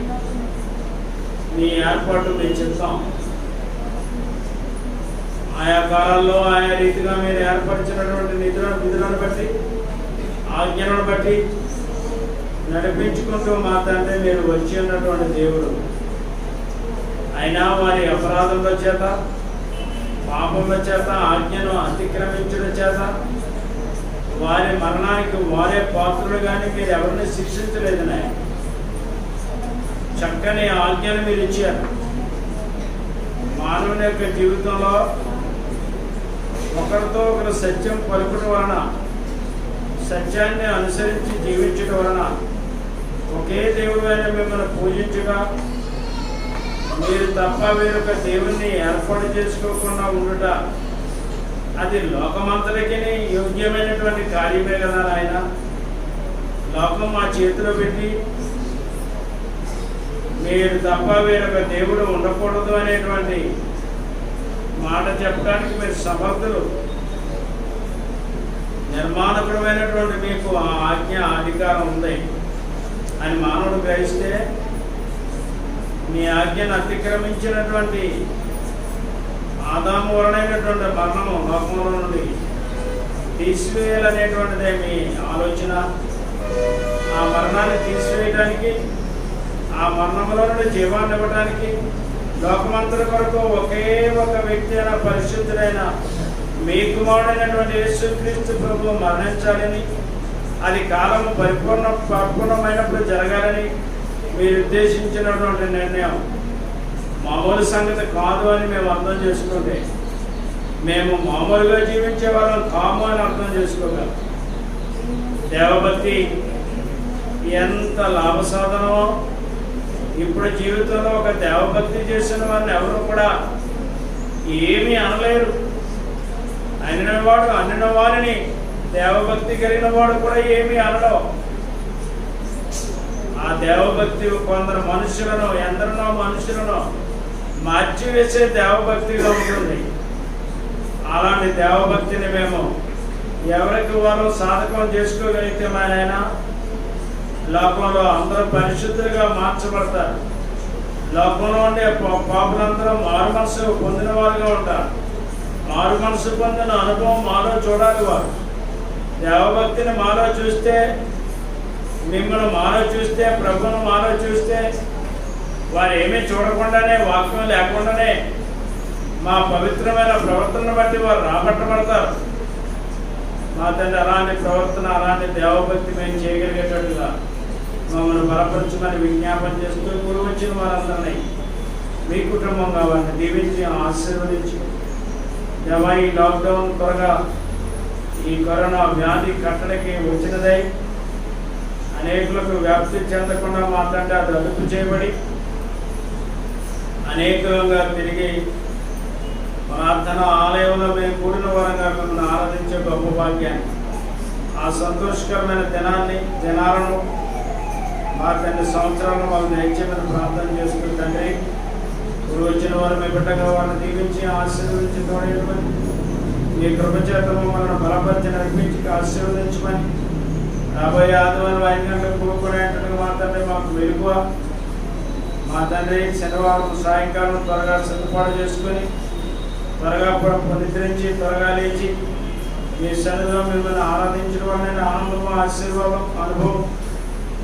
మీ ఏర్పాటు మేము చెప్తాం. ఆయా కాలాల్లో ఆయా రీతిగా మీరు ఏర్పరిచినటువంటి విధులను బట్టి ఆజ్ఞలను బట్టి నడిపించుకుంటూ మా తండ్రి మీరు వచ్చి ఉన్నటువంటి దేవుడు. అయినా వారి అపరాధముల చేత పాపముల చేత ఆజ్ఞను అతిక్రమించడం చేత వారి మరణానికి వారే పాత్రులు కానీ మీరు ఎవరిని శిక్షించలేదు నాయన. చక్కని ఆజ్ఞను మీరు ఇచ్చారు. మానవుని యొక్క జీవితంలో ఒకరితో ఒకరు సత్యం పలుకడం వలన, సత్యాన్ని అనుసరించి జీవించడం వలన ఒకే దేవుడు అయిన మిమ్మల్ని పూజించగా మీరు తప్ప వేరొక దేవుణ్ణి ఏర్పాటు చేసుకోకుండా ఉండుట అది లోకమంతటికి యోగ్యమైనటువంటి కార్యమే కదా ఆయన. లోకం మా చేతిలో పెట్టి మీరు తప్ప వేరొక దేవుడు ఉండకూడదు అనేటువంటి మాట చెప్పడానికి మీరు సమర్థులు. నిర్మాణపరమైనటువంటి మీకు ఆ ఆజ్ఞ అధికారం ఉంది అని మానవుడు గ్రహిస్తే మీ ఆజ్ఞను అతిక్రమించినటువంటి ఆదాము వలనైనటువంటి మరణము లోకంలో నుండి తీసివేయాలనేటువంటిదే మీ ఆలోచన. ఆ మరణాన్ని తీసివేయడానికి, ఆ మరణంలో నుండి జీవాన్ని ఇవ్వడానికి లోకమంతటి కొరకు ఒకే ఒక వ్యక్తి అయిన పరిశుద్ధుడైన మీ కుమారుడైనటువంటి యేసుక్రీస్తు ప్రభువు మరణించాలని, అది కాలము పరిపూర్ణమైనప్పుడు జరగాలని మీరు ఉద్దేశించినటువంటి నిర్ణయం మామూలు సంగతి కాదు అని మేము అర్థం చేసుకుంటే, మేము మామూలుగా జీవించే వాళ్ళం కాము అని అర్థం చేసుకోగలం. దేవభక్తి ఎంత లాభసాధనమో ఇప్పుడు జీవితంలో ఒక దేవభక్తి చేసిన వారిని ఎవరు కూడా ఏమీ అనలేరు. అనిన వారిని దేవభక్తి కలిగిన వాడు కూడా ఏమీ అనడం. ఆ దేవభక్తి కొందరు మనుషులను, ఎందరినో మనుషులను మార్చివేసే దేవభక్తిగా ఉంటుంది. అలాంటి దేవభక్తిని మేము ఎవరికి వారు సాధకం చేసుకోగలిగితే ఆయన లోకంలో అందరూ పరిశుద్ధులుగా మార్చబడతారు. లోకంలో ఉండే పాపులందరూ మారు మనసు పొందిన వారుగా ఉంటారు. మారు మనసు పొందిన అనుభవం మాలో చూడాలి. వారు దేవభక్తిని మాలో చూస్తే, మిమ్మల్ని మాలో చూస్తే, ప్రభువును మాలో చూస్తే వారు ఏమీ చూడకుండానే, వాక్యం లేకుండానే మా పవిత్రమైన ప్రవర్తనను బట్టి వారు రాబట్టబడతారు. మా తండ్రి అలాంటి ప్రవర్తన, అలాంటి దేవభక్తి మేము చేయగలిగేటట్టుగా మమ్మల్ని బలపరచమని విజ్ఞాపన చేస్తూ గురువు వచ్చిన వారందరినీ మీ కుటుంబంగా వారిని దీవించి ఆశీర్వదించి, దేవా ఈ లాక్డౌన్ త్వరగా ఈ కరోనా వ్యాధి కట్టడికి వచ్చినదై అనేకులకు వ్యాప్తి చెందకుండా మా తండ్రి అది అదుపు చేయబడి అనేకంగా తిరిగి ప్రార్థన ఆలయంలో మేము కూడిన వారంగా మిమ్మల్ని ఆరాధించే గొప్ప భాగ్యాన్ని, ఆ సంతోషకరమైన దినాలను మా తండ్రి సంవత్సరాలను వాళ్ళని దయచేయమని ప్రార్థన చేసుకుని తండ్రి ఇప్పుడు వచ్చిన వారు మీ బిడ్డగా వారిని దీవించి ఆశీర్వదించి తోడేయమని, మీ కృపచేత మమ్మల్ని బలపరిచి నడిపించి ఆశీర్వదించమని, రాబోయే ఆదివారం 5 గంటలకు కూడుకునేటట్టుగా మా తండ్రి మాకు వెలుగువ. మా తండ్రి శనివారం సాయంకాలం త్వరగా సిద్ధపాటు చేసుకొని త్వరగా నిద్రించి త్వరగా లేచి మీ సన్నిధిలో మిమ్మల్ని ఆరాధించడం అనే ఆనందం, ఆశీర్వాదం, అనుభవం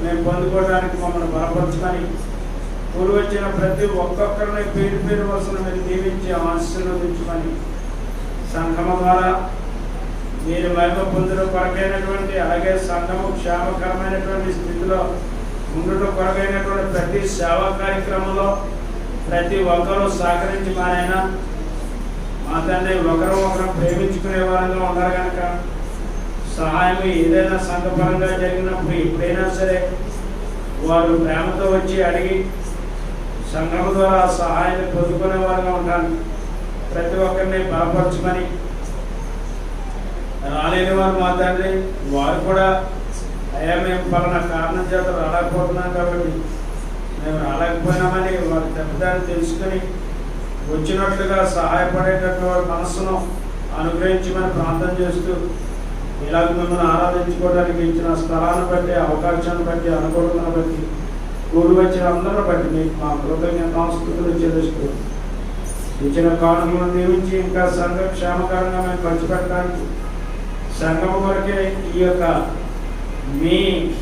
మేము పొందుకోవడానికి మమ్మల్ని బలపరచుకొని కూడి వచ్చిన ప్రతి ఒక్కొక్కరిని పేరు పేరు వరుసను మీరు దీవించి ఆశీర్వదించుకొని సంఘం ద్వారా మీరు మహిమ పొందడం కొరకైనటువంటి, అలాగే సంఘము క్షేమకరమైనటువంటి స్థితిలో ఉండటం కొరకైనటువంటి ప్రతి సేవా కార్యక్రమంలో ప్రతి ఒక్కరూ సహకరించి మా తండ్రి ఒకరు ప్రేమించుకునే వారంగా ఉన్నారు కనుక సహాయం ఏదైనా సంఘపరంగా జరిగినప్పుడు ఎప్పుడైనా సరే వారు ప్రేమతో వచ్చి అడిగి సంఘం ద్వారా సహాయాన్ని పొందుకునే వారుగా ఉంటాను. ప్రతి ఒక్కరిని బలపరచుకొని రాలేని వారు మా తండ్రి వారు కూడా అయ్యా మేము పలానా కారణం చేత రాలేకపోతున్నాం కాబట్టి మేము రాలేకపోయినామని వారి తప్పిదాన్ని తెలుసుకొని వచ్చినట్లుగా సహాయపడేటటువంటి వారి మనస్సును అనుగ్రహించమని ప్రార్థన చేస్తూ ఇలాగ మిమ్మల్ని ఆరాధించుకోవడానికి ఇచ్చిన స్థలాన్ని బట్టి, అవకాశాన్ని బట్టి, అనుకూలతను బట్టి, కూడి వచ్చిన అందరిని బట్టి మీకు మా కృతజ్ఞతాస్తుతులు చెల్లిస్తూ ఇచ్చిన కానుకలను దీవించి ఇంకా సంఘ క్షేమకరంగా మేము పంచిపెట్టడానికి సంఘం వరకే ఈ యొక్క మీ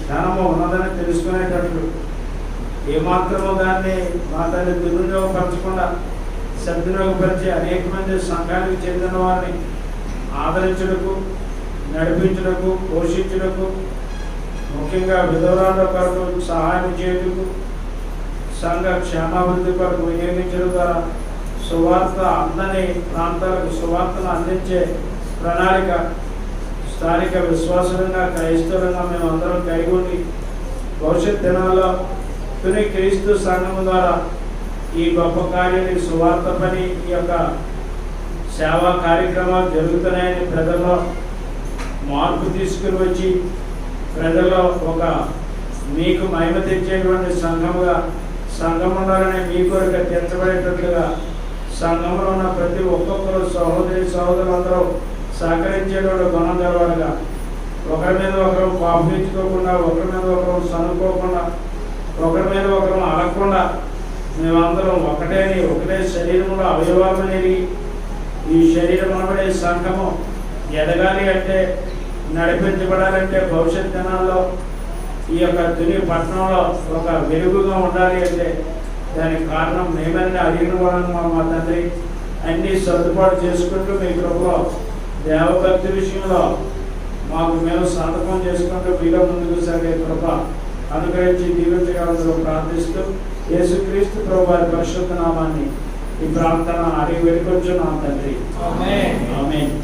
ధనము ఉన్నదని తెలుసుకునేటట్లు ఏమాత్రమో దాన్ని మా తల్లి దుర్వినియోగపరచకుండా సద్వినియోగపరిచి అనేక మంది సంఘానికి చెందిన వారిని ఆదరించుటకు, నడిపించుటకు, పోషించుటకు, ముఖ్యంగా విధవరాల కొరకు సహాయం చేయుటకు, సంఘ క్షేమాభివృద్ధి కొరకు వినియోగించడం ద్వారా సువార్త అందని ప్రాంతాలకు సువార్తను అందించే ప్రణాళిక స్థానిక విశ్వాసంగా క్రైస్తవులుగా మేము అందరం కైగొని భవిష్యత్ దినాల్లో తుని క్రీస్తు సంఘం ద్వారా ఈ గొప్ప కార్యాన్ని సువార్త పని ఈ యొక్క సేవా కార్యక్రమాలు జరుగుతున్నాయని ప్రజల్లో మార్పు తీసుకుని వచ్చి ప్రజల్లో ఒక మీకు మహిమ తెచ్చేటువంటి సంఘముగా సంఘం ఉండాలని మీ కోరిక తీర్చబడేటట్లుగా సంఘంలో ఉన్న ప్రతి ఒక్కొక్కరు సహోదరులందరూ సహకరించేటువంటి గుణం గలవారుగా ఒకరి మీద ఒకరు పాపించుకోకుండా, ఒకరి మీద ఒకరు సనుకోకుండా, ఒకరి మీద ఒకరు అడగకుండా మేమందరం ఒకటే శరీరంలో అవయవాలనేది ఈ శరీరం అనబడే సంఘము ఎదగాలి అంటే, నడిపించబడాలంటే, భవిష్యత్ దినాల్లో ఈ యొక్క తుని పట్టణంలో ఒక వెలుగుగా ఉండాలి అంటే దానికి కారణం మేమని అడిగిన వాళ్ళని మా తండ్రి అన్ని సర్దుబాటు చేసుకుంటూ మీ కృపలో దేవభక్తి విషయంలో మాకు మేము సంతకం చేసుకుంటూ మీలో ముందుకు సాగే కృప అనుగ్రహించి దీవించగలరు ప్రార్థిస్తూ యేసుక్రీస్తు ప్రభు వారి పరిశుద్ధ నామాన్ని ఈ ప్రార్థన అడిగి వెళ్ళుకొచ్చున్నాం తండ్రి. ఆమేన్.